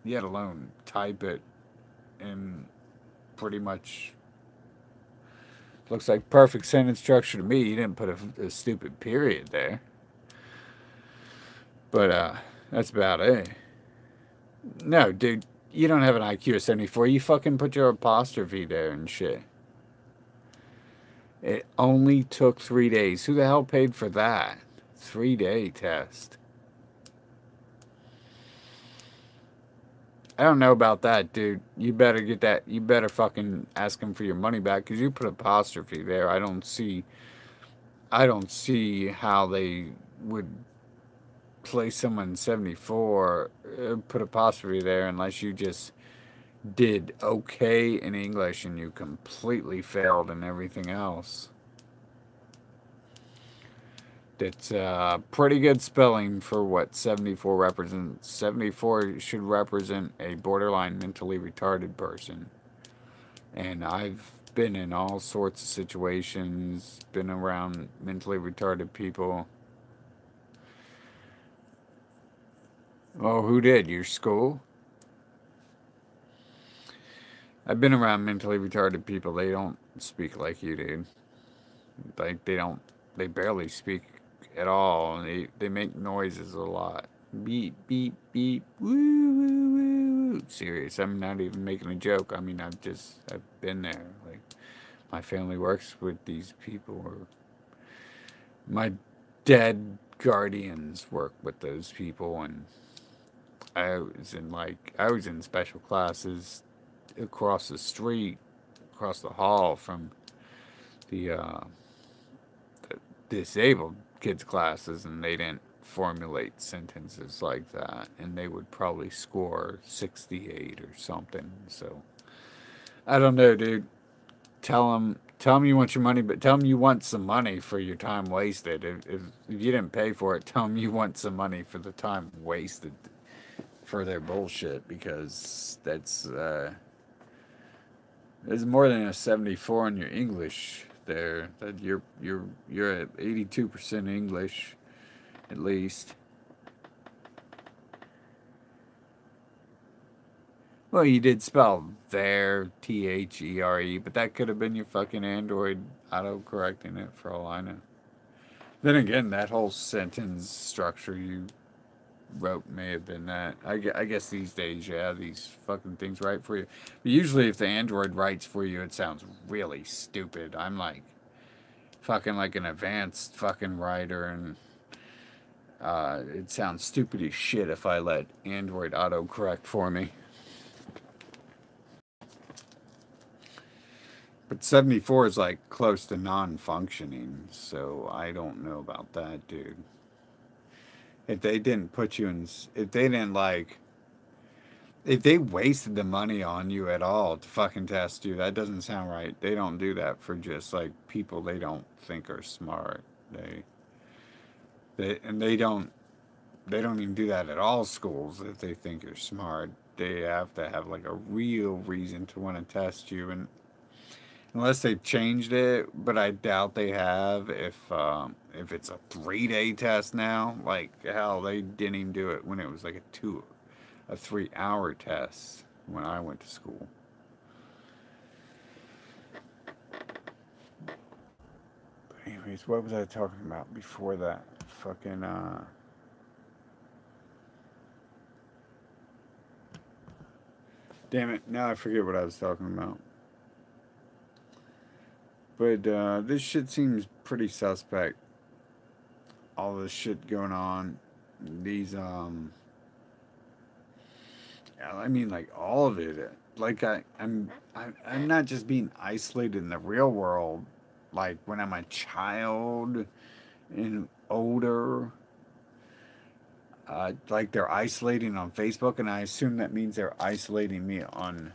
yet alone type it in pretty much looks like perfect sentence structure to me. You didn't put a stupid period there. But that's about it. No, dude, you don't have an IQ of 74. You fucking put your apostrophe there and shit. It only took 3 days. Who the hell paid for that? 3-day test. I don't know about that, dude. You better get that. You better fucking ask them for your money back because you put apostrophe there. I don't see how they would place someone 74, put apostrophe there unless you just did okay in English and you completely failed in everything else. That's pretty good spelling for what 74 represents. 74 should represent a borderline mentally retarded person. And I've been in all sorts of situations, been around mentally retarded people. Oh, who did? Your school? I've been around mentally retarded people. They don't speak like you, dude. Like, they barely speak at all. And they make noises a lot. Beep, beep, beep, woo, woo, woo. Serious. I'm not even making a joke. I mean, I've been there. Like, my family works with these people, or my dead guardians work with those people, and I was in special classes across the street, across the hall from the disabled kids classes, and they didn't formulate sentences like that, and they would probably score 68 or something. So I don't know, dude. Tell them you want your money, but tell them you want some money for your time wasted. If you didn't pay for it, tell them you want some money for the time wasted for their bullshit, because there's more than a 74 in your English there. That you're at 82% English at least. Well, you did spell there, THERE, but that could have been your fucking Android auto-correcting it for all I know. Then again, that whole sentence structure you wrote may have been that. I guess these days, yeah, these fucking things write for you. But usually if the Android writes for you, it sounds really stupid. I'm like fucking like an advanced fucking writer, and it sounds stupid as shit if I let Android auto-correct for me. But 74 is like close to non-functioning, so I don't know about that, dude. If they didn't put you in, if they wasted the money on you at all to fucking test you, that doesn't sound right. They don't do that for just like people they don't think are smart. They don't even do that at all schools if they think you're smart. They have to have like a real reason to want to test you, and unless they've changed it, but I doubt they have. If it's a 3-day test now, like hell, they didn't even do it when it was like a 3-hour test when I went to school. But anyways, what was I talking about before that? Fucking damn it! Now I forget what I was talking about. But this shit seems pretty suspect. All this shit going on. These I mean, like all of it. Like I'm not just being isolated in the real world. Like when I'm a child and older, like they're isolating on Facebook, and I assume that means they're isolating me on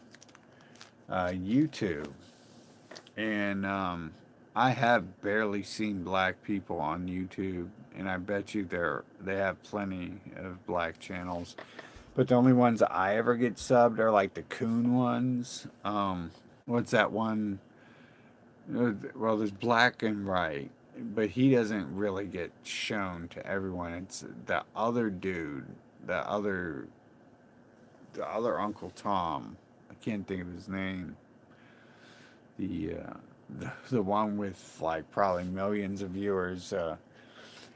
YouTube. And I have barely seen black people on YouTube, and I bet you they have plenty of black channels. But the only ones I ever get subbed are like the coon ones. What's that one? Well, there's Black and Right, but he doesn't really get shown to everyone. It's the other dude, the other, the other Uncle Tom. I can't think of his name. The the one with like probably millions of viewers.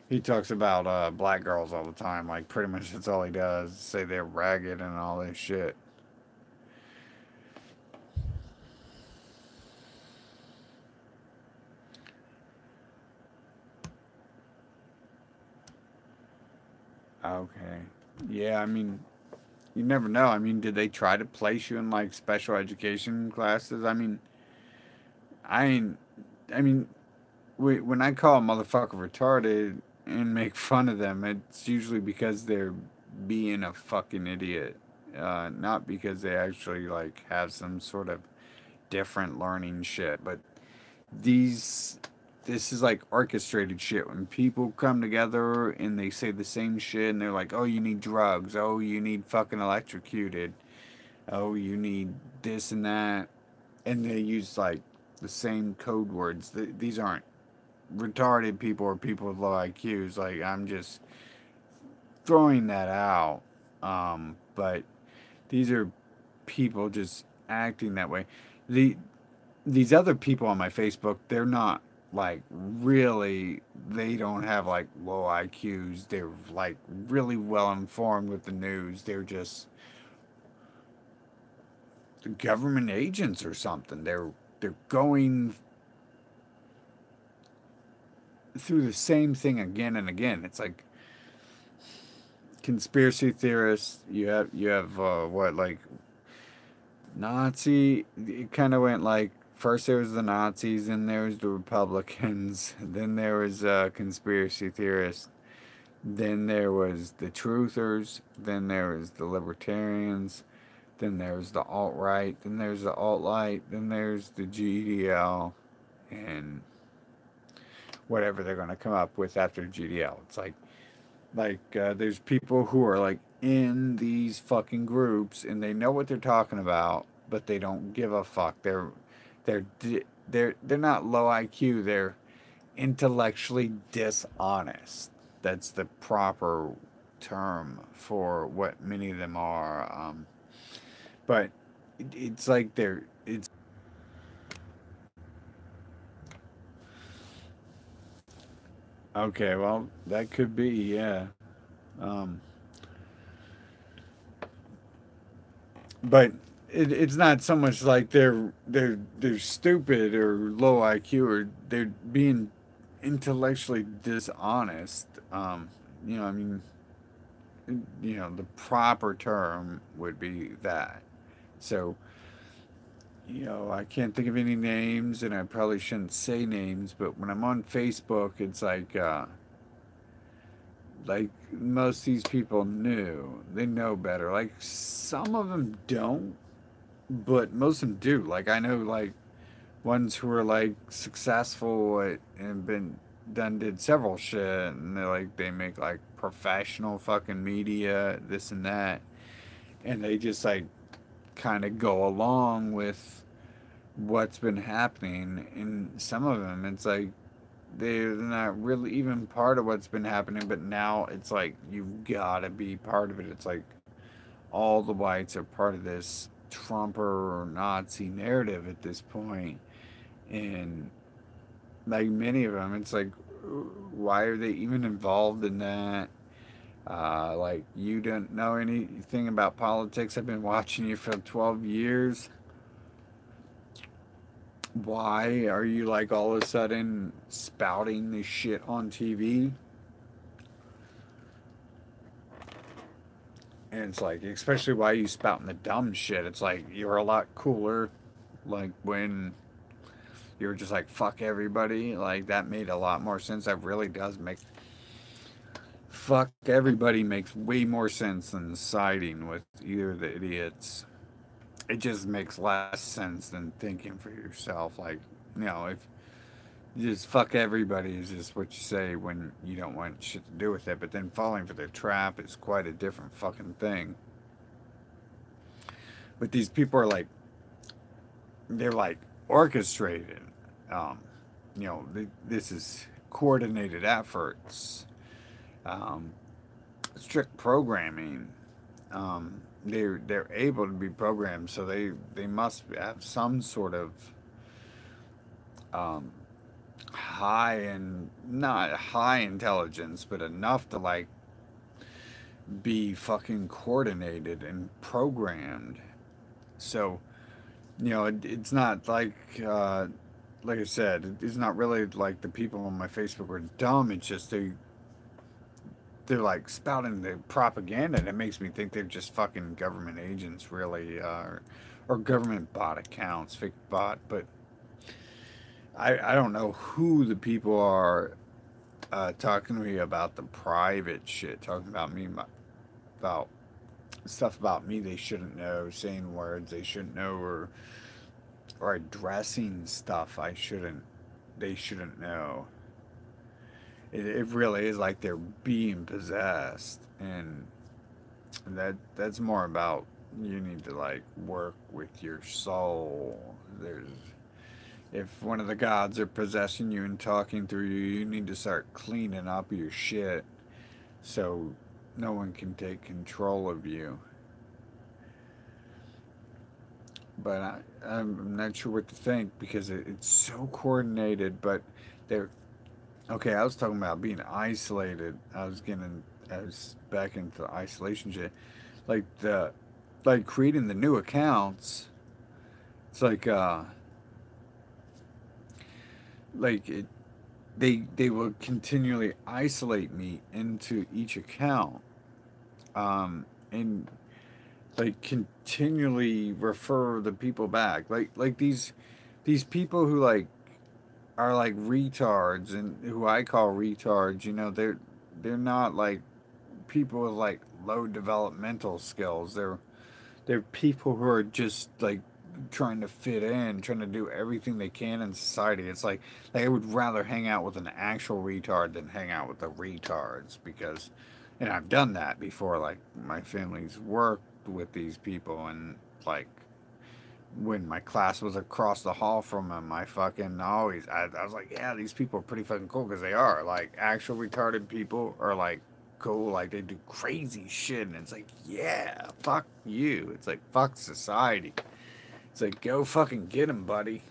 He talks about black girls all the time. Like pretty much that's all he does. Say they're ragged and all this shit. Okay. Yeah, I mean, you never know. I mean, did they try to place you in like special education classes? I, I mean, when I call a motherfucker retarded and make fun of them, it's usually because they're being a fucking idiot, not because they actually like have some sort of different learning shit. But these this is like orchestrated shit when people come together and they say the same shit and they're like, oh, you need drugs, oh, you need fucking electrocuted, oh, you need this and that, and they use like the same code words. These aren't retarded people or people with low IQs. Like, I'm just throwing that out. But these are people just acting that way. The these other people on my Facebook, they're not like really, they don't have like low IQs. They're like really well informed with the news. They're just government agents or something. They're going through the same thing again and again. It's like conspiracy theorists. You have what, like Nazi. It kind of went like first there was the Nazis, then there was the Republicans, then there was conspiracy theorists, then there was the truthers, then there was the libertarians, then there's the alt right, then there's the alt light, then there's the GDL, and whatever they're going to come up with after GDL. It's like there's people who are like in these fucking groups and they know what they're talking about, but they don't give a fuck. They're they're not low IQ. They're intellectually dishonest. That's the proper term for what many of them are. But it's like it's okay. Well, that could be, yeah. Um, but it's not so much like they're stupid or low IQ, or they're being intellectually dishonest. I mean, the proper term would be that. So, I can't think of any names, and I probably shouldn't say names, but when I'm on Facebook, it's like most of these people knew. They know better. Like some of them don't, but most of them do. Like I know like ones who are like successful and been done did several shit, and they make like professional fucking media, this and that, and they just like kind of go along with what's been happening. And some of them, it's like they're not really even part of what's been happening, but now it's like you've got to be part of it. It's like all the whites are part of this Trumper or Nazi narrative at this point, and like many of them, it's like, why are they even involved in that? Like you don't know anything about politics. I've been watching you for 12 years. why are you like all of a sudden spouting this shit on TV? And it's like, especially why are you spouting the dumb shit? It's like you're a lot cooler, like when you were just like fuck everybody. Like that made a lot more sense. That really does make fuck everybody makes way more sense than siding with either of the idiots. It just makes less sense than thinking for yourself. Like, if just fuck everybody is just what you say when you don't want shit to do with it, but then falling for the trap is quite a different fucking thing. But these people are like, they're like orchestrated. Um, this is coordinated efforts, um, strict programming. They're able to be programmed, so they must have some sort of um, high and not high intelligence, but enough to like be fucking coordinated and programmed. So it's not like I said, it's not really like the people on my Facebook are dumb. It's just they're like spouting the propaganda, and it makes me think they're just fucking government agents, really, or government bot accounts, fake bot. But I don't know who the people are talking to me about the private shit, talking about me, about stuff about me they shouldn't know, saying words they shouldn't know, or addressing stuff they shouldn't know. It really is like they're being possessed, and that's more about you need to like work with your soul. There's If one of the gods are possessing you and talking through you, you need to start cleaning up your shit so no one can take control of you. But I'm not sure what to think because it's so coordinated. But they're okay. I was talking about being isolated. I was back into the isolation shit. Like creating the new accounts. It's like it, they will continually isolate me into each account, and like continually refer the people back. Like these people who like are like retards and who I call retards. They're not like people with like low developmental skills. They're people who are just like trying to fit in, trying to do everything they can in society. It's like I would rather hang out with an actual retard than hang out with the retards because, and I've done that before. Like my family's worked with these people, and like when my class was across the hall from them, I was like, yeah, these people are pretty fucking cool because they are like actual retarded people are like cool, like they do crazy shit, and it's like, yeah, fuck you. It's like fuck society. It's like go fucking get him, buddy.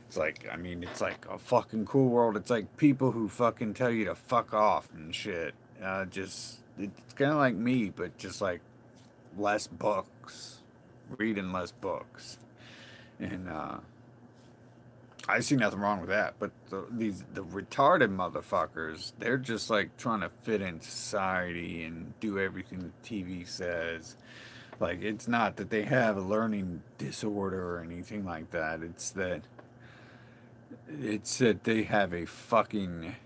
It's like it's like a fucking cool world. It's like people who fucking tell you to fuck off and shit. Just it's kind of like me, but just like less books, reading less books, and I see nothing wrong with that. But the retarded motherfuckers, they're just like trying to fit in society and do everything the TV says. Like it's not that they have a learning disorder or anything like that. It's that they have a fucking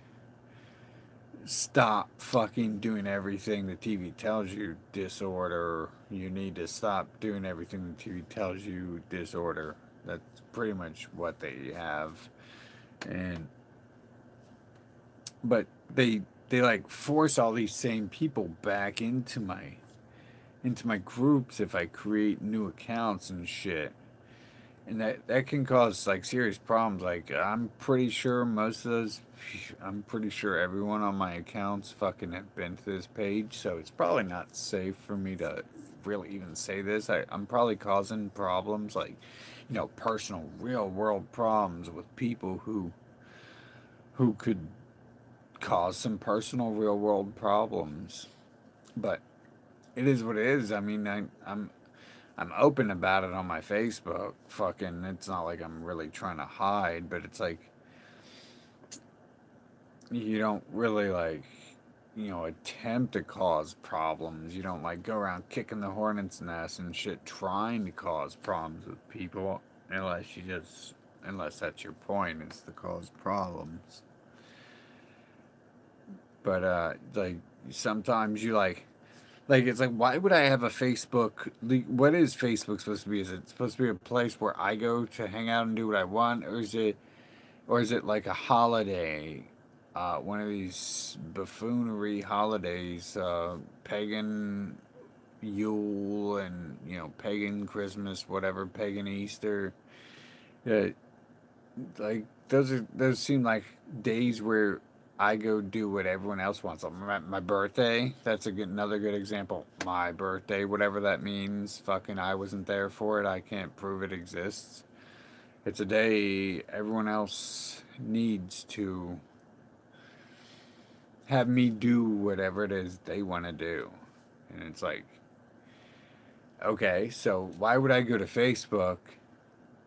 stop fucking doing everything the TV tells you disorder. You need to stop doing everything the TV tells you disorder. That's pretty much what they have. And but they like force all these same people back into my groups if I create new accounts and shit. And that can cause like serious problems. Like I'm pretty sure everyone on my accounts fucking have been to this page, so it's probably not safe for me to really even say this. I'm probably causing problems like, personal real world problems with people who could cause some personal real world problems. But it is what it is. I mean, I'm open about it on my Facebook. Fucking, it's not like I'm really trying to hide, but it's like you don't really like, attempt to cause problems. You don't like go around kicking the hornet's nest and shit trying to cause problems with people unless that's your point is to cause problems. But like sometimes you like it's like why would I have a Facebook? What is Facebook supposed to be? Is it supposed to be a place where I go to hang out and do what I want, or is it like a holiday, one of these buffoonery holidays, pagan Yule and pagan Christmas, whatever, pagan Easter. Uh, like those seem like days where I go do what everyone else wants. Like my birthday, that's another good example. My birthday, whatever that means, fucking I wasn't there for it. I can't prove it exists. It's a day everyone else needs to have me do whatever it is they want to do. And it's like, okay, so why would I go to Facebook?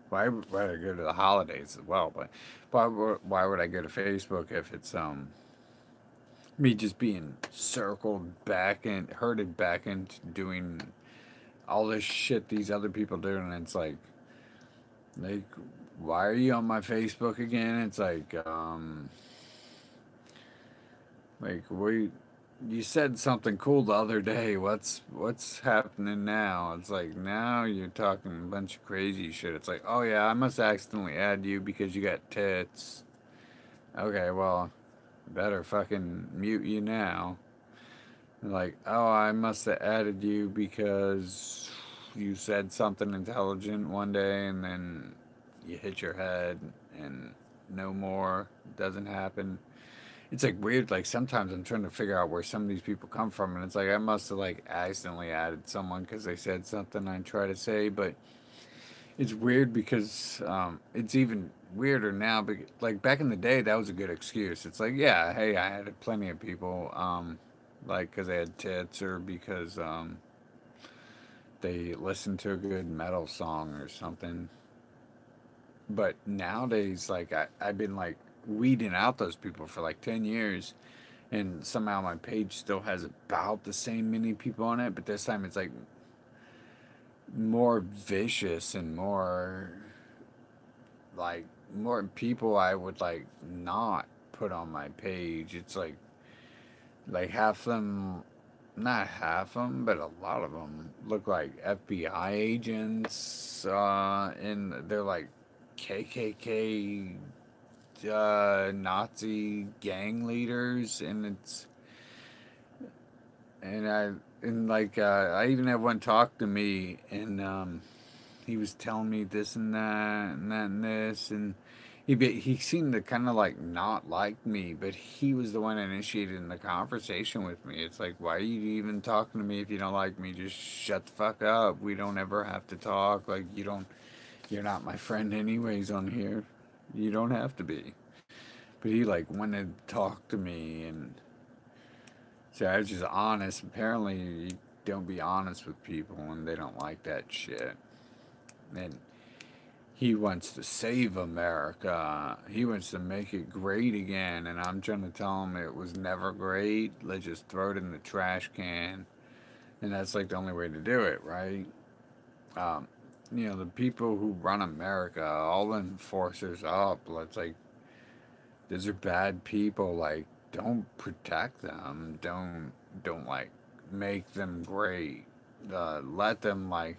Why would I go to the holidays as well? But why would I go to Facebook if it's me just being circled back and herded back into doing all this shit these other people do, and it's like why are you on my Facebook again? It's like we you said something cool the other day. What's happening now? It's like now you're talking a bunch of crazy shit. It's like, oh yeah, I must accidentally add you because you got tits. Okay, well, better fucking mute you now. Like, oh, I must have added you because you said something intelligent one day and then you hit your head and no more. Doesn't happen. It's like weird. Like sometimes I'm trying to figure out where some of these people come from, and it's like I must have like accidentally added someone because they said something I try to say, but it's weird because it's even weirder now. But like back in the day, that was a good excuse. It's like, yeah, hey, I had plenty of people, like because they had tits or because they listened to a good metal song or something. But nowadays, like I've been like weeding out those people for like 10 years, and somehow my page still has about the same many people on it, but this time it's like more vicious and like more people I would like not put on my page. It's like half them, not half them, but a lot of them look like FBI agents, and they're like KKK, Nazi gang leaders, and I even had one talk to me, and he was telling me this and that and that and this, and he seemed to kind of like not like me, but he was the one initiating the conversation with me. It's like, why are you even talking to me if you don't like me? Just shut the fuck up. We don't ever have to talk. Like you're not my friend anyways on here. You don't have to be. But he like wanted to talk to me, and so I was just honest. Apparently, you don't be honest with people when they don't like that shit. And he wants to save America. He wants to make it great again. And I'm trying to tell him it was never great. Let's just throw it in the trash can. And that's like the only way to do it, right? Um, the people who run America, all the enforcers up, let's like, these are bad people. Like, don't protect them. Don't like make them great. Let them like,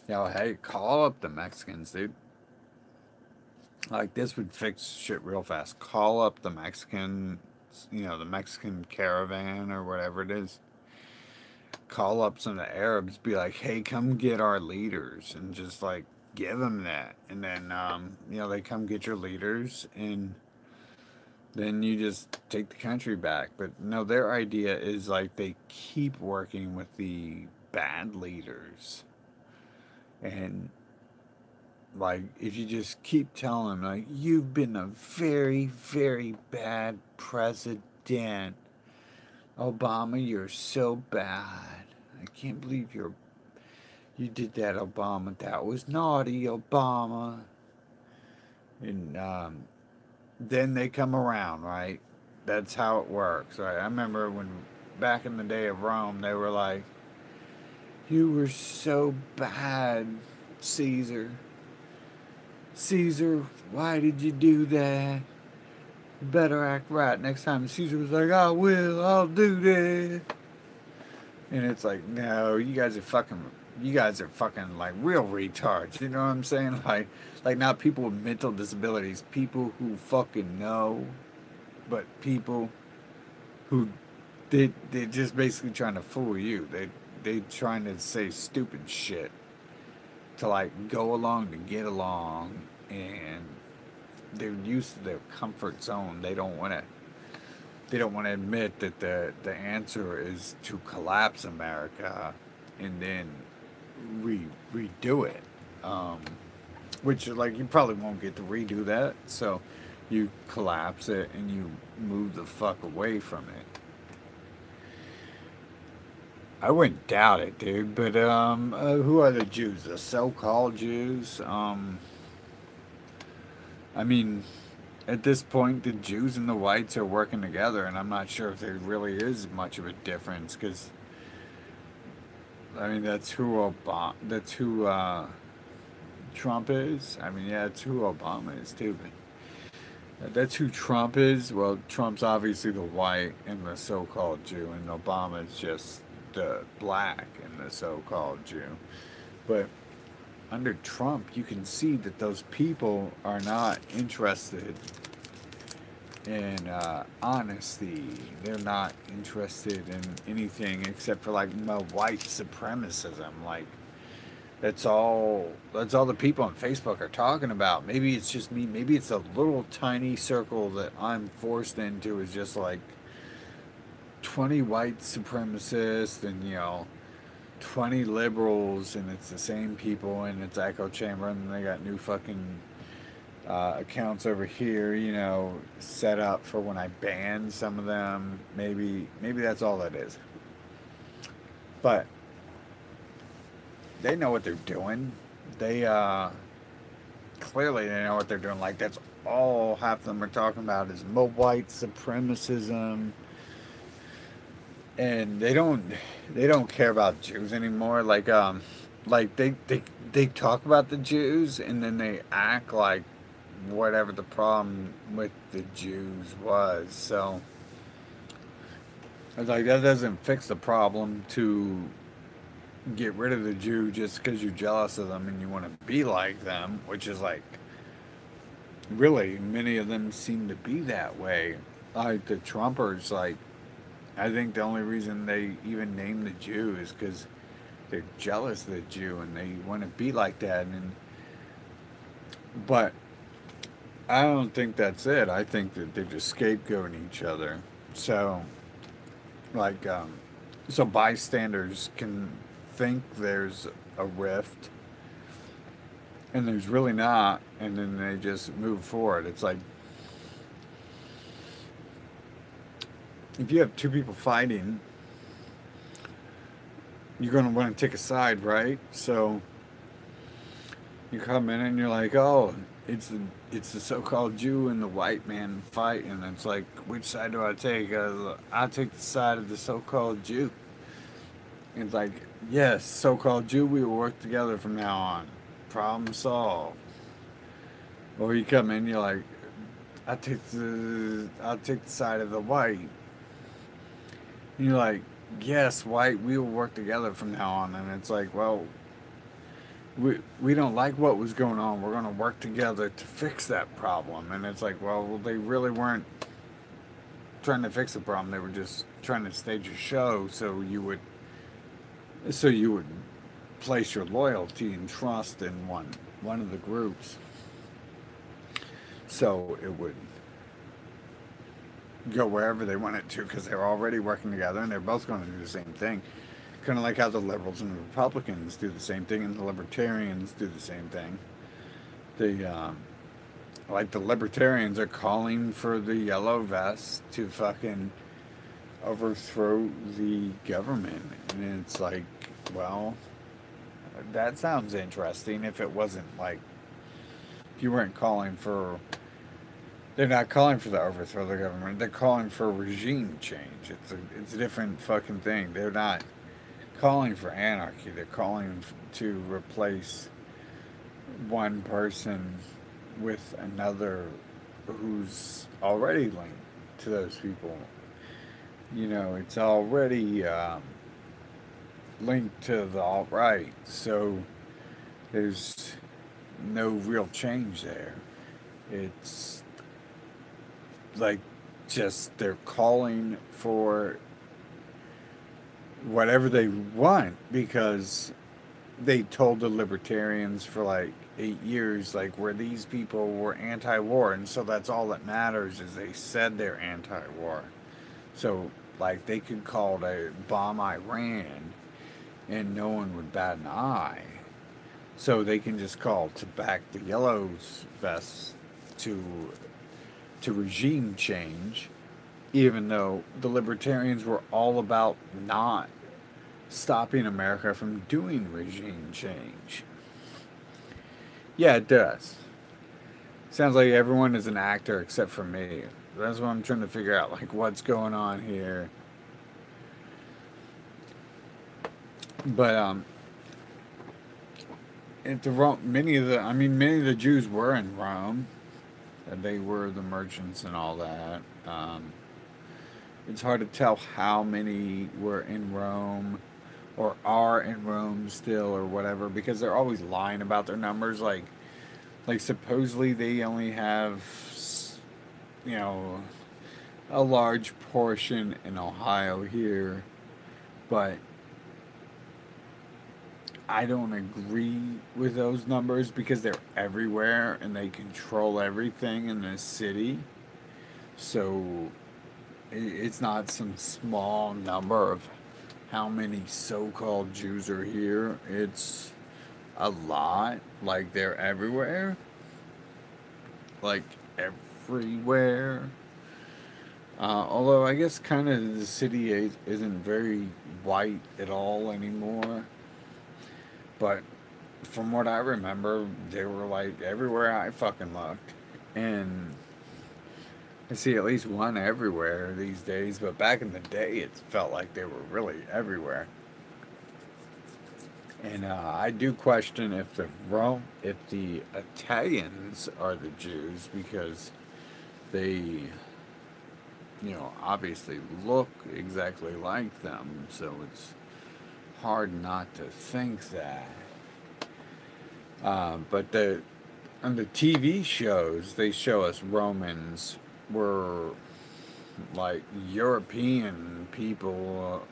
hey, call up the Mexicans, dude. Like this would fix shit real fast. Call up the Mexican, the Mexican caravan or whatever it is. Call up some of the Arabs. Be like, hey, come get our leaders, and just like give them that, and then they come get your leaders, and then you just take the country back. But no, their idea is like they keep working with the bad leaders, and like if you just keep telling them like you've been a very very bad president, Obama, you're so bad. I can't believe You did that, Obama. That was naughty, Obama. And then they come around, right? That's how it works, right? I remember when back in the day of Rome, they were like, "You were so bad, Caesar. Caesar, why did you do that? You better act right next time." Caesar was like, "I will. I'll do that." And it's like, no, you guys are fucking like real retards. You know what I'm saying? Like not people with mental disabilities, people who fucking know, but people who they just basically trying to fool you. They trying to say stupid shit to like go along to get along, and they're used to their comfort zone. They don't want to admit that the answer is to collapse America and then redo it. Um, which like you probably won't get to redo that, so you collapse it and you move the fuck away from it. I wouldn't doubt it, dude. But who are the Jews? The so-called Jews. I mean, at this point, the Jews and the whites are working together, and I'm not sure if there really is much of a difference. Because I mean, That's who Trump is. I mean, yeah, it's who Obama is too. But that's who Trump is. Well, Trump's obviously the white and the so-called Jew, and Obama is just the black and the so-called Jew. But under Trump, you can see that those people are not interested in honesty. They're not interested in anything except for like white supremacism. Like that's all. That's all the people on Facebook are talking about. Maybe it's just me. Maybe it's a little tiny circle that I'm forced into. Is just like 20 white supremacists and 20 liberals, and it's the same people, and it's echo chamber, and they got new fucking accounts over here, set up for when I ban some of them. Maybe that's all that is. But they know what they're doing. They clearly they know what they're doing. Like that's all half of them are talking about is more white supremacism, and they don't care about Jews anymore. Like they talk about the Jews and then they act like whatever the problem with the Jews was. So it's like that doesn't fix the problem to get rid of the Jew just because you're jealous of them and you want to be like them, which is like really many of them seem to be that way. Like the Trumpers, like I think the only reason they even name the Jew is because they're jealous of the Jew and they want to be like that. But I don't think that's it. I think that they're just scapegoating each other. So, like, so bystanders can think there's a rift, and there's really not, and then they just move forward. It's like if you have two people fighting, you're going to want to take a side, right? So you come in and you're like, oh, it's the so-called Jew and the white man fight, and it's like, which side do I take? I take the side of the so-called Jew. It's like, yes, so-called Jew, we will work together from now on. Problem solved. Or you come in, you're like, I'll take the side of the white. And you're like, yes, white, we will work together from now on. And it's like, well, we don't like what was going on. We're going to work together to fix that problem. And it's like, well, they really weren't trying to fix the problem. They were just trying to stage a show so you would place your loyalty and trust in one of the groups. So it would go wherever they wanted to because they're already working together and they're both going to do the same thing. Kind of like how the liberals and the Republicans do the same thing and the libertarians do the same thing. Like the libertarians are calling for the yellow vests to fucking overthrow the government. And it's like, well, That sounds interesting. If it wasn't like if you weren't calling for, they're not calling for the overthrow of the government. They're calling for regime change. It's a different fucking thing. They're not calling for anarchy. They're calling to replace one person with another who's already linked to those people. You know, it's already linked to the alt right. So there's no real change there. It's like just they're calling for whatever they want because they told the libertarians for like 8 years like where these people were anti-war, and so that's all that matters is they said they're anti-war. So like they could call to bomb Iran and no one would bat an eye. So they can just call to back the yellow vests to regime change, even though the libertarians were all about not stopping America from doing regime change. Yeah, it does. Sounds like everyone is an actor except for me. That's what I'm trying to figure out, like what's going on here. But at the Rome, many of the Jews were in Rome. They were the merchants and all that. It's hard to tell how many were in Rome or are in Rome still or whatever because they're always lying about their numbers. Like supposedly they only have, you know, a large portion in Ohio here, but I don't agree with those numbers because they're everywhere and they control everything in the city. So it's not some small number of how many so-called Jews are here. It's a lot. Like they're everywhere. Like everywhere. Although I guess kind of the city isn't very white at all anymore. But from what I remember, they were like everywhere I fucking looked. And I see at least one everywhere these days, but back in the day, it felt like they were really everywhere. And I do question if the Italians are the Jews because they, obviously look exactly like them. So it's hard not to think that. But on the TV shows, they show us Romans were like European people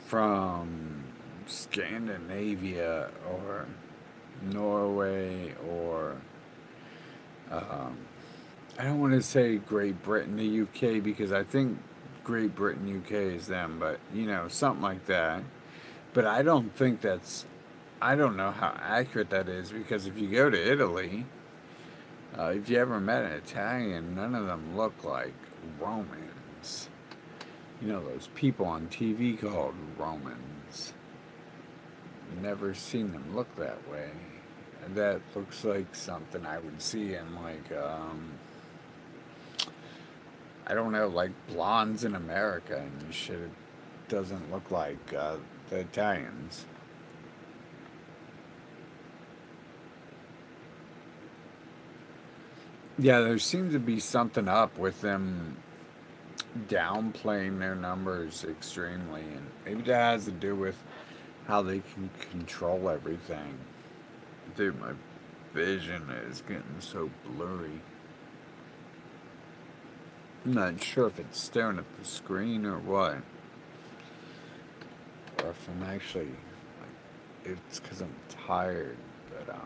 from Scandinavia or Norway or I don't want to say Great Britain, the UK, because I think Great Britain, UK is them, but something like that. But I don't think I don't know how accurate that is because if you go to Italy, if you ever met an Italian, none of them look like Romans. You know, those people on TV called Romans. Never seen them look that way. And that looks like something I would see in like, I don't know, like Blondes in America and shit. It doesn't look like the Italians. Yeah, there seems to be something up with them downplaying their numbers extremely, and maybe that has to do with how they can control everything. Dude, my vision is getting so blurry. I'm not sure if it's staring at the screen or what, or if I'm actually like it's because I'm tired, but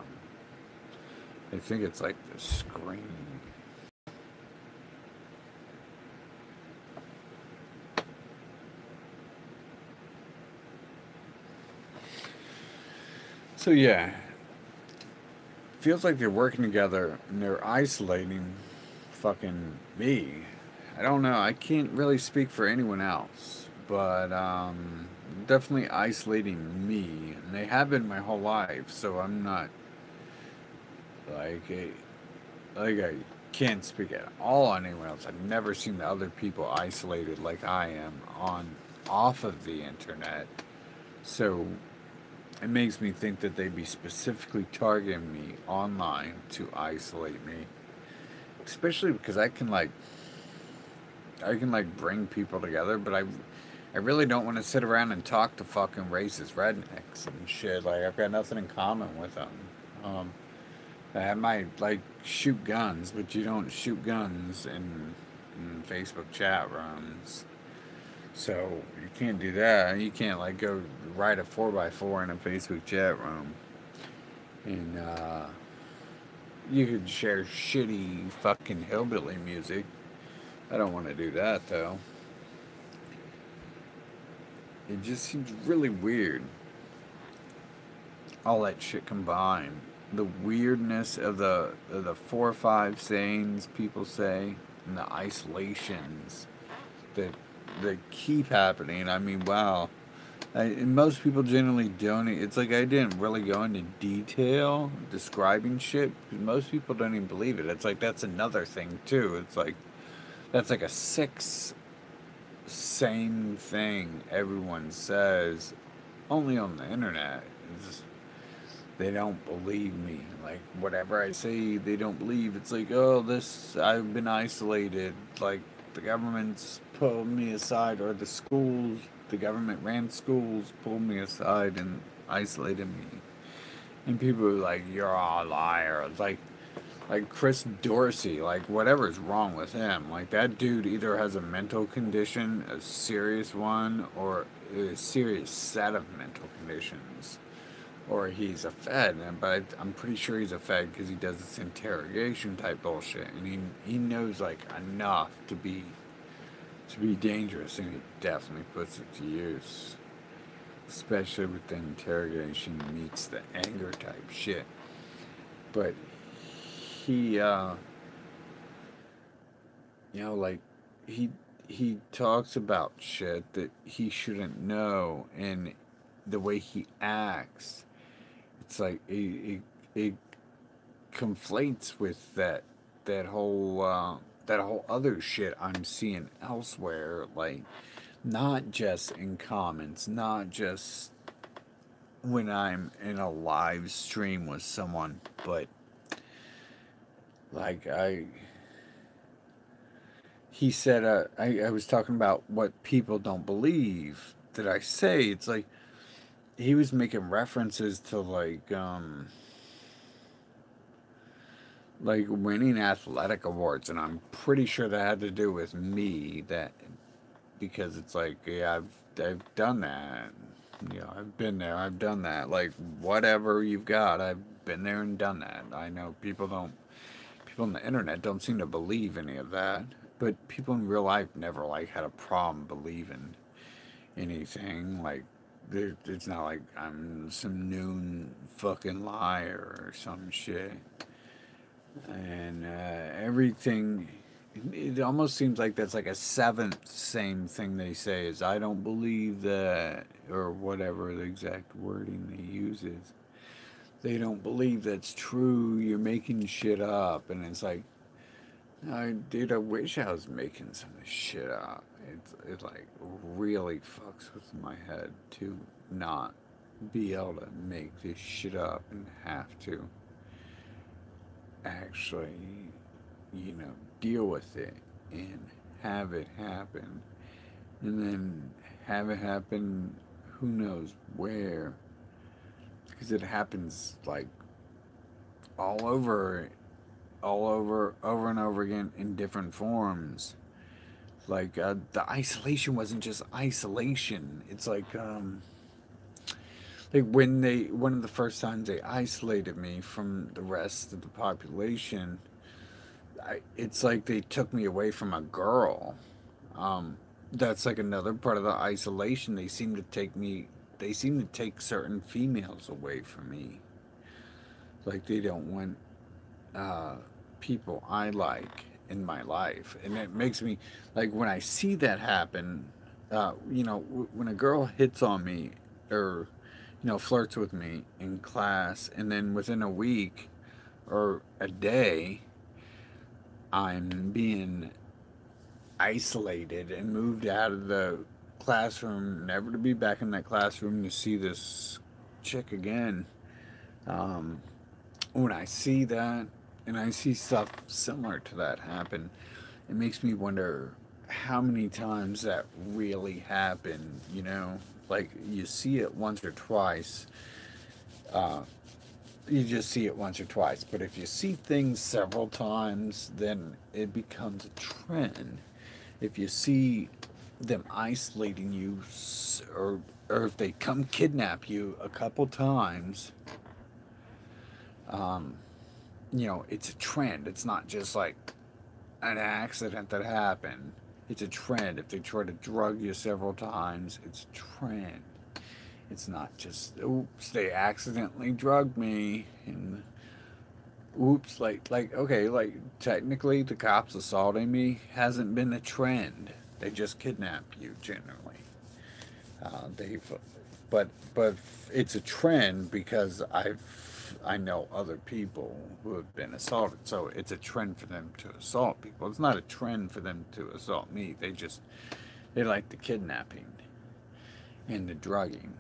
I think it's like the screen. So yeah, feels like they're working together and they're isolating fucking me. I don't know. I can't really speak for anyone else, but definitely isolating me, and they have been my whole life. So I'm not like a, like I can't speak at all on anyone else. I've never seen the other people isolated like I am on off of the internet. So it makes me think that they'd be specifically targeting me online to isolate me. Especially because I can bring people together, but I really don't want to sit around and talk to fucking racist rednecks and shit. Like I've got nothing in common with them. Um, I might like shoot guns, but you don't shoot guns in Facebook chat rooms. So you can't do that. You can't like go ride a 4x4 in a Facebook chat room. And you could share shitty fucking hillbilly music. I don't want to do that though. It just seems really weird. All that shit combined. The weirdness of the 4 or 5 sayings people say and the isolations that that keep happening. I mean, wow. And most people generally don't. It's like I didn't really go into detail describing shit because most people don't even believe it. It's like that's another thing too. It's like that's like a six same thing everyone says only on the internet. It's just, they don't believe me. Like whatever I say, they don't believe. It's like, oh, this I've been isolated. Like the government's pulled me aside, or the schools, the government ran schools, pulled me aside and isolated me. And people are like, you're all liars. Like Chris Dorsey, like whatever's wrong with him. Like that dude either has a mental condition, a serious one, or a serious set of mental conditions, or he's a Fed. But I'm pretty sure he's a Fed because he does this interrogation type bullshit, and he knows like enough to be dangerous, and he definitely puts it to use, especially with the interrogation meets the anger type shit. But he, like he he talks about shit that he shouldn't know, and the way he acts, it's like it conflates with that whole other shit I'm seeing elsewhere, like not just in comments, not just when I'm in a live stream with someone, but like he said, I was talking about what people don't believe that I say. It's like he was making references to like winning athletic awards, and I'm pretty sure that had to do with me. That because it's like, yeah, I've done that. I've been there. I've done that. Like whatever you've got, I've been there and done that. I know people on the internet don't seem to believe any of that, but people in real life never like had a problem believing anything. Like it's not like I'm some noon fucking liar or some shit. And everything, it almost seems like that's like a seventh same thing they say is I don't believe that, or whatever the exact wording they use is. They don't believe that's true. You're making shit up, and it's like, dude, I wish I was making some of this shit up. It like really fucks with my head to not be able to make this shit up and have to actually, deal with it and have it happen. And then have it happen who knows where. Because it happens like all over, over and over again in different forms. Like the isolation wasn't just isolation. It's like when one of the first times they isolated me from the rest of the population, it's like they took me away from a girl. That's like another part of the isolation. They seem to take certain females away from me. Like they don't want uh, people I like in my life, and it makes me like when I see that happen. You know, when a girl hits on me or, you know, flirts with me in class, and then within a week or a day, I'm being isolated and moved out of the classroom, never to be back in that classroom to see this chick again. Um, when I see that, and I see stuff similar to that happen, it makes me wonder how many times that really happened, you know? Like, you see it once or twice, uh, you just see it once or twice. But if you see things several times, then it becomes a trend. If you see them isolating you, or if they come kidnap you a couple times, um, you know, it's a trend. It's not just like an accident that happened. It's a trend. If they try to drug you several times, it's a trend. It's not just oops, they accidentally drugged me and oops, like okay, like technically the cops assaulting me hasn't been a trend. They just kidnap you generally. They've, but it's a trend because I know other people who have been assaulted, so it's a trend for them to assault people. It's not a trend for them to assault me. They like the kidnapping and the drugging.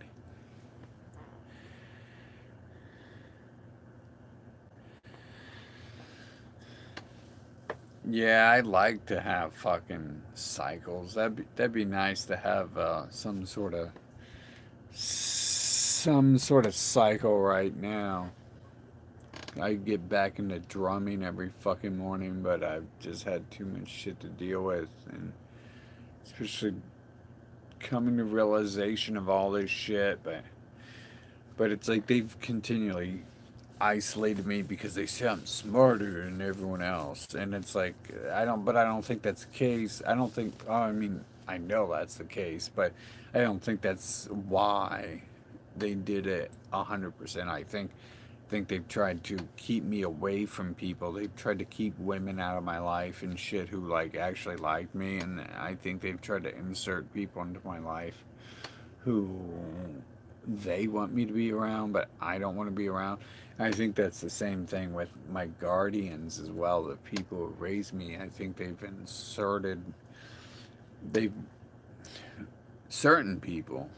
Yeah, I'd like to have fucking cycles. That'd be nice to have some sort of cycle right now. I get back into drumming every fucking morning, but I've just had too much shit to deal with, and especially coming to realization of all this shit. But it's like they've continually isolated me because they say I'm smarter than everyone else, and it's like I don't think that's the case. I don't think. Oh, I mean, I know that's the case, but I don't think that's why they did it 100%. I think they've tried to keep me away from people. They've tried to keep women out of my life and shit who like actually like me, and I think they've tried to insert people into my life who they want me to be around, but I don't want to be around. I think that's the same thing with my guardians as well. The people who raised me, I think they've certain people.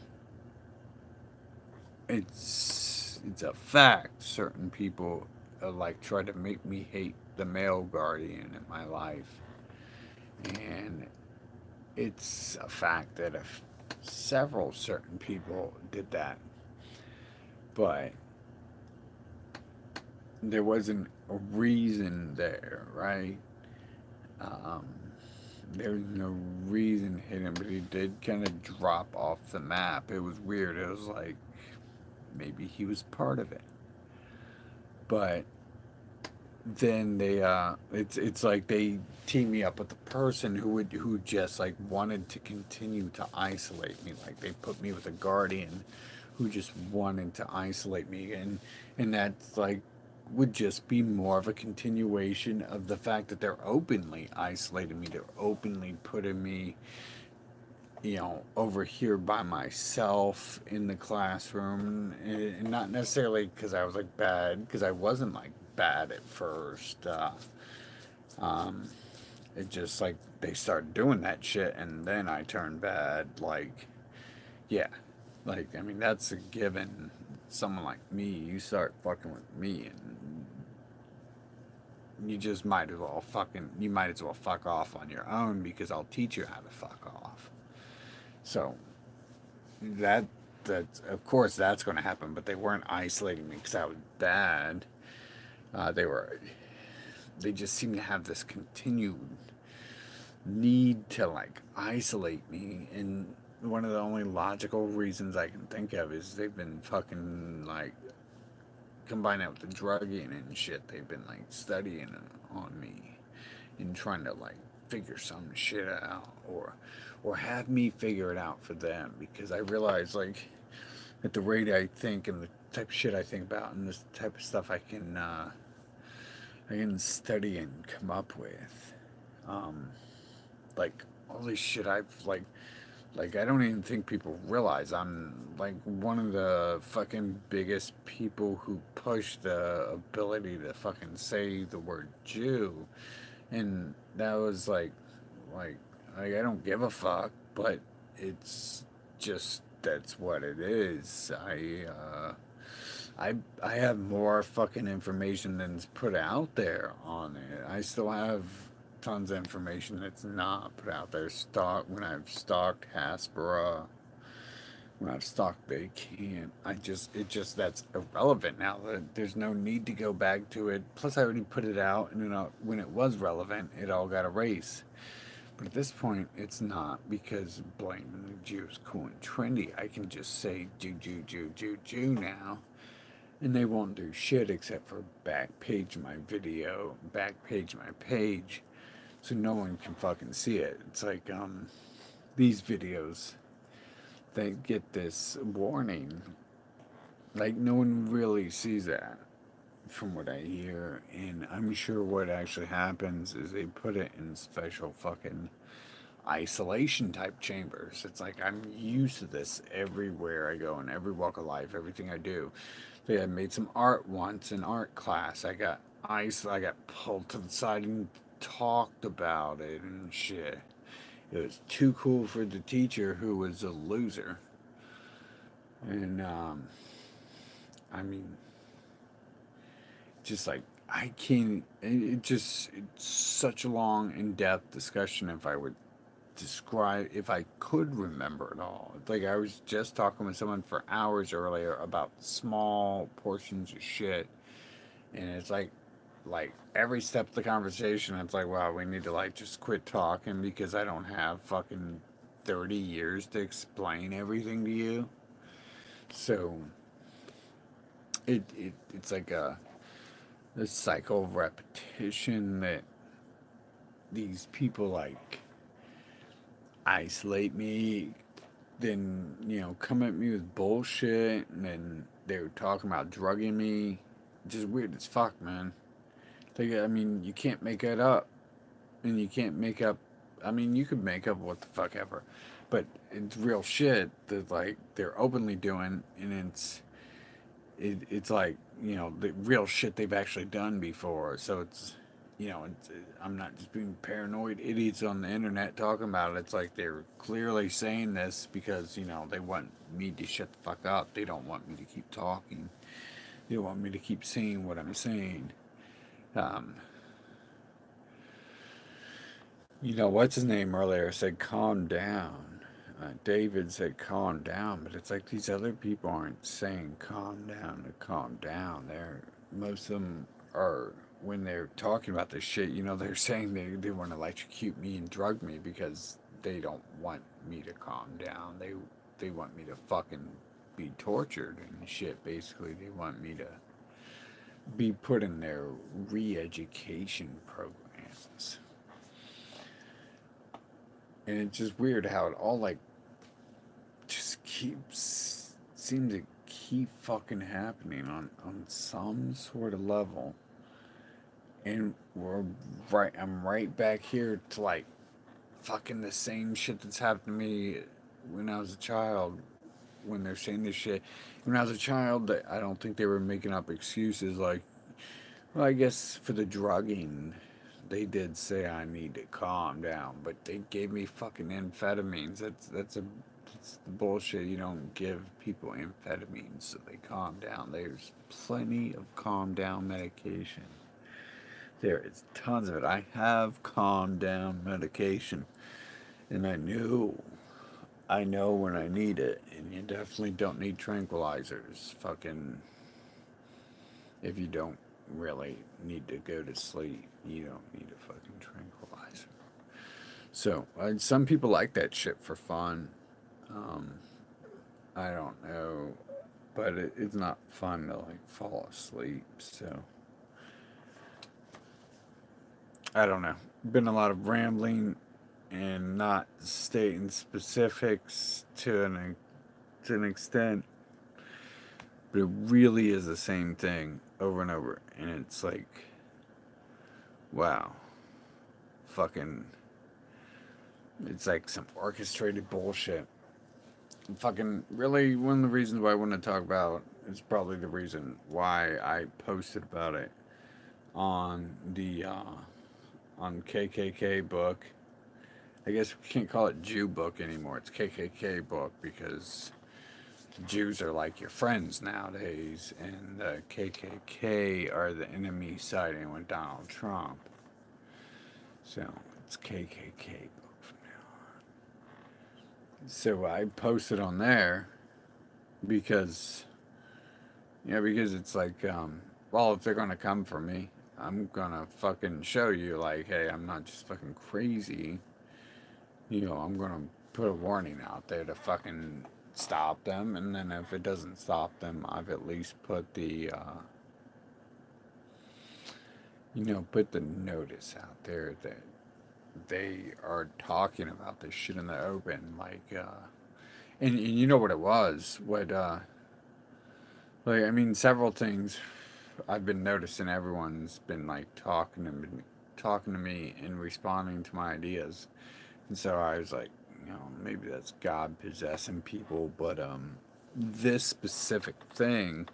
It's a fact. Certain people like try to make me hate the male guardian in my life, and it's a fact that if several certain people did that, but there wasn't a reason there, right? Um, there was no reason to hit him, but he did kind of drop off the map. It was weird. It was like maybe he was part of it, but then it's like they team me up with the person who just like wanted to continue to isolate me. Like they put me with a guardian who just wanted to isolate me, and that's like would just be more of a continuation of the fact that they're openly isolating me. They're openly putting me, you know, over here by myself in the classroom, and not necessarily because I was like bad, because I wasn't like bad at first. Um, it just like they started doing that shit, and then I turned bad. Like, yeah, like I mean that's a given. Someone like me, you start fucking with me, and you might as well fuck off on your own because I'll teach you how to fuck off. So that that of course that's going to happen, but they weren't isolating me because I was bad. They were they just seem to have this continued need to like isolate me, and one of the only logical reasons I can think of is they've been fucking like combining it with the drugging and shit. They've been like studying on me and trying to like figure some shit out, or have me figure it out for them, because I realize like at the rate I think and the type of shit I think about and this type of stuff I can study and come up with, um, like all this shit I've like Like, I don't even think people realize I'm like one of the fucking biggest people who push the ability to fucking say the word Jew. And that was like, like I don't give a fuck, but it's just that's what it is. I have more fucking information than's put out there on it. I still have tons of information that's not put out there. When I've stalked Hasbro, when I've stalked they can't. That's irrelevant now. There's no need to go back to it. Plus, I already put it out, and when it was relevant, it all got erased. But at this point, it's not because blaming the Jew is cool and trendy. I can just say Jew, Jew, Jew, Jew, Jew now, and they won't do shit except for back page my video, back page my page, so no one can fucking see it. It's like these videos, they get this warning, like no one really sees that from what I hear, and I'm sure what actually happens is they put it in special fucking isolation type chambers. It's like I'm used to this everywhere I go in every walk of life, everything I do. They had made some art once in art class. I got pulled to the side and talked about it and shit. It was too cool for the teacher who was a loser. And I mean, just like I can't. It's such a long, in-depth discussion. If I could remember it all. Like I was just talking with someone for hours earlier about small portions of shit, and it's like every step of the conversation, it's like, wow, we need to like just quit talking because I don't have fucking 30 years to explain everything to you. So it's like a cycle of repetition that these people like isolate me, then come at me with bullshit, and then they were talking about drugging me. Just weird as fuck, man. Like, I mean, you can't make that up, and you can't make up. I mean, you could make up what the fuck ever, but it's real shit that like they're openly doing, and it's like the real shit they've actually done before. So I'm not just being paranoid idiots on the internet talking about it. It's like they're clearly saying this because they want me to shut the fuck up. They don't want me to keep talking. They want me to keep saying what I'm saying. Um, what's his name earlier said calm down. David said calm down, but it's like these other people aren't saying calm down to calm down. Most of them are, when they're talking about this shit, they're saying they want to electrocute me and drug me because they don't want me to calm down. They want me to fucking be tortured and shit. Basically, they want me to be put in their re-education programs. And it's just weird how it all like just seems to keep fucking happening on some sort of level. And I'm right back here to like fucking the same shit that's happened to me when I was a child. When they're saying this shit, when I was a child, I don't think they were making up excuses like, well, I guess for the drugging, they did say I need to calm down, but they gave me fucking amphetamines. That's the bullshit. You don't give people amphetamines so they calm down. There's plenty of calm down medication. There is tons of it. I have calm down medication, and I know when I need it, and you definitely don't need tranquilizers. Fucking, if you don't really need to go to sleep, you don't need a fucking tranquilizer. So, some people like that shit for fun. Um, I don't know, but it's not fun to like fall asleep. So, I don't know. Been a lot of rambling and not stating specifics to an extent, but it really is the same thing over and over, and it's like, wow, fucking It's like some orchestrated bullshit. Fucking really, one of the reasons why I want to talk about is probably the reason why I posted about it on the on KKK book. I guess we can't call it Jew book anymore. It's KKK book because Jews are like your friends nowadays, and the KKK are the enemy siding with Donald Trump. So it's KKK book from now on. So I posted on there because, because it's like, well, if they're gonna come for me, I'm gonna fucking show you, like, hey, I'm not just fucking crazy. I'm gonna put a warning out there to fucking stop them, and then if it doesn't stop them, I've at least put the, put the notice out there that they are talking about this shit in the open, like, and you know what it was, like, I mean, several things I've been noticing. Everyone's been like talking to me and responding to my ideas, and so I was like, maybe that's God possessing people, but this specific thing,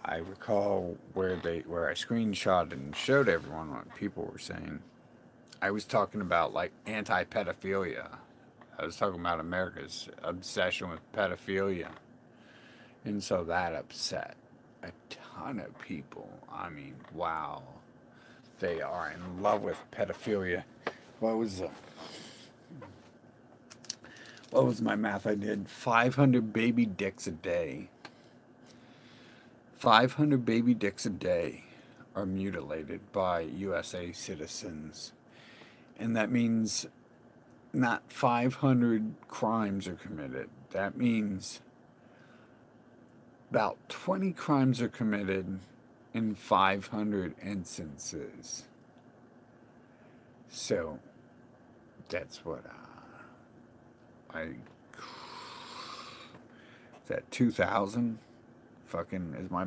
I recall where I screenshotted and showed everyone what people were saying. I was talking about like anti-pedophilia. I was talking about America's obsession with pedophilia. And so that upset a ton of people. I mean, wow. They are in love with pedophilia. What was the what was my math I did? 500 baby dicks a day. 500 baby dicks a day are mutilated by USA citizens. And that means not 500 crimes are committed. That means about 20 crimes are committed in 500 instances. So that's what I. Is that 2,000? Fucking is my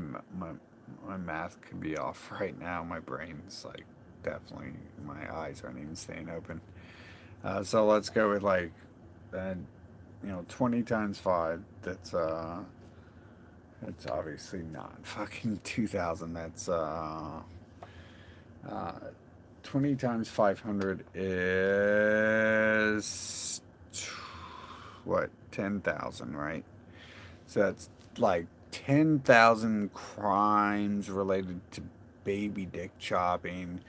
math could be off right now. My brain's like definitely, my eyes aren't even staying open. So let's go with like, 20 times 5. That's obviously not fucking 2,000. That's uh, 20 times 500 is what, 10,000, right? So that's like 10,000 crimes related to baby dick chopping,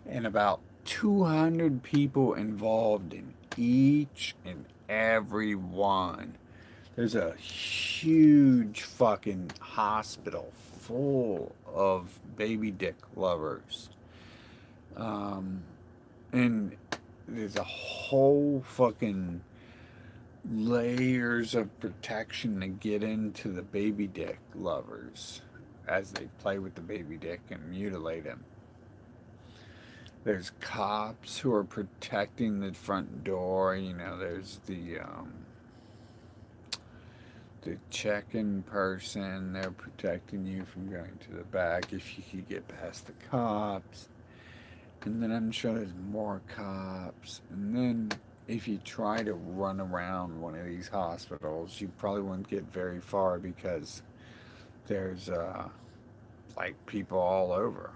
and about 200 people involved in each and every one. There's a huge fucking hospital full of baby dick lovers. And there's a whole fucking layers of protection to get into the baby dick lovers as they play with the baby dick and mutilate him. There's cops who are protecting the front door. There's the check-in person. They're protecting you from going to the back if you could get past the cops. And then I'm sure there's more cops. And then if you try to run around one of these hospitals, you probably won't get very far because there's like people all over.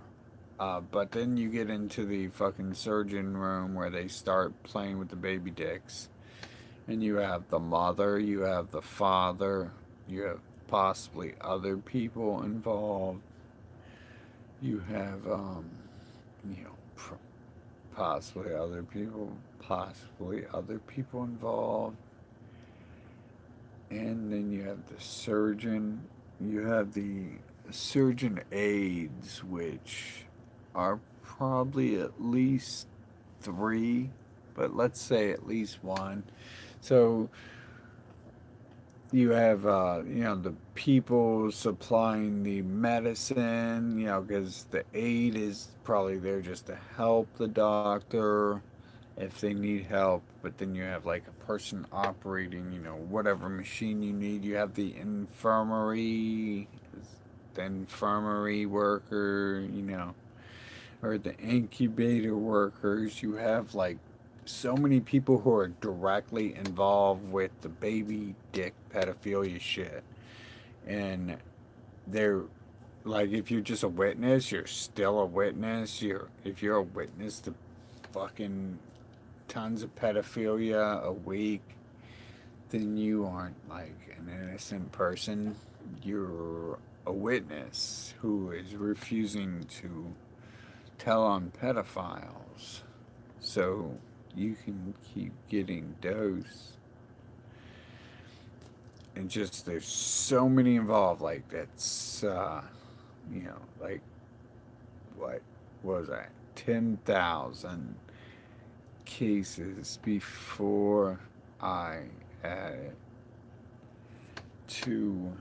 But then you get into the fucking surgeon room where they start playing with the baby dicks. And you have the mother, you have the father, you have possibly other people involved. You have, possibly other people involved. And then you have the surgeon. You have the surgeon aides, which are probably at least 3, but let's say at least 1. So you have, the people supplying the medicine, because the aide is probably there just to help the doctor if they need help. But then you have like a person operating, whatever machine you need. You have the infirmary worker, or the incubator workers. You have like so many people who are directly involved with the baby dick pedophilia shit. And they're like, if you're just a witness, you're still a witness. If you're a witness to fucking tons of pedophilia a week, then you aren't like an innocent person. You're a witness who is refusing to tell on pedophiles. So you can keep getting dose. And just there's so many involved. Like that's like what was that? 10,000 cases before I added to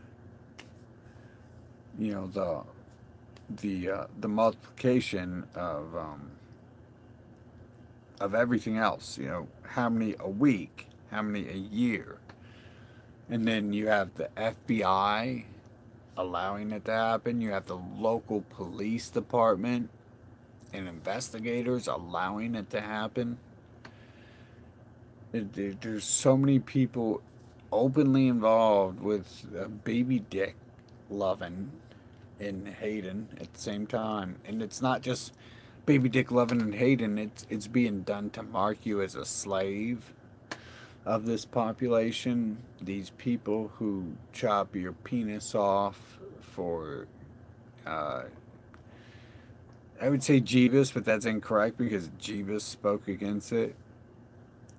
the multiplication of everything else. How many a week, how many a year, and then you have the FBI allowing it to happen. You have the local police department and investigators allowing it to happen. There's so many people openly involved with baby dick loving and hating at the same time, and it's not just baby dick loving and hating. It's being done to mark you as a slave of this population. These people who chop your penis off for, uh, I would say Jeebus, but that's incorrect because Jeebus spoke against it.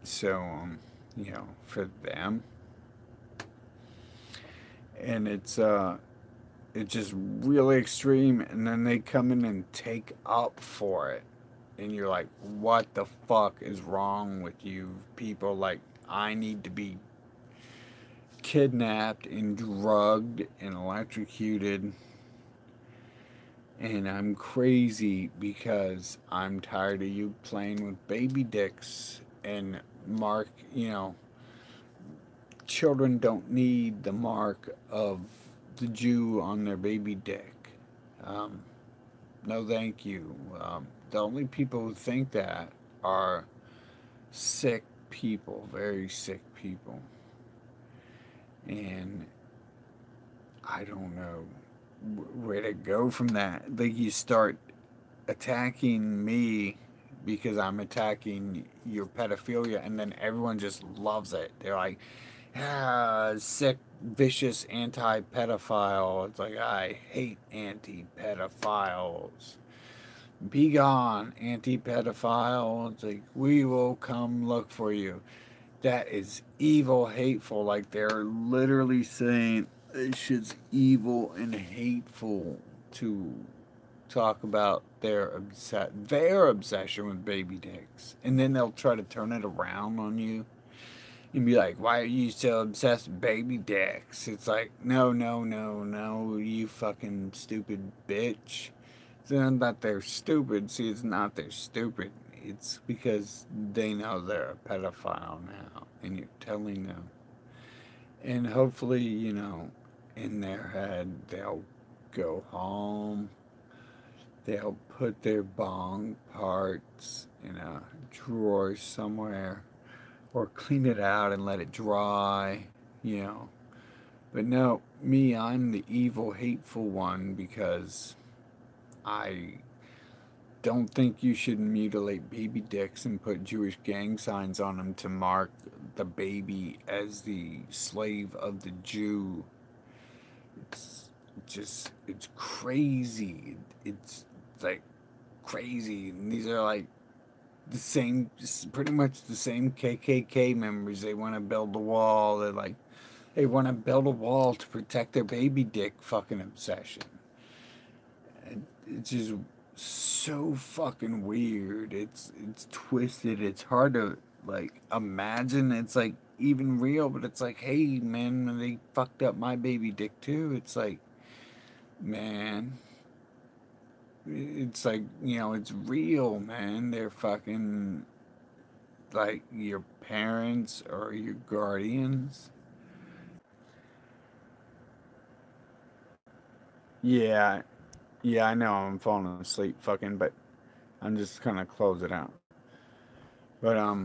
So, for them, and it's just really extreme, and then they come in and take up for it, and you're like, what the fuck is wrong with you people? Like, I need to be kidnapped and drugged and electrocuted, and I'm crazy because I'm tired of you playing with baby dicks. And mark, children don't need the mark of the Jew on their baby dick. um, no thank you. The only people who think that are sick people, very sick people. And I don't know where to go from that. Like, you start attacking me because I'm attacking your pedophilia, and then everyone just loves it. They're like, sick, vicious anti pedophile. It's like, I hate anti pedophiles. Be gone, anti pedophile. It's like, we will come look for you. That is evil, hateful. Like, they're literally saying this shit's evil and hateful to talk about their obsession with baby dicks, and then they'll try to turn it around on you and be like, "Why are you so obsessed with baby dicks?" It's like, no, no, no, no, you fucking stupid bitch. It's not that they're stupid. See, it's not they're stupid. It's because they know they're a pedophile now, and you're telling them. And hopefully, in their head, they'll go home. They'll put their bong parts in a drawer somewhere, or clean it out and let it dry, you know. But no, me, I'm the evil, hateful one because I don't think you should mutilate baby dicks and put Jewish gang signs on them to mark the baby as the slave of the Jew. It's it's crazy. It's like crazy. And these are like the same, pretty much the same KKK members. They want to build a wall. They want to build a wall to protect their baby dick fucking obsession. And it's just so fucking weird. It's twisted. It's hard to like imagine. It's like even real, but it's like, hey man, they fucked up my baby dick too. It's like, man, it's like, it's real, man. They're fucking like your parents or your guardians. Yeah, yeah, I know I'm falling asleep fucking, but I'm just gonna close it out. But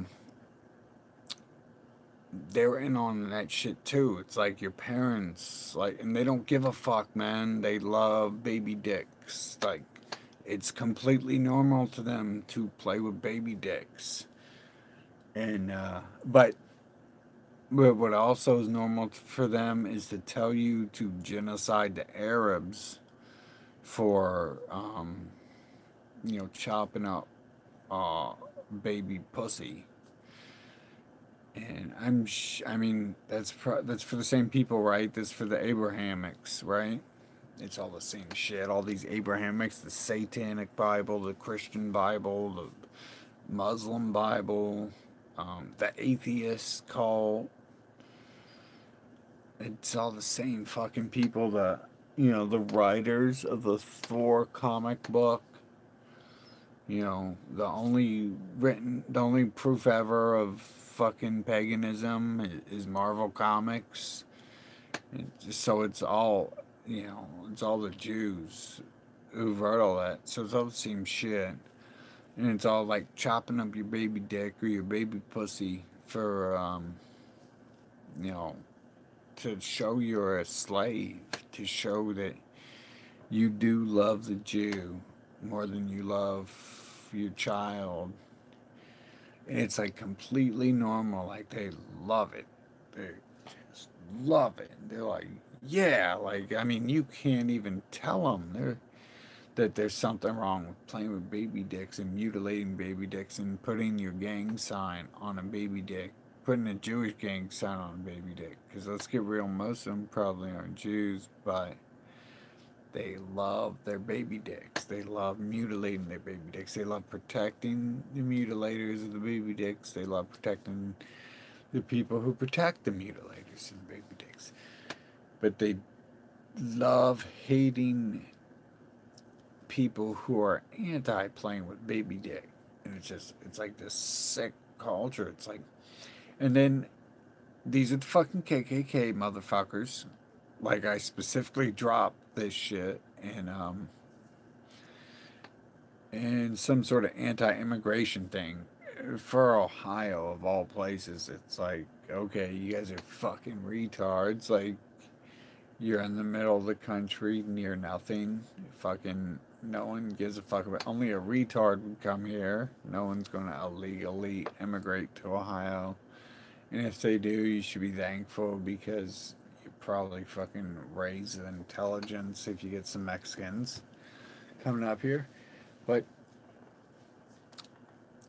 they're in on that shit too. It's like your parents, like, and they don't give a fuck, man. They love baby dicks. Like, it's completely normal to them to play with baby dicks. And but what also is normal for them is to tell you to genocide the Arabs for chopping up uh baby pussy. And I mean, that's for the same people, right? That's for the Abrahamics, right? It's all the same shit. All these Abrahamics, the Satanic Bible, the Christian Bible, the Muslim Bible, the atheist cult. It's all the same fucking people. The writers of the Thor comic book. The only proof ever of fucking paganism is Marvel Comics. So it's all the Jews who wrote all that. So it's all the same shit. And it's all like chopping up your baby dick or your baby pussy for, you know, to show you're a slave, to show that you do love the Jew more than you love your child. And it's like completely normal. Like they love it. They just love it. They're like, yeah, like, I mean, you can't even tell them that there's something wrong with playing with baby dicks and mutilating baby dicks and putting your gang sign on a baby dick. Putting a Jewish gang sign on a baby dick. Because let's get real, most of them probably aren't Jews, but they love their baby dicks. They love mutilating their baby dicks. They love protecting the mutilators of the baby dicks. They love protecting the people who protect the mutilators of the baby dicks. But they love hating people who are anti playing with baby dick. And it's like this sick culture. It's like, and then these are the fucking KKK motherfuckers. Like, I specifically dropped this shit and some sort of anti-immigration thing for Ohio of all places. It's like, okay, you guys are fucking retards. Like, you're in the middle of the country near nothing. Fucking no one gives a fuck about. Only a retard would come here. No one's gonna illegally immigrate to Ohio. And if they do, you should be thankful because you probably fucking raise the intelligence if you get some Mexicans coming up here. But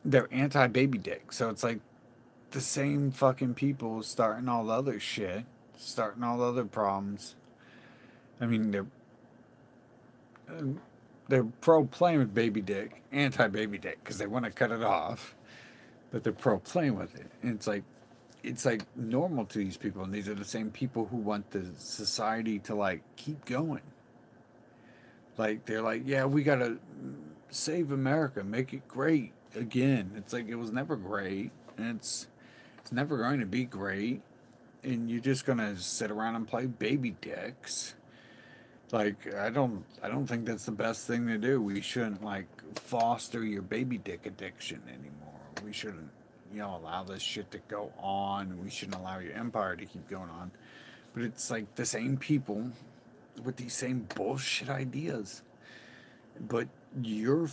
they're anti baby dick. So it's like the same fucking people starting all the other shit, starting all the other problems. I mean, they're pro playing with baby dick, anti baby dick because they want to cut it off, but they're pro playing with it. And it's like normal to these people, and these are the same people who want the society to like keep going. Like they're like, yeah, we gotta save America, make it great again. It's like it was never great, and it's never going to be great, and you're just gonna sit around and play baby dicks. Like I don't think that's the best thing to do. We shouldn't like foster your baby dick addiction anymore. We shouldn't allow this shit to go on. We shouldn't allow your empire to keep going on. But it's like the same people with these same bullshit ideas. But you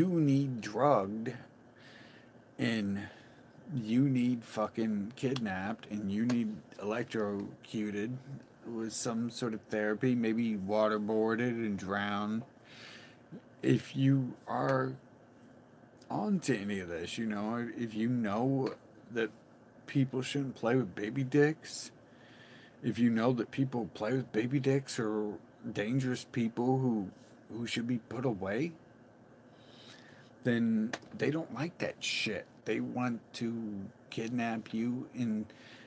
need drugged and you need fucking kidnapped and you need electrocuted with some sort of therapy, maybe waterboarded and drowned. If you are onto any of this, if you know that people shouldn't play with baby dicks, if you know that people who play with baby dicks are dangerous people who should be put away, then they don't like that shit. They want to kidnap you and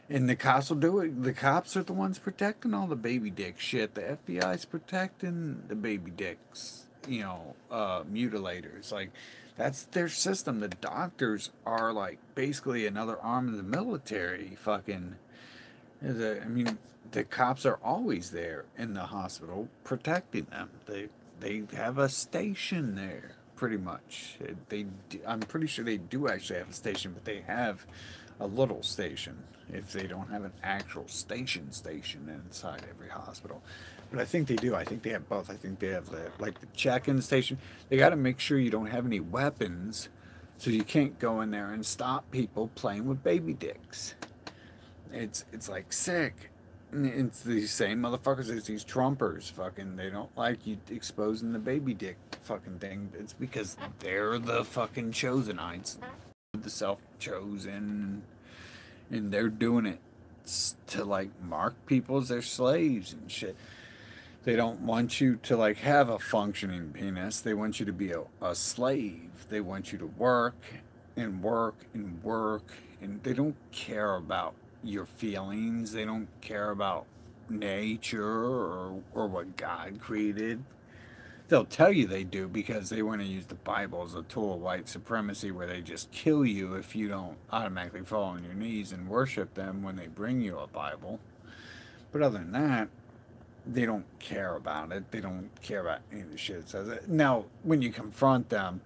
the cops will do it. The cops are the ones protecting all the baby dick shit. The FBI's protecting the baby dicks, mutilators. Like, that's their system. The doctors are like basically another arm of the military. The cops are always there in the hospital protecting them. They have a station there pretty much. I'm pretty sure they do actually have a station, but they have a little station if they don't have an actual station inside every hospital. But I think they do. I think they have both. I think they have the check-in station. They got to make sure you don't have any weapons, so you can't go in there and stop people playing with baby dicks. It's like sick. It's these same motherfuckers. It's these Trumpers. Fucking, they don't like you exposing the baby dick fucking thing. It's because they're the fucking chosenites, the self-chosen, and they're doing it to like mark people as their slaves and shit. They don't want you to like have a functioning penis. They want you to be a slave. They want you to work and work and work, and they don't care about your feelings. They don't care about nature or what God created. They'll tell you they do because they want to use the Bible as a tool of white supremacy, where they just kill you if you don't automatically fall on your knees and worship them when they bring you a Bible. But other than that, they don't care about it. They don't care about any of the shit it says. Now, when you confront them,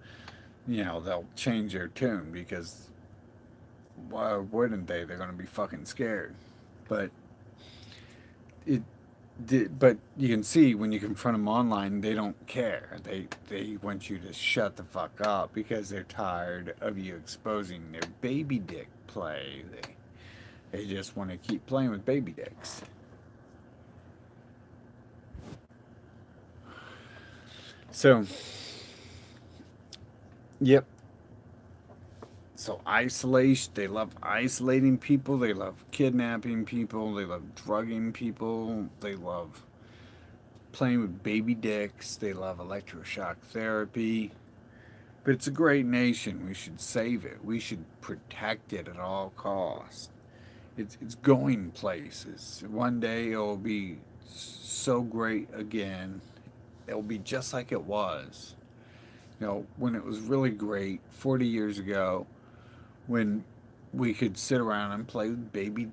they'll change their tune, because why wouldn't they? They're going to be fucking scared. But but you can see when you confront them online, they don't care. They want you to shut the fuck up because they're tired of you exposing their baby dick play. They just want to keep playing with baby dicks. So, yep. So isolation, they love isolating people, they love kidnapping people, they love drugging people, they love playing with baby dicks, they love electroshock therapy. But it's a great nation. We should save it. We should protect it at all costs. It's going places. One day it'll be so great again. It'll be just like it was. When it was really great 40 years ago, when we could sit around and play with baby